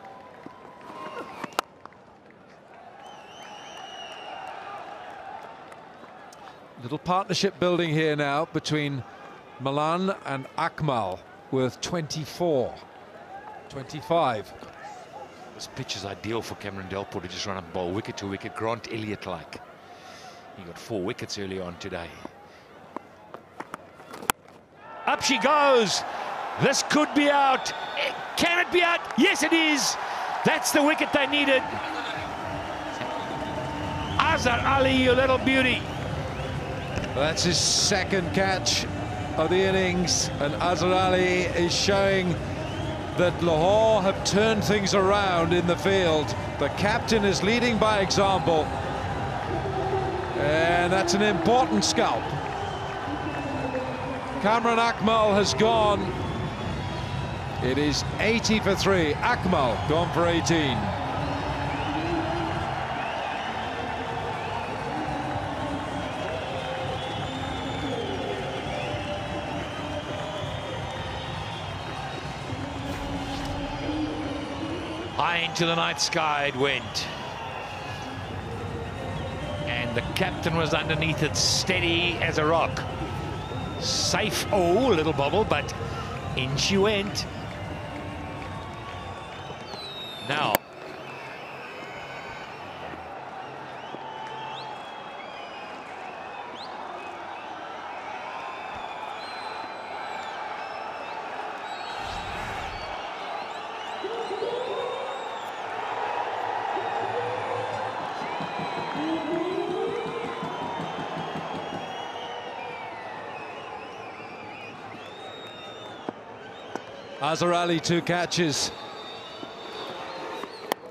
Little partnership building here now between Milan and Akmal with 24, 25. This pitch is ideal for Cameron Delport to just run up bowl wicket to wicket, Grant Elliott-like. He got 4 wickets early on today. Up she goes. This could be out. Can it be out? Yes, it is. That's the wicket they needed. Azhar Ali, you little beauty. That's his second catch of the innings, and Azhar Ali is showing that Lahore have turned things around in the field. The captain is leading by example, and that's an important scalp. Kamran Akmal has gone. It is 80 for 3. Akmal gone for 18. High into the night sky it went. And the captain was underneath it, steady as a rock. Safe, oh, a little bobble, but in she went. Now. Azhar Ali, 2 catches.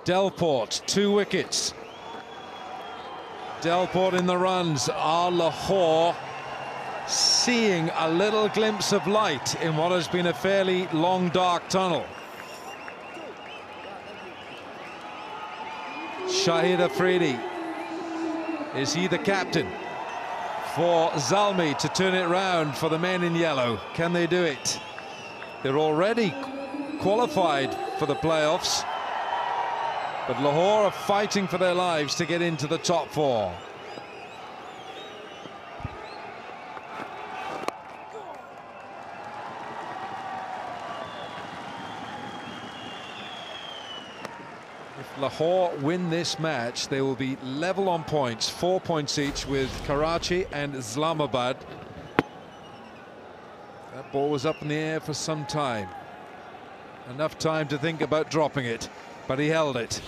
Delport, 2 wickets. Delport in the runs. Are Lahore seeing a little glimpse of light in what has been a fairly long, dark tunnel? Shahid Afridi, is he the captain for Zalmi to turn it round for the men in yellow? Can they do it? They're already qualified for the playoffs, but Lahore are fighting for their lives to get into the top 4. If Lahore win this match, they will be level on points, 4 points each with Karachi and Islamabad. That ball was up in the air for some time. Enough time to think about dropping it, but he held it.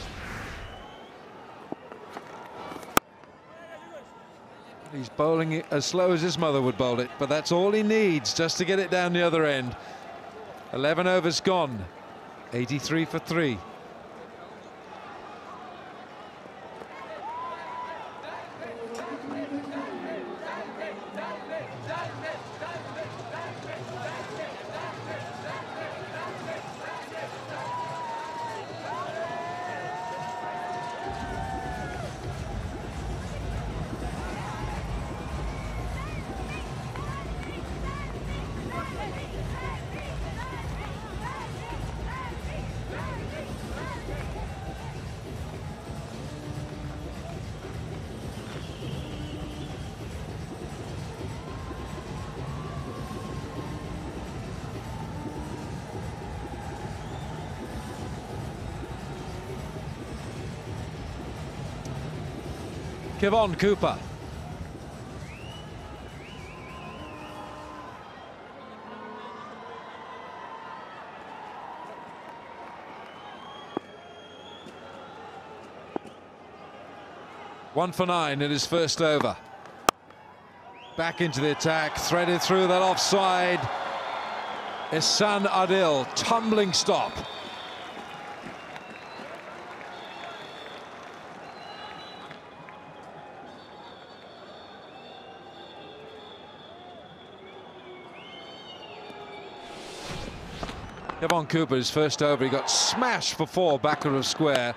He's bowling it as slow as his mother would bowl it, but that's all he needs just to get it down the other end. 11 overs gone, 83 for 3. Kevon Cooper. One for 9 in his first over. Back into the attack, threaded through that offside. Ihsan Adil, tumbling stop. Kevon Cooper's first over, he got smashed for 4 back of square.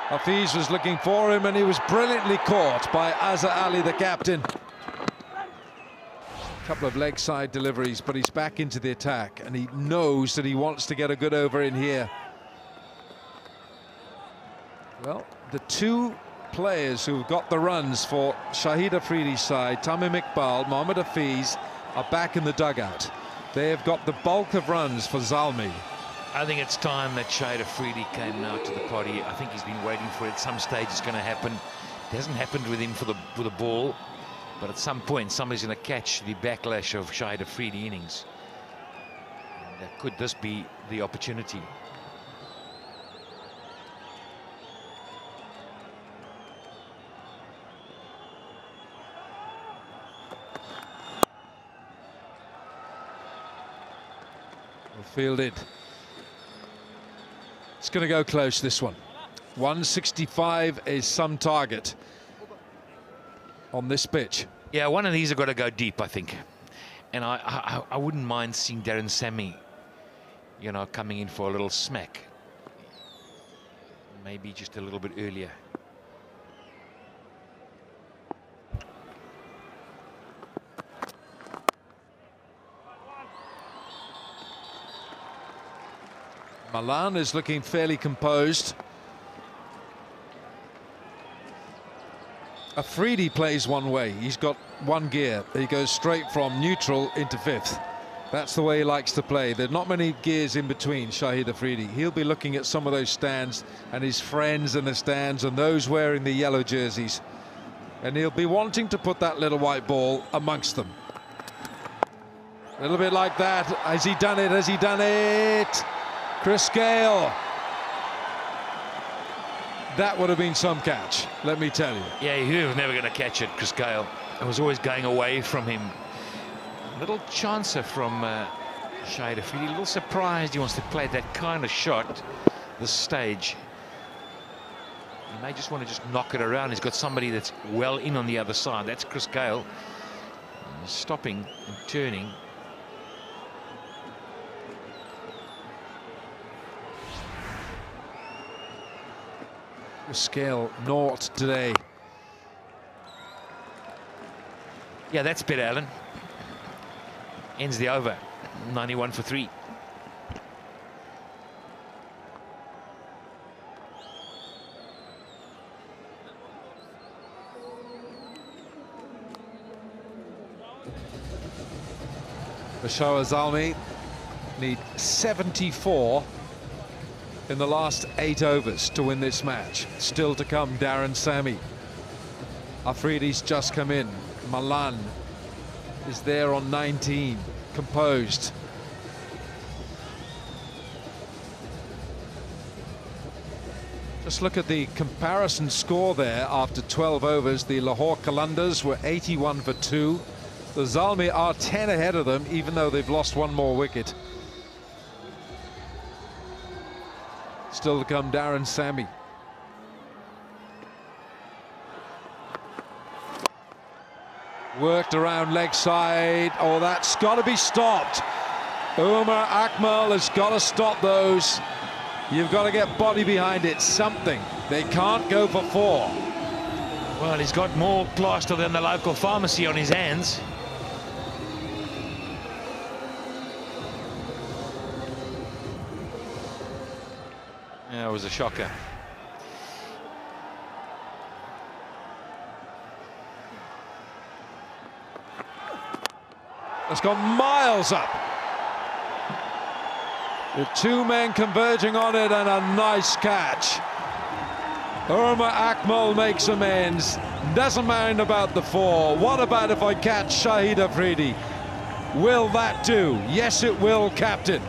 Hafiz was looking for him and he was brilliantly caught by Azhar Ali, the captain. A couple of leg side deliveries, but he's back into the attack and he knows that he wants to get a good over in here. Well, the 2 players who've got the runs for Shahid Afridi's side, Tamim Iqbal, Mohammad Hafiz, are back in the dugout. They have got the bulk of runs for Zalmi. I think it's time that Shahid Afridi came now to the party. I think he's been waiting for it. At some stage it's going to happen. It hasn't happened with him for the ball, but at some point somebody's going to catch the backlash of Shahid Afridi innings. And could this be the opportunity? Fielded It's going to go close, this one. 165 is some target on this pitch. Yeah, one of these have got to go deep, I think. And I wouldn't mind seeing Darren Sammy, you know, coming in for a little smack. Maybe just a little bit earlier. Malan is looking fairly composed. Afridi plays one way. He's got one gear. He goes straight from neutral into fifth. That's the way he likes to play. There are not many gears in between, Shahid Afridi. He'll be looking at some of those stands and his friends in the stands and those wearing the yellow jerseys. And he'll be wanting to put that little white ball amongst them. A little bit like that. Has he done it? Has he done it? Chris Gale. That would have been some catch, let me tell you. Yeah, he was never going to catch it, Chris Gale. It was always going away from him. Little chancer from Shahid Afridi. A little surprised he wants to play that kind of shot this stage. He may just want to just knock it around. He's got somebody that's well in on the other side. That's Chris Gale. He's stopping and turning. Scale naught today. Yeah, that's better, Alan. Ends the over. 91 for 3. Peshawar Zalmi need 74 in the last 8 overs to win this match. Still to come, Darren Sammy. Afridi's just come in. Malan is there on 19, composed. Just look at the comparison score there after 12 overs. The Lahore Qalandars were 81 for 2. The Zalmi are 10 ahead of them, even though they've lost one more wicket. Still to come, Darren Sammy. Worked around leg side. Oh, that's got to be stopped. Umar Akmal has got to stop those. You've got to get body behind it, something. They can't go for 4. Well, he's got more plaster than the local pharmacy on his hands. Yeah, it was a shocker. It's gone miles up. The 2 men converging on it, and a nice catch. Umar Akmal makes amends. Doesn't mind about the 4. What about if I catch Shahid Afridi? Will that do? Yes, it will, captain.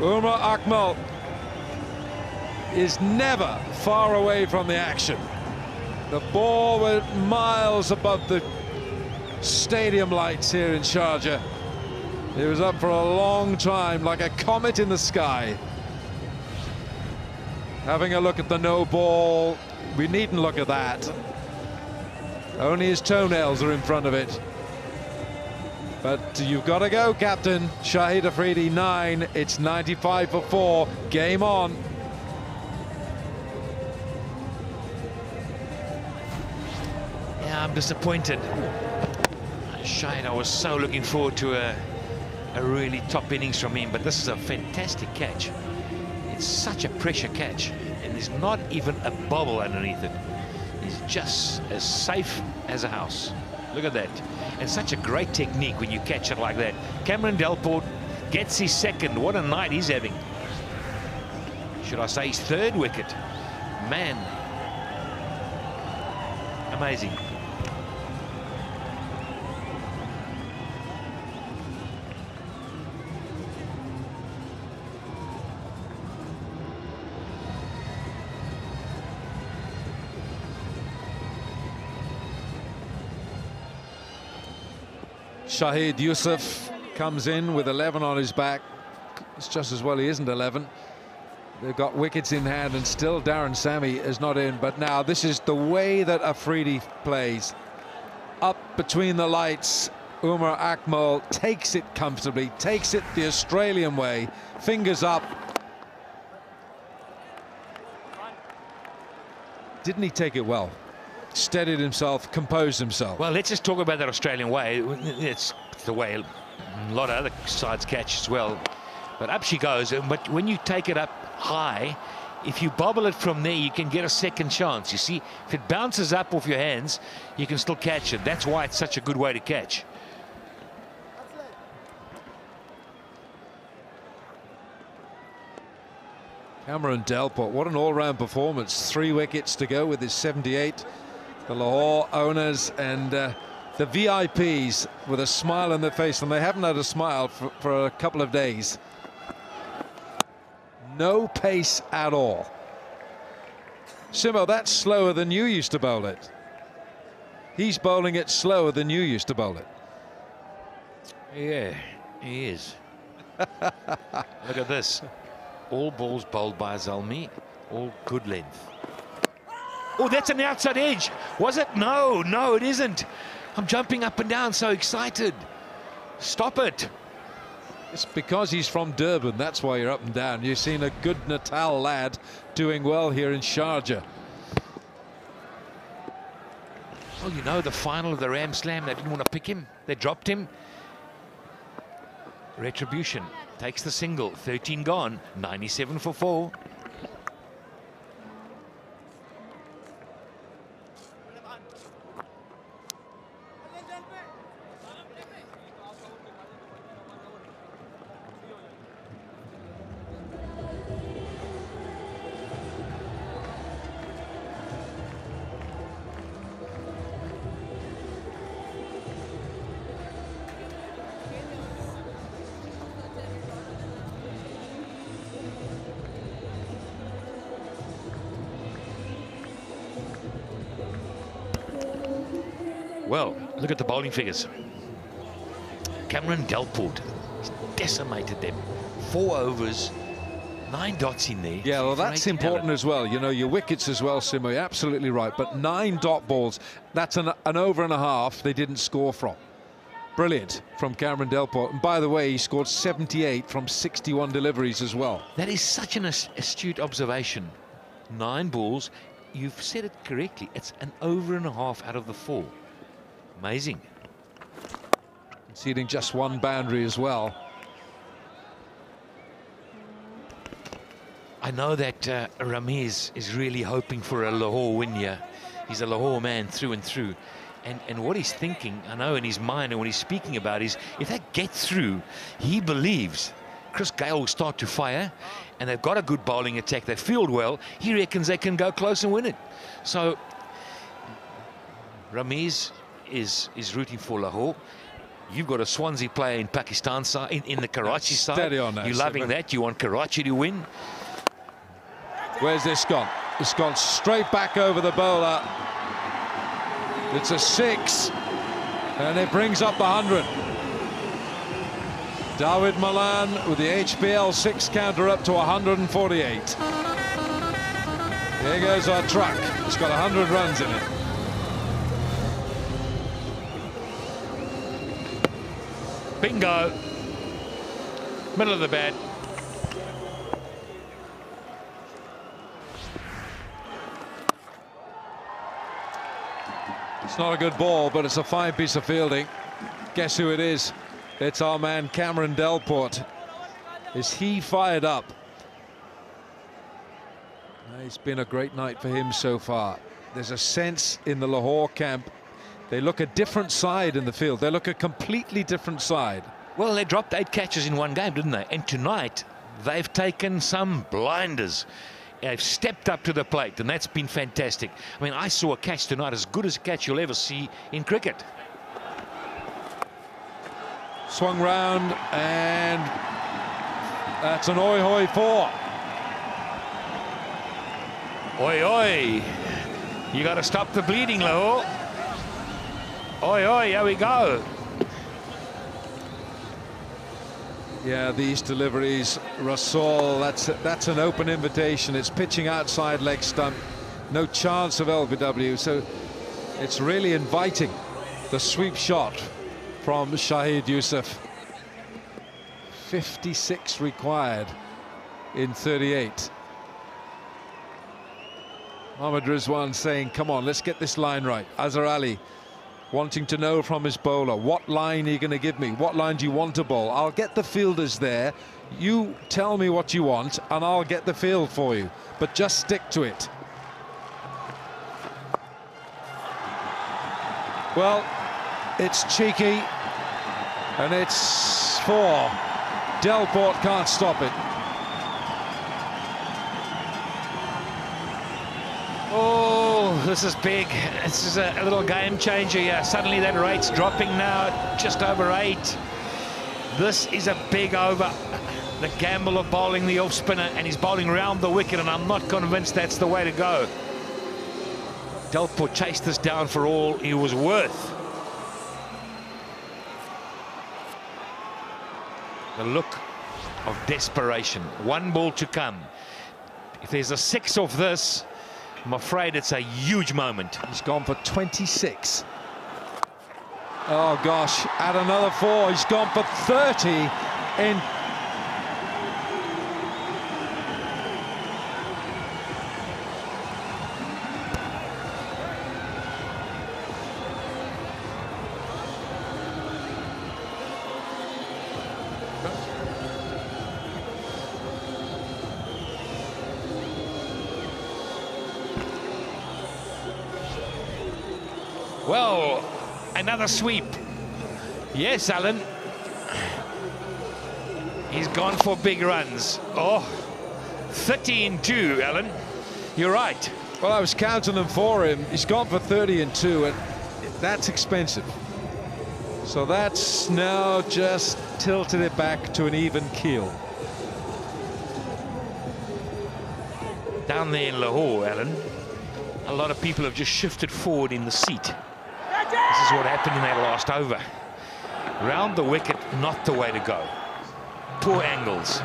Umar Akmal is never far away from the action. The ball went miles above the stadium lights here in Sharjah. It was up for a long time, like a comet in the sky. Having a look at the no ball, we needn't look at that. Only his toenails are in front of it. But you've got to go, captain. Shahid Afridi 9, it's 95 for 4. Game on. Yeah, I'm disappointed. Shahid, I was so looking forward to a really top innings from him, but this is a fantastic catch. It's such a pressure catch, and there's not even a bobble underneath it. It's just as safe as a house. Look at that. And such a great technique when you catch it like that. Cameron Delport gets his 2nd. What a night he's having. Should I say his 3rd wicket? Man. Amazing. Shahid Yusuf comes in with 11 on his back. It's just as well he isn't 11. They've got wickets in hand, and still Darren Sammy is not in. But now this is the way that Afridi plays. Up between the lights, Umar Akmal takes it comfortably, takes it the Australian way, fingers up. Didn't he take it well? Steadied himself, composed himself. Well, let's just talk about that Australian way. It's the way a lot of other sides catch as well. But up she goes. But when you take it up high, if you bobble it from there, you can get a second chance. You see, if it bounces up off your hands, you can still catch it. That's why it's such a good way to catch. Cameron Delport, what an all-round performance. 3 wickets to go with his 78. The Lahore owners and the VIPs with a smile on their face, and they haven't had a smile for a couple of days. No pace at all. Simo, that's slower than you used to bowl it. He's bowling it slower than you used to bowl it. Yeah, he is. Look at this. All balls bowled by Zalmi, all good length. Oh, that's an outside edge. Was it? No, no, it isn't. I'm jumping up and down, so excited. Stop it. It's because he's from Durban, that's why you're up and down. You've seen a good Natal lad doing well here in Sharjah. Well, you know, the final of the Ram Slam, they didn't want to pick him. They dropped him. Retribution takes the single. 13 gone. 97 for 4. Well, look at the bowling figures. Cameron Delport decimated them. 4 overs, 9 dots in there. Yeah, well, that's important as well. You know, your wickets as well, Simo. You're absolutely right. But 9 dot balls, that's an over and a half they didn't score from. Brilliant from Cameron Delport. And by the way, he scored 78 from 61 deliveries as well. That is such an astute observation. 9 balls, you've said it correctly. It's an over and a half out of the 4. Amazing. Conceding just 1 boundary as well. I know that Ramiz is really hoping for a Lahore win here. He's a Lahore man through and through. And what he's thinking, I know in his mind and what he's speaking about is, if they get through, he believes Chris Gayle will start to fire, and they've got a good bowling attack. They field well. He reckons they can go close and win it. So Ramiz is rooting for Lahore. You've got a Swansea player in Pakistan side, in the Karachi side. Steady on that. You're loving that. You want Karachi to win. Where's this gone? It's gone straight back over the bowler. It's a 6, and it brings up the 100. David Malan with the HBL 6 counter up to 148. Here goes our truck. It's got 100 runs in it. Bingo. Middle of the bat. It's not a good ball, but it's a fine piece of fielding. Guess who it is? It's our man Cameron Delport. Is he fired up? It's been a great night for him so far. There's a sense in the Lahore camp. They look a different side in the field. They look a completely different side. Well, they dropped 8 catches in one game, didn't they? And tonight, they've taken some blinders. They've stepped up to the plate, and that's been fantastic. I mean, I saw a catch tonight as good as a catch you'll ever see in cricket. Swung round, and that's an oi-hoi 4. Oi, oi. You got to stop the bleeding, Lahore. Oi, oi, here we go. Yeah, these deliveries, Rasul, that's an open invitation. It's pitching outside leg stump, no chance of LBW, so it's really inviting the sweep shot from Shahid Yusuf. 56 required in 38. Mohammad Rizwan saying, come on, let's get this line right. Azhar Ali wanting to know from his bowler, what line are you going to give me? What line do you want to bowl? I'll get the fielders there. You tell me what you want and I'll get the field for you. But just stick to it. Well, it's cheeky and it's 4. Delport can't stop it. Oh, this is big. This is a little game changer here. Suddenly that rate's dropping now, just over 8. This is a big over. The gamble of bowling the off spinner, and he's bowling round the wicket, and I'm not convinced that's the way to go. Delport chased this down for all he was worth. The look of desperation. 1 ball to come. If there's a 6 of this, I'm afraid it's a huge moment. He's gone for 26. Oh gosh, add another 4. He's gone for 30 in. Well, another sweep. Yes, Alan. He's gone for big runs. Oh, 30-2, Alan. You're right. Well, I was counting them for him. He's gone for 30-2, and that's expensive. So that's now just tilted it back to an even keel. Down there in Lahore, Alan, a lot of people have just shifted forward in the seat. This is what happened in that last over. Round the wicket, not the way to go. Poor angles.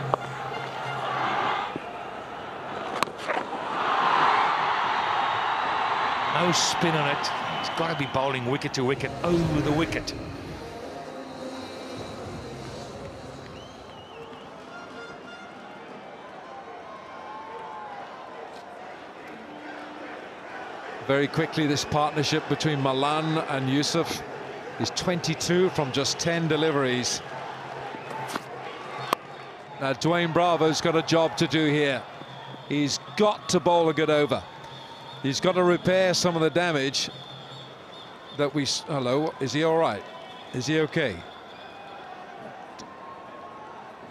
No spin on it. He's got to be bowling wicket to wicket, over the wicket. Very quickly, this partnership between Malan and Yusuf is 22 from just 10 deliveries. Now, Dwayne Bravo's got a job to do here. He's got to bowl a good over. He's got to repair some of the damage that we... Hello, is he all right? Is he okay?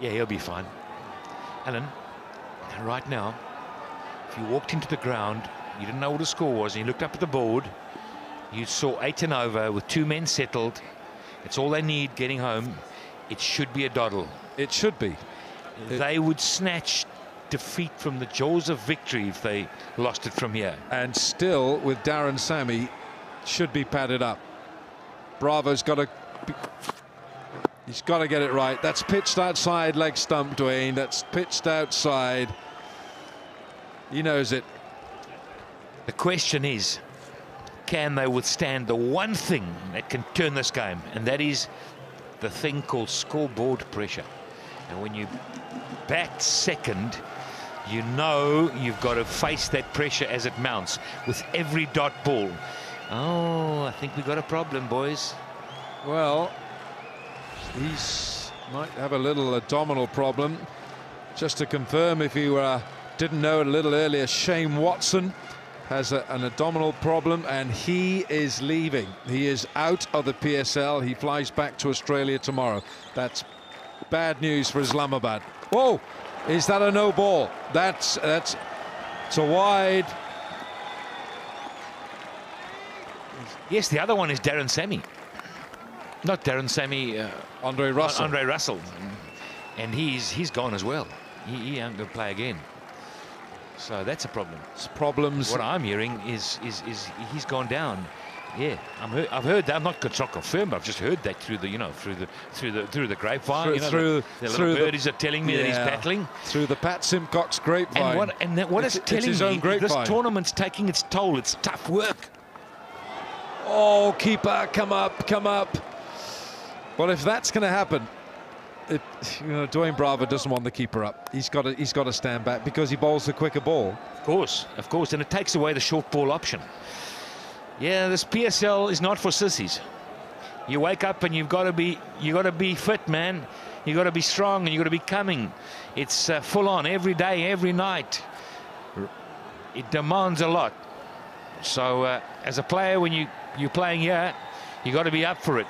Yeah, he'll be fine. Alan, right now, if you walked into the ground, you didn't know what the score was, and you looked up at the board, you saw 8 and over with 2 men settled. It's all they need getting home. It should be a doddle. It should be. They would snatch defeat from the jaws of victory if they lost it from here. And still, with Darren Sammy, should be padded up. Bravo's got to... He's got to get it right. That's pitched outside leg stump, Dwayne. That's pitched outside. He knows it. The question is, can they withstand the one thing that can turn this game, and that is the thing called scoreboard pressure. And when you bat second, you know you've got to face that pressure as it mounts with every dot ball. Oh, I think we've got a problem, boys. Well, might have a little abdominal problem. Just to confirm, if you didn't know it a little earlier, Shane Watson has an abdominal problem, and he is leaving. He is out of the PSL. He flies back to Australia tomorrow. That's bad news for Islamabad. Whoa, is that a no ball? It's a wide. Yes, the other one is Darren Sammy. Not Darren Sammy, Andre Russell. Andre Russell, and he's gone as well. He ain't going to play again. So that's a problem. It's problems. What I'm hearing is he's gone down. Yeah, I've heard that. I'm not confirmed, but I've just heard that through the, through the grapevine. Through the little birdies are telling me that he's battling through the Pat Simcox grapevine. And what it's telling me, this tournament's taking its toll. It's tough work. Oh, keeper, come up, come up. Well, if that's going to happen, Dwayne Bravo doesn't want the keeper up. He's got to stand back because he bowls the quicker ball. Of course, and it takes away the short ball option. Yeah, this PSL is not for sissies. You wake up and you got to be fit, man. You got to be strong and you got to be coming. It's full on every day, every night. It demands a lot. So as a player, when you're playing here, you got to be up for it.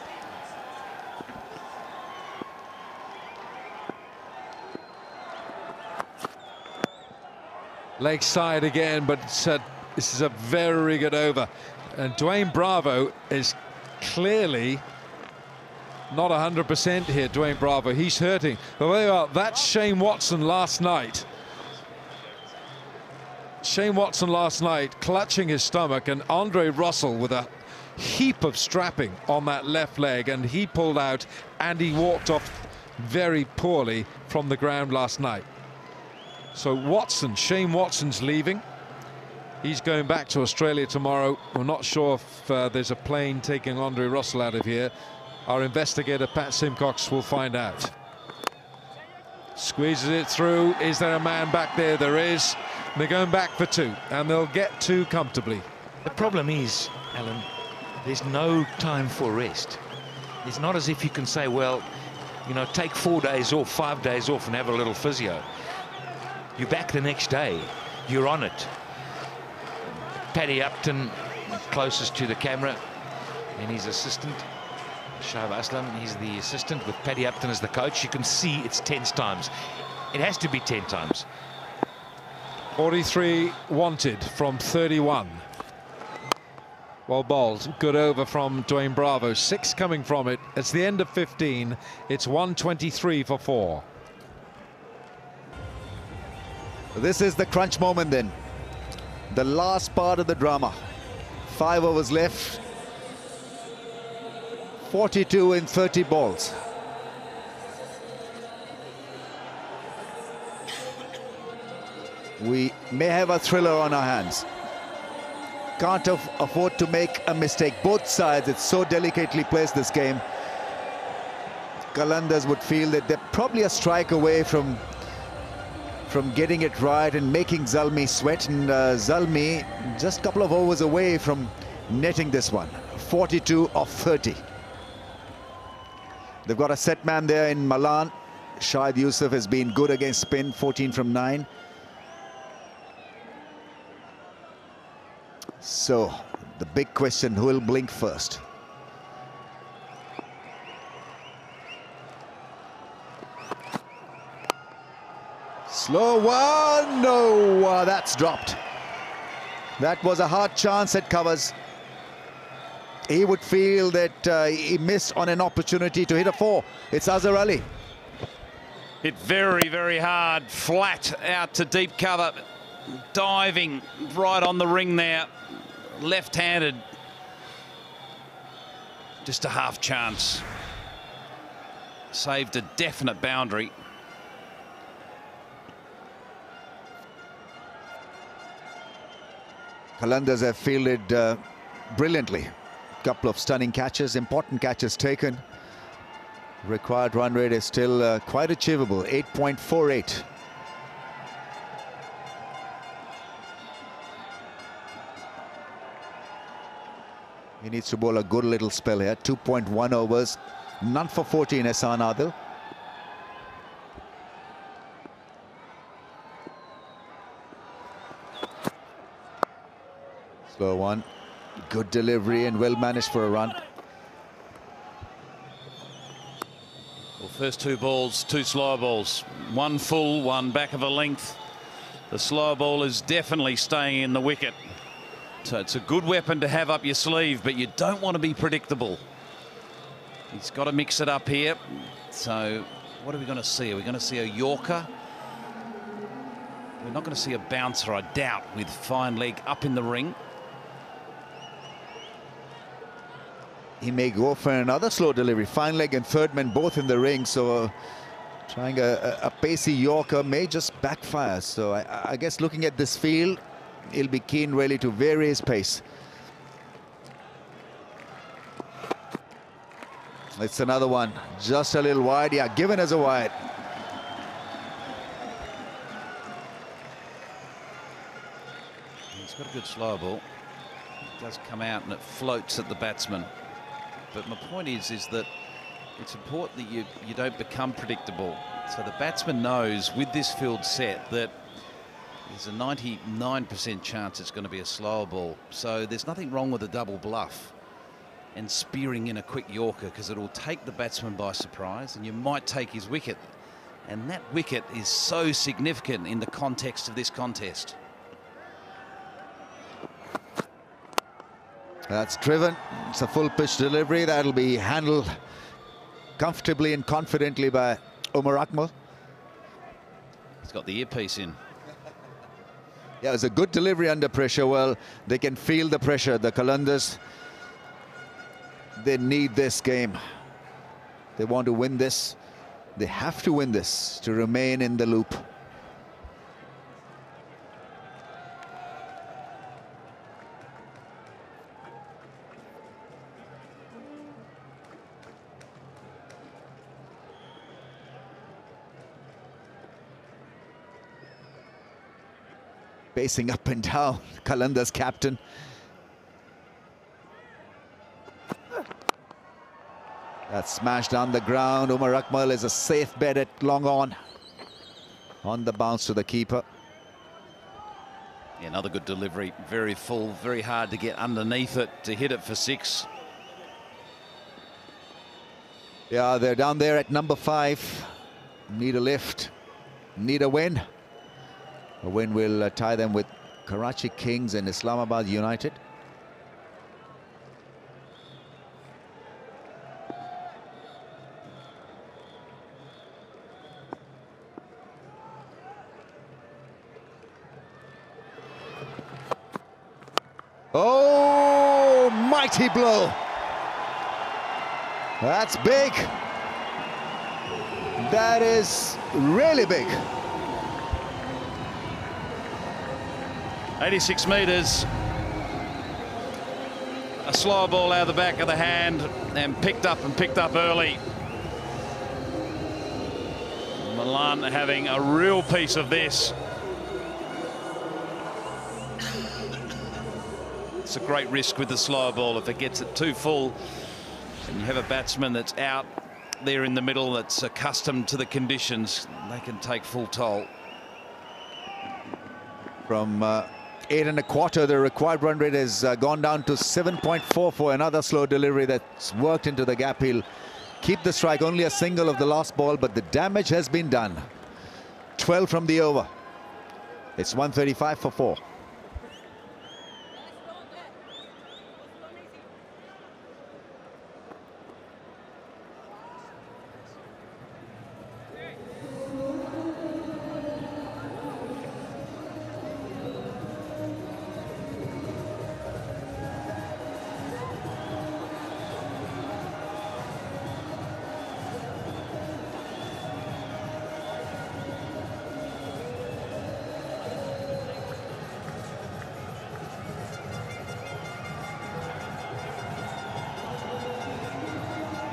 Leg side again, but this is a very good over. And Dwayne Bravo is clearly not 100% here. Dwayne Bravo, he's hurting. But there you are. That's Shane Watson last night. Shane Watson last night clutching his stomach, and Andre Russell with a heap of strapping on that left leg, and he pulled out and he walked off very poorly from the ground last night. So Watson, Shane Watson's leaving. He's going back to Australia tomorrow. We're not sure if there's a plane taking Andre Russell out of here. Our investigator, Pat Simcox, will find out. Squeezes it through. Is there a man back there? There is. They're going back for two, and they'll get two comfortably. The problem is, Alan, there's no time for rest. It's not as if you can say, well, take 4 days off, 5 days off and have a little physio. You're back the next day. You're on it. Paddy Upton, closest to the camera, and his assistant, Shahab Aslam, he's the assistant with Paddy Upton as the coach. You can see it's 10 times. It has to be 10 times. 43 wanted from 31. Well bowled. Good over from Dwayne Bravo. 6 coming from it. It's the end of 15. It's 123 for 4. This is the crunch moment then. The last part of the drama. 5 overs left. 42 in 30 balls. We may have a thriller on our hands. Can't afford to make a mistake. Both sides, it's so delicately placed, this game. Qalandars would feel that they're probably a strike away from getting it right and making Zalmi sweat, and Zalmi just a couple of overs away from netting this one. 42 of 30. They've got a set man there in Malan. Shahid Yusuf has been good against spin, 14 from 9. So the big question, who will blink first? Slow one, no, that's dropped. That was a hard chance at covers. He would feel that he missed on an opportunity to hit a 4. It's Azhar Ali. Hit very, very hard, flat out to deep cover. Diving right on the ring there. Left-handed. Just a half chance. Saved a definite boundary. Qalandars have fielded brilliantly. Couple of stunning catches, important catches taken. Required run rate is still quite achievable, 8.48. He needs to bowl a good little spell here. 2.1 overs, none for 40 in Ehsan Adil. Slow one. Good delivery and well managed for a run. Well, first 2 balls, 2 slower balls. 1 full, 1 back of a length. The slower ball is definitely staying in the wicket. So it's a good weapon to have up your sleeve, but you don't want to be predictable. He's got to mix it up here. So what are we going to see? Are we going to see a Yorker? We're not going to see a bouncer, I doubt, with fine leg up in the ring. he may go for another slow delivery. Fine leg and third man both in the ring, so trying a pacey Yorker may just backfire. So I guess looking at this field, he'll be keen really to vary his pace. It's another one, just a little wide. Yeah, given as a wide. He's got a good slow ball. It does come out and it floats at the batsman. But my point is that it's important that you don't become predictable. So the batsman knows with this field set that there's a 99% chance it's going to be a slower ball. So there's nothing wrong with a double bluff and spearing in a quick Yorker, because it will take the batsman by surprise and you might take his wicket. And that wicket is so significant in the context of this contest. That's driven. It's a full pitch delivery. That'll be handled comfortably and confidently by Umar Akmal. He's got the earpiece in. Yeah, it was a good delivery under pressure. Well, they can feel the pressure. The Qalandars, they need this game. They want to win this. They have to win this to remain in the loop. Pacing up and down, Qalandars captain. That's smashed on the ground. Umar Akmal is a safe bet at long on the bounce to the keeper. Yeah, another good delivery, very full, very hard to get underneath it to hit it for 6. Yeah, they're down there at number 5. Need a lift, need a win. A win will tie them with Karachi Kings and Islamabad United. Oh, mighty blow. That's big. That is really big. 86 metres. A slower ball out of the back of the hand and picked up early. Milan having a real piece of this. It's a great risk with the slower ball. If it gets it too full and you have a batsman that's out there in the middle that's accustomed to the conditions, they can take full toll. From 8 1/4, the required run rate has gone down to 7.4 for another slow delivery that's worked into the gap. He'll keep the strike, only a single of the last ball, but the damage has been done. 12 from the over. It's 135 for 4.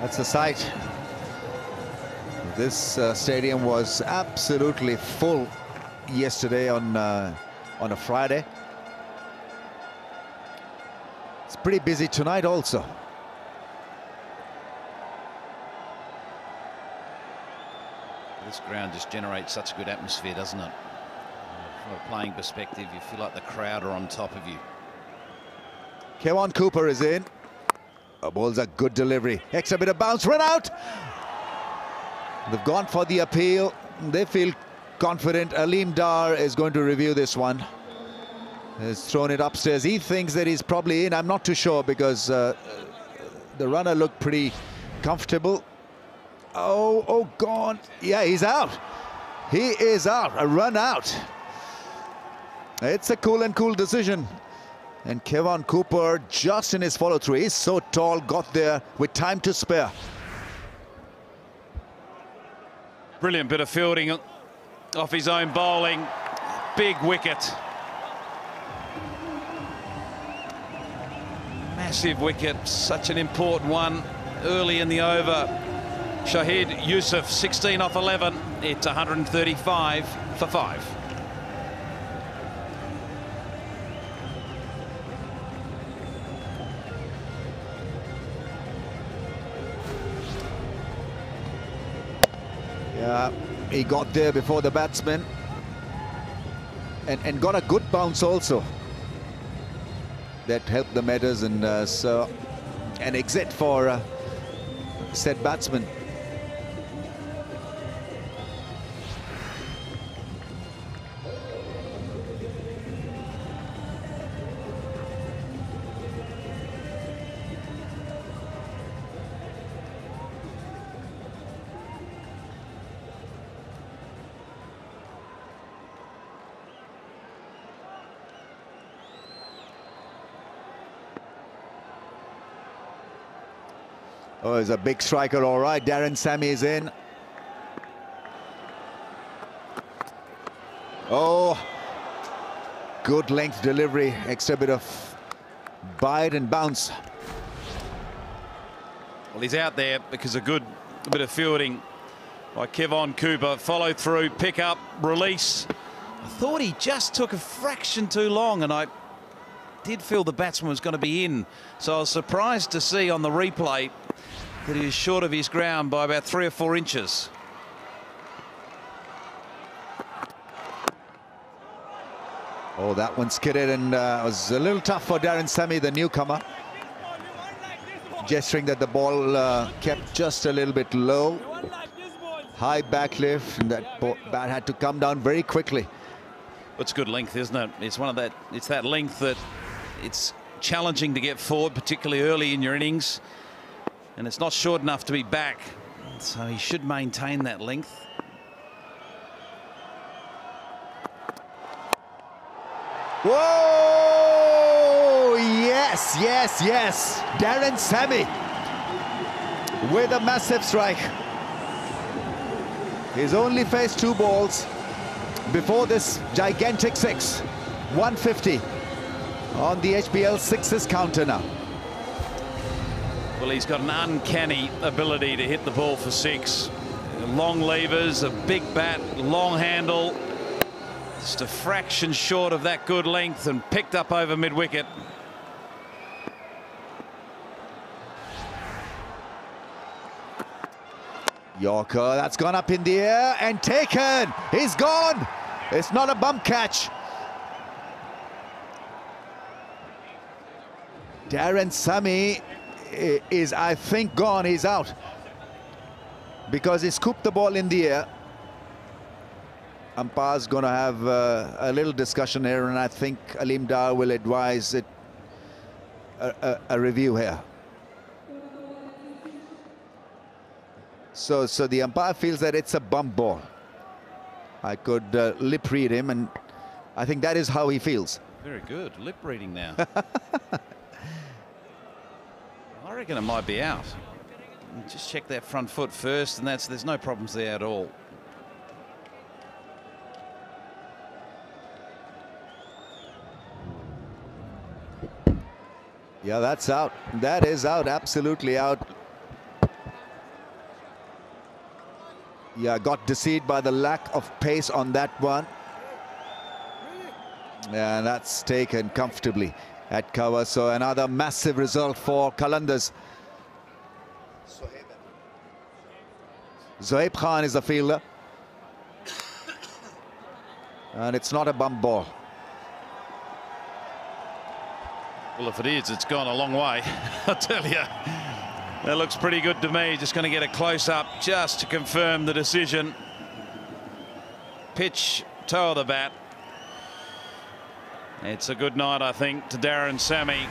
That's the sight. This stadium was absolutely full yesterday on a Friday. It's pretty busy tonight also. This ground just generates such a good atmosphere, doesn't it? From a playing perspective, you feel like the crowd are on top of you. Kevon Cooper is in. A ball's a good delivery. Extra bit of bounce, run out. They've gone for the appeal. They feel confident. Aleem Dar is going to review this one. He's thrown it upstairs. He thinks that he's probably in. I'm not too sure because the runner looked pretty comfortable. Oh, gone. Yeah, he's out. He is out. A run out. It's a cool decision And Kevon Cooper just in his follow-through. He's so tall, got there with time to spare. Brilliant bit of fielding off his own bowling. Big wicket. Massive wicket, such an important one early in the over. Shahid Yusuf, 16 off 11. It's 135 for 5. Yeah, he got there before the batsman and got a good bounce also. That helped the Meadows, and so an exit for said batsman. Oh, he's a big striker, all right. Darren Sammy is in. Oh, good length delivery, extra bit of bite and bounce. Well, he's out there because a good bit of fielding by Kevon Cooper. Follow through, pick up, release. I thought he just took a fraction too long, and I did feel the batsman was going to be in. So I was surprised to see on the replay that he is short of his ground by about 3 or 4 inches. Oh, that one skidded and was a little tough for Darren Sammy, the newcomer. Gesturing that the ball kept just a little bit low. High back lift, and that bat had to come down very quickly. It's good length, isn't it? It's one of that. It's that length that it's challenging to get forward, particularly early in your innings. And it's not short enough to be back, so he should maintain that length. Whoa! Yes, yes, yes. Darren Sammy with a massive strike. He's only faced 2 balls before this gigantic 6. 150 on the HBL 6's counter now. Well, he's got an uncanny ability to hit the ball for 6. Long levers, a big bat, long handle. Just a fraction short of that good length and picked up over mid-wicket. Yorker, that's gone up in the air and taken. He's gone. It's not a bump catch. Darren Sammy is, I think, gone. He's out because he scooped the ball in the air. Umpire's going to have a little discussion here, and I think Aleem Dar will advise it a review here. So the umpire feels that it's a bump ball. I could lip read him, and I think that is how he feels. Very good. Lip reading now. I reckon it might be out. Just check that front foot first, and there's no problems there at all. Yeah, that's out. That is out. Absolutely out. Yeah, got deceived by the lack of pace on that one. And that's taken comfortably at cover. So another massive result for Qalandars. Zohaib Khan is the fielder. And it's not a bump ball. Well, if it is, it's gone a long way. I'll tell you. That looks pretty good to me. Just going to get a close-up just to confirm the decision. Pitch, toe of the bat. It's a good night, I think, to Darren Sammy.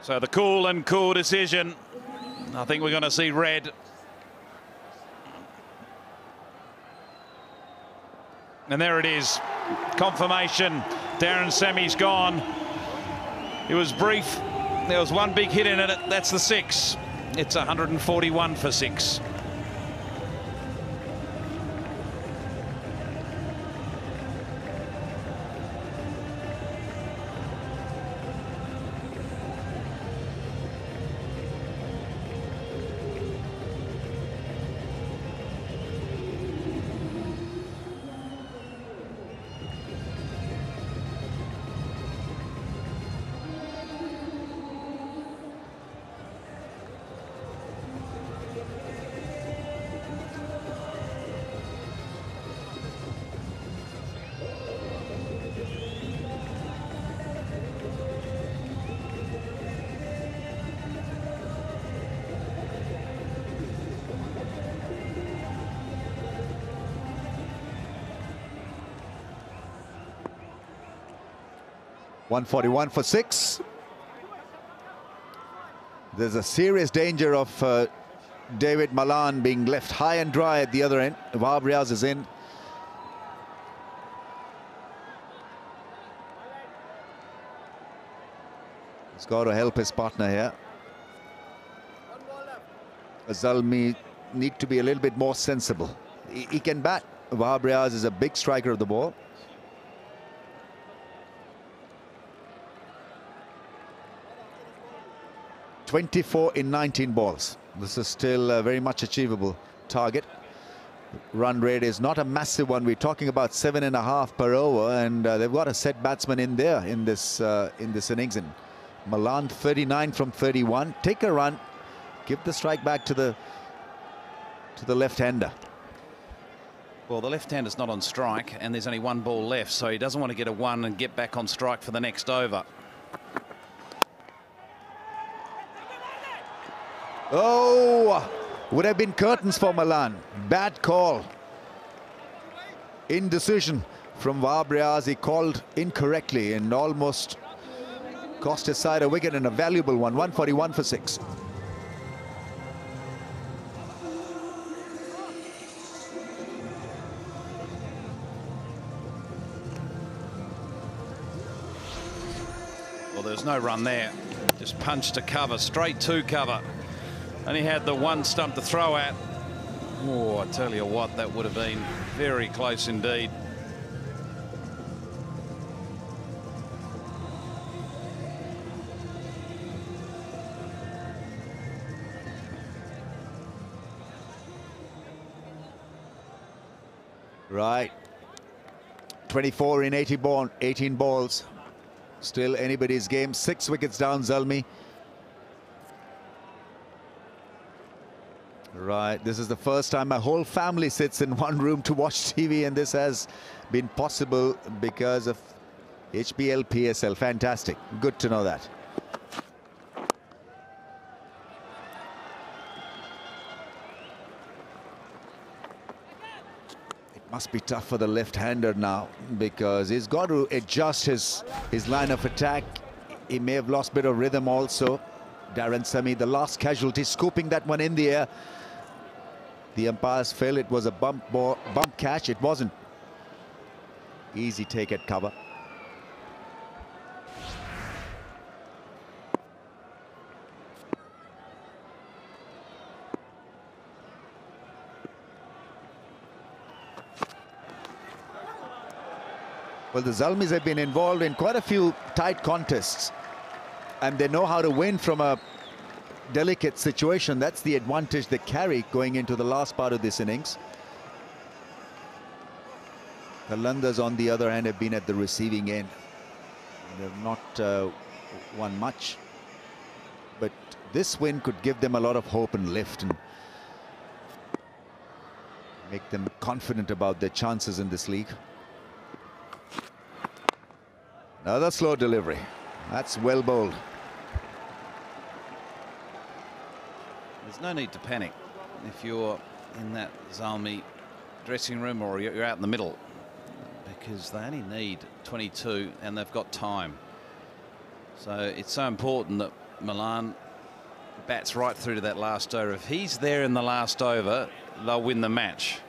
So the cool and cool decision. I think we're going to see red. And there it is. Confirmation. Darren Sammy's gone. It was brief. There was one big hit in it. That's the 6. It's 141 for 6. $141 for 6. There's a serious danger of David Malan being left high and dry at the other end. Wahab Riaz is in. He's got to help his partner here. Zalmi need to be a little bit more sensible. He can bat. Wahab Riaz is a big striker of the ball. .24 in 19 balls. This is still a very much achievable target. Run rate is not a massive one. We're talking about 7.5 per over, and they've got a set batsman in there in this innings. And Malan 39 from 31. Take a run, give the strike back to the left-hander. Well, the left-hander's not on strike, and there's only one ball left, so he doesn't want to get a 1 and get back on strike for the next over. Oh, would have been curtains for Malan. Bad call. Indecision from Wahab Riaz. He called incorrectly and almost cost his side a wicket, and a valuable one. 141 for 6. Well, there's no run there. Just punched to cover, straight to cover. And he had the one stump to throw at. Oh, I tell you what, that would have been very close indeed. Right. 24 in 18 balls. Still anybody's game. 6 wickets down, Zalmi. Right, this is the first time my whole family sits in one room to watch TV, and this has been possible because of HBL PSL. Fantastic. Good to know that. It must be tough for the left-hander now, because he's got to adjust his line of attack. He may have lost a bit of rhythm also. Darren Sami, the last casualty, scooping that one in the air. The umpires felt it was a bump catch. It wasn't. Easy take at cover. Well, the Zalmis have been involved in quite a few tight contests, and they know how to win from a delicate situation. That's the advantage they carry going into the last part of this innings. Qalandars, on the other hand, have been at the receiving end. They've not won much, but this win could give them a lot of hope and lift and make them confident about their chances in this league. Another slow delivery. That's well bowled. There's no need to panic if you're in that Zalmi dressing room or you're out in the middle, because they only need 22 and they've got time. So it's so important that Malan bats right through to that last over. If he's there in the last over, they'll win the match.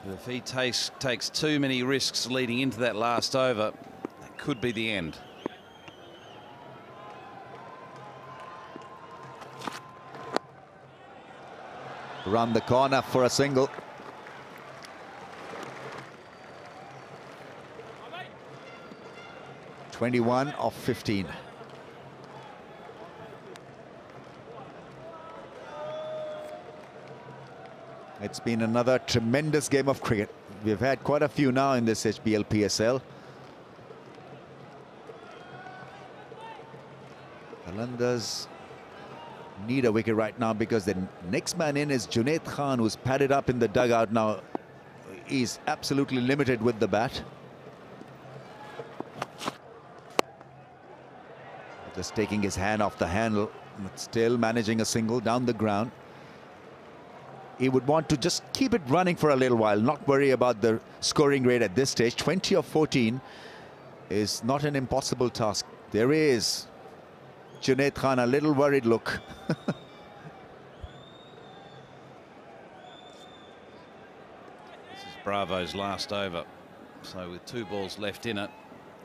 If he takes too many risks leading into that last over, that could be the end. Around the corner for a single. (21 of 15). It's been another tremendous game of cricket. We've had quite a few now in this HBL PSL. Qalandars need a wicket right now because the next man in is Junaid Khan, who's padded up in the dugout now. He's absolutely limited with the bat. Just taking his hand off the handle, but still managing a single down the ground. He would want to just keep it running for a little while, not worry about the scoring rate at this stage. 20 of 14 is not an impossible task. There is Junaid Khan, a little worried look. This is Bravo's last over. So with 2 balls left in it,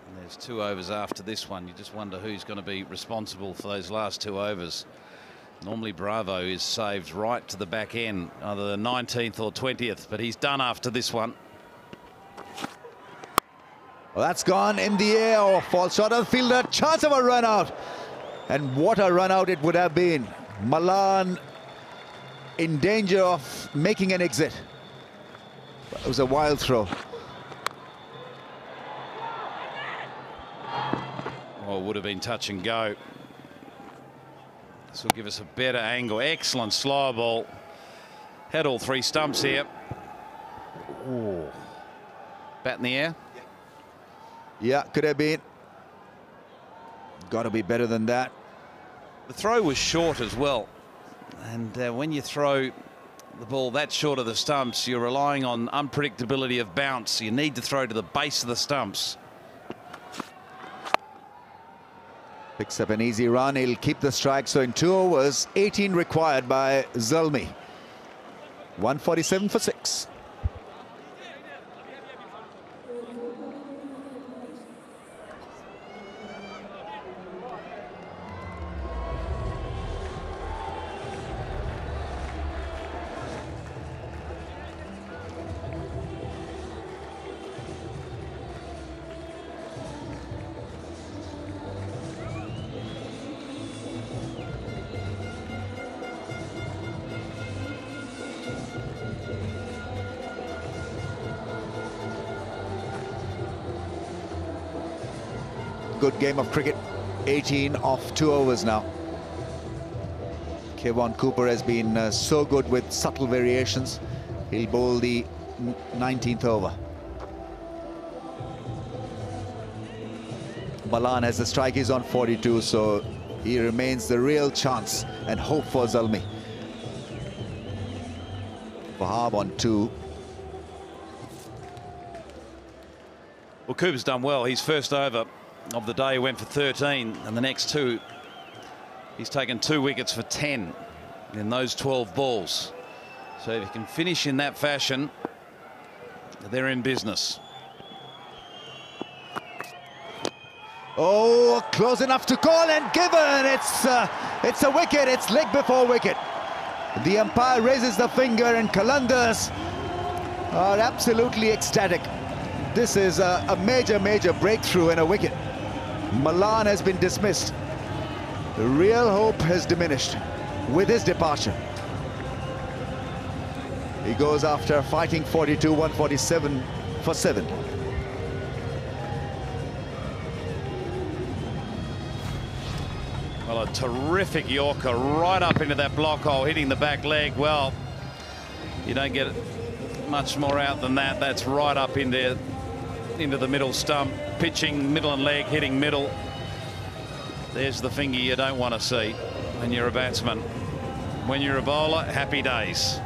and there's 2 overs after this one, you just wonder who's going to be responsible for those last 2 overs. Normally Bravo is saved right to the back end, either the 19th or 20th, but he's done after this one. Well, that's gone in the air. Oh, falls short of the fielder. Chance of a run out. And what a run out it would have been. Malan in danger of making an exit. It was a wild throw. Oh, it would have been touch and go. This will give us a better angle. Excellent slow ball. Had all 3 stumps here. Ooh. Bat in the air. Yeah, could have been. Got to be better than that. The throw was short as well. And when you throw the ball that short of the stumps, you're relying on unpredictability of bounce. You need to throw to the base of the stumps. Picks up an easy run. He'll keep the strike. So in 2 overs, 18 required by Zalmi. 147 for 6. Good game of cricket. 18 off 2 overs now. Kevon Cooper has been so good with subtle variations. He'll bowl the 19th over. Malan has the strike. He's on 42, so he remains the real chance and hope for Zalmi. Wahab on 2. Well, Cooper's done well. His first over of the day went for 13, and the next 2 he's taken 2 wickets for 10 in those 12 balls. So if he can finish in that fashion, they're in business. Oh, close enough to call and given. It's a wicket. It's leg before wicket. The umpire raises the finger and Qalandars are absolutely ecstatic. This is a major breakthrough and a wicket. Malan has been dismissed. The real hope has diminished with his departure. He goes after fighting 42, 147 for 7. Well, a terrific Yorker right up into that block hole, hitting the back leg. Well, you don't get much more out than that. That's right up into the middle stump, pitching middle and leg, hitting middle. There's the finger you don't want to see when you're a batsman. When you're a bowler, happy days.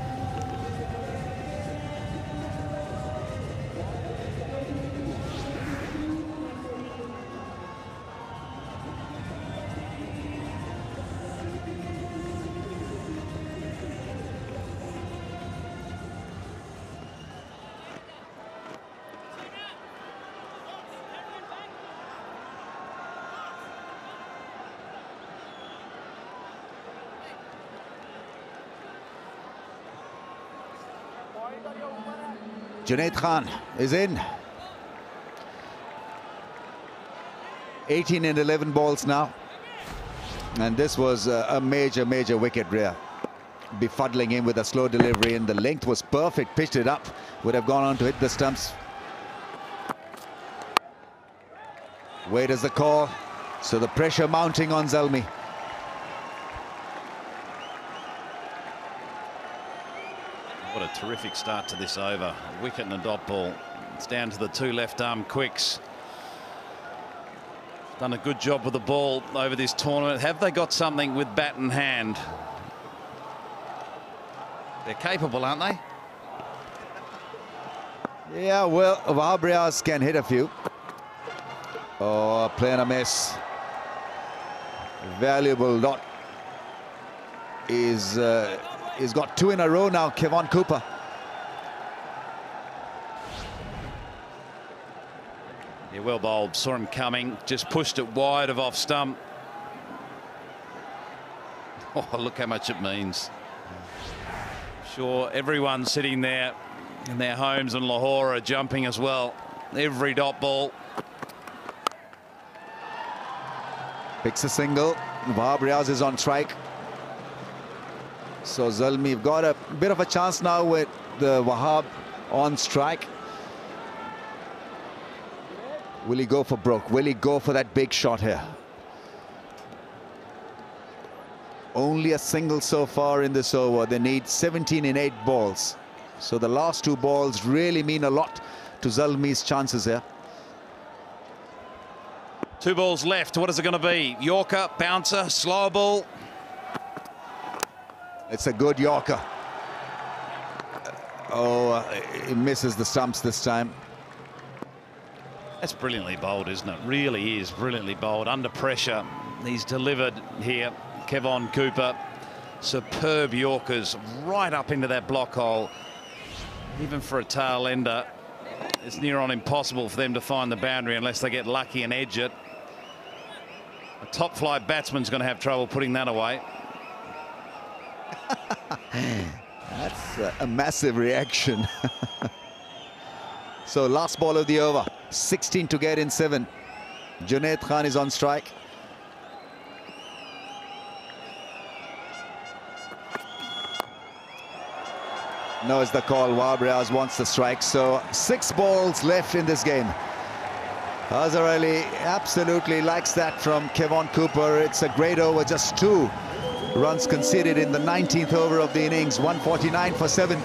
Junaid Khan is in. 18 and 11 balls now. And this was a major wicket rear. Befuddling him with a slow delivery, and the length was perfect. Pitched it up, would have gone on to hit the stumps. Wait as the call. So the pressure mounting on Zalmi. What a terrific start to this over. A wicket and a dot ball. It's down to the two left-arm quicks. Done a good job with the ball over this tournament. Have they got something with bat and hand? They're capable, aren't they? Yeah, well, Wahab Riaz can hit a few. Oh, playing a miss. Valuable dot. He's got two in a row now, Kevon Cooper. Yeah, well bowled. Saw him coming. Just pushed it wide of off stump. Oh, look how much it means. Sure, everyone sitting there in their homes in Lahore are jumping as well. Every dot ball. Picks a single. Wahab Riaz is on strike. So Zalmi got a bit of a chance now with the Wahab on strike. Will he go for broke? Will he go for that big shot here? Only a single so far in this over. They need 17 in 8 balls. So the last 2 balls really mean a lot to Zalmi's chances here. 2 balls left. What is it going to be? Yorker, bouncer, slow ball. It's a good Yorker. Oh, he misses the stumps this time. That's brilliantly bowled, isn't it? Really is brilliantly bowled. Under pressure, he's delivered here. Kevon Cooper, superb Yorkers right up into that block hole. Even for a tail ender, it's near on impossible for them to find the boundary unless they get lucky and edge it. A top flight batsman's going to have trouble putting that away. That's a massive reaction. So last ball of the over, 16 to get in 7. Junaid Khan is on strike. No, it's the call. Wahab Riaz wants the strike. So 6 balls left in this game. Azhar Ali absolutely likes that from Kevon Cooper. It's a great over, just 2 runs conceded in the 19th over of the innings. 149 for 7.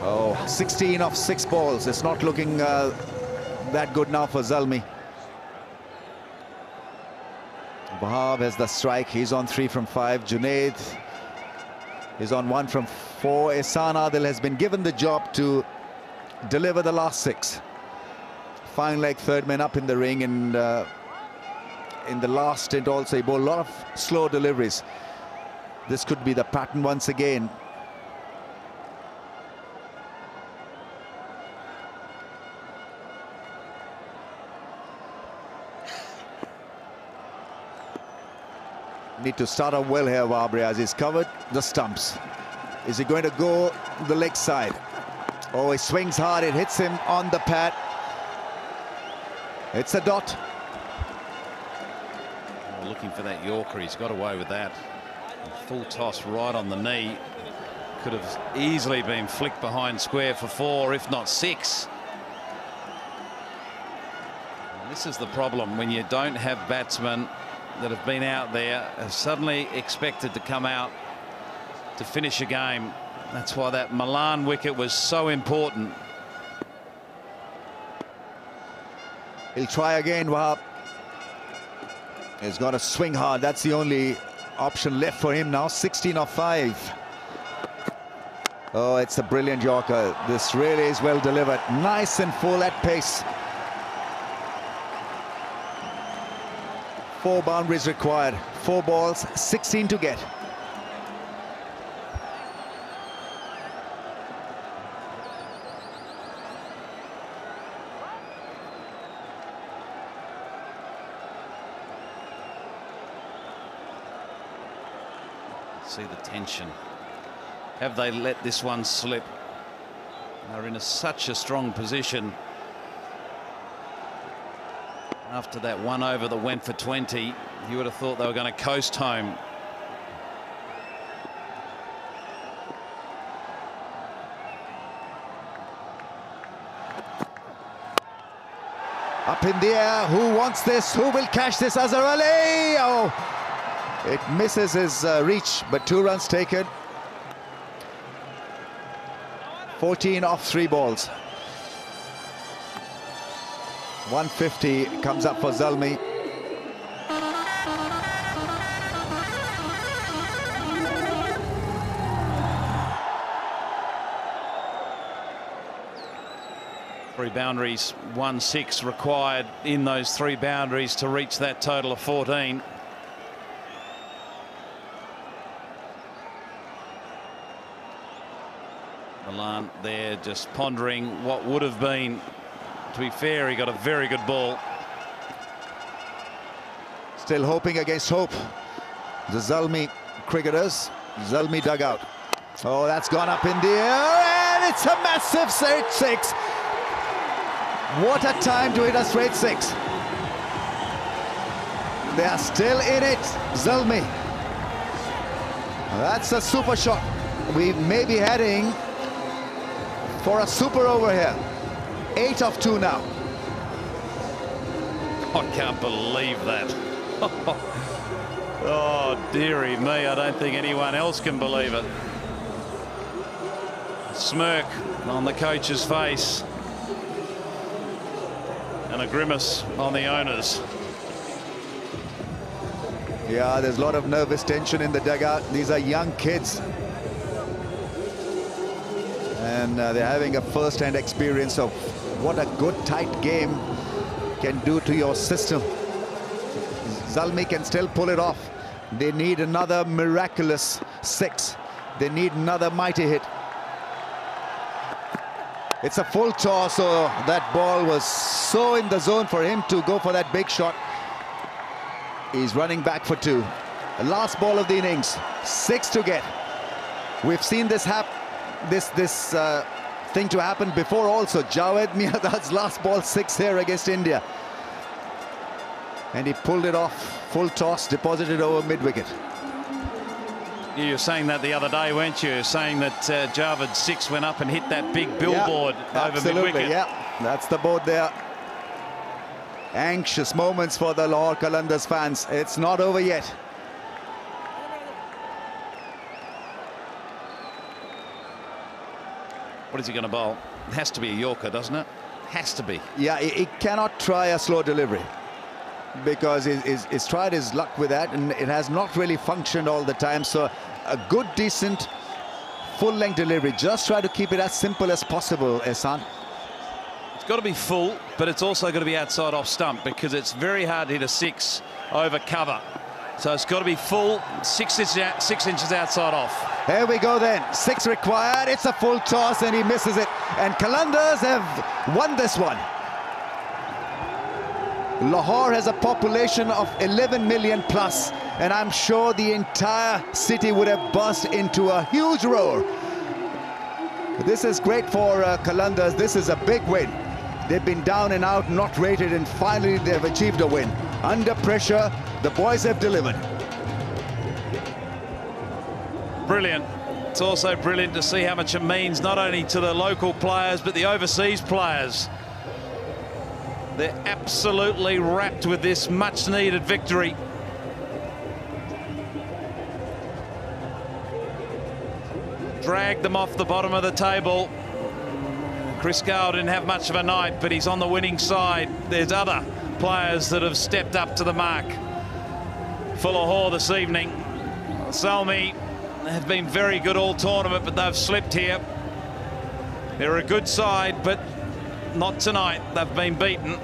Oh, 16 of 6 balls. It's not looking that good now for Zalmi. Wahab has the strike. He's on 3 from 5. Junaid is on 1 from 4. Ehsan Adil has been given the job to deliver the last 6. Fine leg third man up in the ring, and in the last stint also he bowled a lot of slow deliveries. This could be the pattern once again. Need to start off well here, Wahab Riaz. He's covered the stumps. Is he going to go the leg side? Oh, he swings hard. It hits him on the pad. It's a dot. Oh, looking for that Yorker. He's got away with that. Full toss right on the knee. Could have easily been flicked behind square for 4, if not 6. And this is the problem when you don't have batsmen that have been out there, are suddenly expected to come out to finish a game. That's why that Milan wicket was so important. He'll try again, Wahab. He's got to swing hard. That's the only option left for him now. 16 of 5. Oh, it's a brilliant Yorker. This really is well delivered. Nice and full at pace. 4 boundaries required. 4 balls, 16 to get. See the tension. Have they let this one slip? They're in such a strong position. After that one over that went for 20, you would have thought they were going to coast home. Up in the air, who wants this? Who will catch this? Azhar Ali! Oh, it misses his reach, but 2 runs taken. 14 off 3 balls. 150 comes up for Zalmi. Three boundaries, 1-6 required in those 3 boundaries to reach that total of 14. Milan there just pondering what would have been. To be fair, he got a very good ball. Still hoping against hope. The Zalmi cricketers. Zalmi dugout. Oh, that's gone up in the air, and it's a massive straight 6. What a time to hit a straight 6. They are still in it, Zalmi. That's a super shot. We may be heading for a super over here. 8 of 2 now. I can't believe that. Oh, dearie me, I don't think anyone else can believe it. Smirk on the coach's face. And a grimace on the owners. Yeah, there's a lot of nervous tension in the dugout. These are young kids. And they're having a first-hand experience of what a good tight game can do to your system. Zalmi can still pull it off. They need another miraculous 6. They need another mighty hit. It's a full toss, so that ball was so in the zone for him to go for that big shot. He's running back for 2. The last ball of the innings, 6 to get. We've seen this thing to happen before also. Javed Miandad's last ball 6 here against India. And he pulled it off, full toss, deposited over mid-wicket. You were saying that the other day, weren't you? Saying that Javed's 6 went up and hit that big billboard over mid-wicket. Yeah, that's the board there. Anxious moments for the Lahore Qalandars fans. It's not over yet. What is he going to bowl? It has to be a Yorker, doesn't it? Has to be. Yeah, he cannot try a slow delivery, because he's tried his luck with that and it has not really functioned all the time. So a good, decent, full-length delivery. Just try to keep it as simple as possible, Ehsan. It's got to be full, but it's also got to be outside off stump, because it's very hard to hit a 6 over cover. So it's got to be full, 6 inches outside off. Here we go then. 6 required. It's a full toss and he misses it. And Qalandars have won this one. Lahore has a population of 11 million plus, and I'm sure the entire city would have burst into a huge roar. This is great for Qalandars. This is a big win. They've been down and out, not rated, and finally they've achieved a win. Under pressure, the boys have delivered. Brilliant. It's also brilliant to see how much it means not only to the local players but the overseas players. They're absolutely wrapped with this much-needed victory. Dragged them off the bottom of the table. Chris Gale didn't have much of a night, but he's on the winning side. There's other players that have stepped up to the mark for Lahore this evening. Zalmi have been very good all tournament, but they've slipped here. They're a good side, but not tonight. They've been beaten.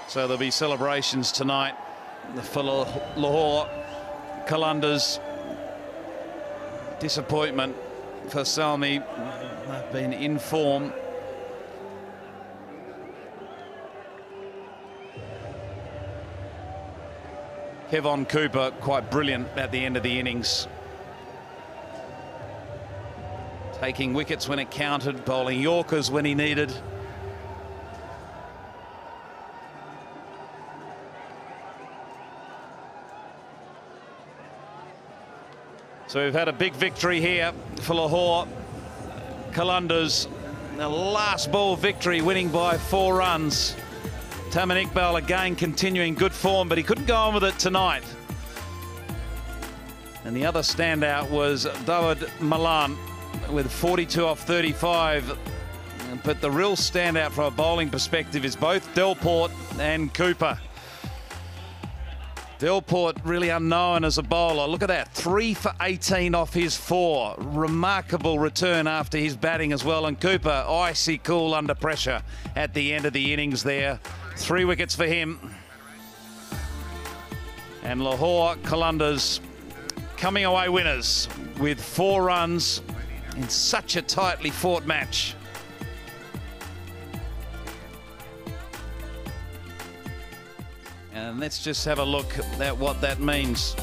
So there'll be celebrations tonight for Lahore Qalandars. Disappointment for Zalmi. They've been in form. Kevon Cooper quite brilliant at the end of the innings. Taking wickets when it counted, bowling Yorkers when he needed. So we've had a big victory here for Lahore Qalandars. The last ball victory, winning by 4 runs. Taman Iqbal again continuing good form, but he couldn't go on with it tonight. And the other standout was Dawud Malan with 42 off 35. But the real standout from a bowling perspective is both Delport and Cooper. Delport really unknown as a bowler. Look at that, 3 for 18 off his 4. Remarkable return after his batting as well. And Cooper, icy cool under pressure at the end of the innings there. 3 wickets for him. And Lahore Qalandars coming away winners with 4 runs in such a tightly fought match. And let's just have a look at what that means.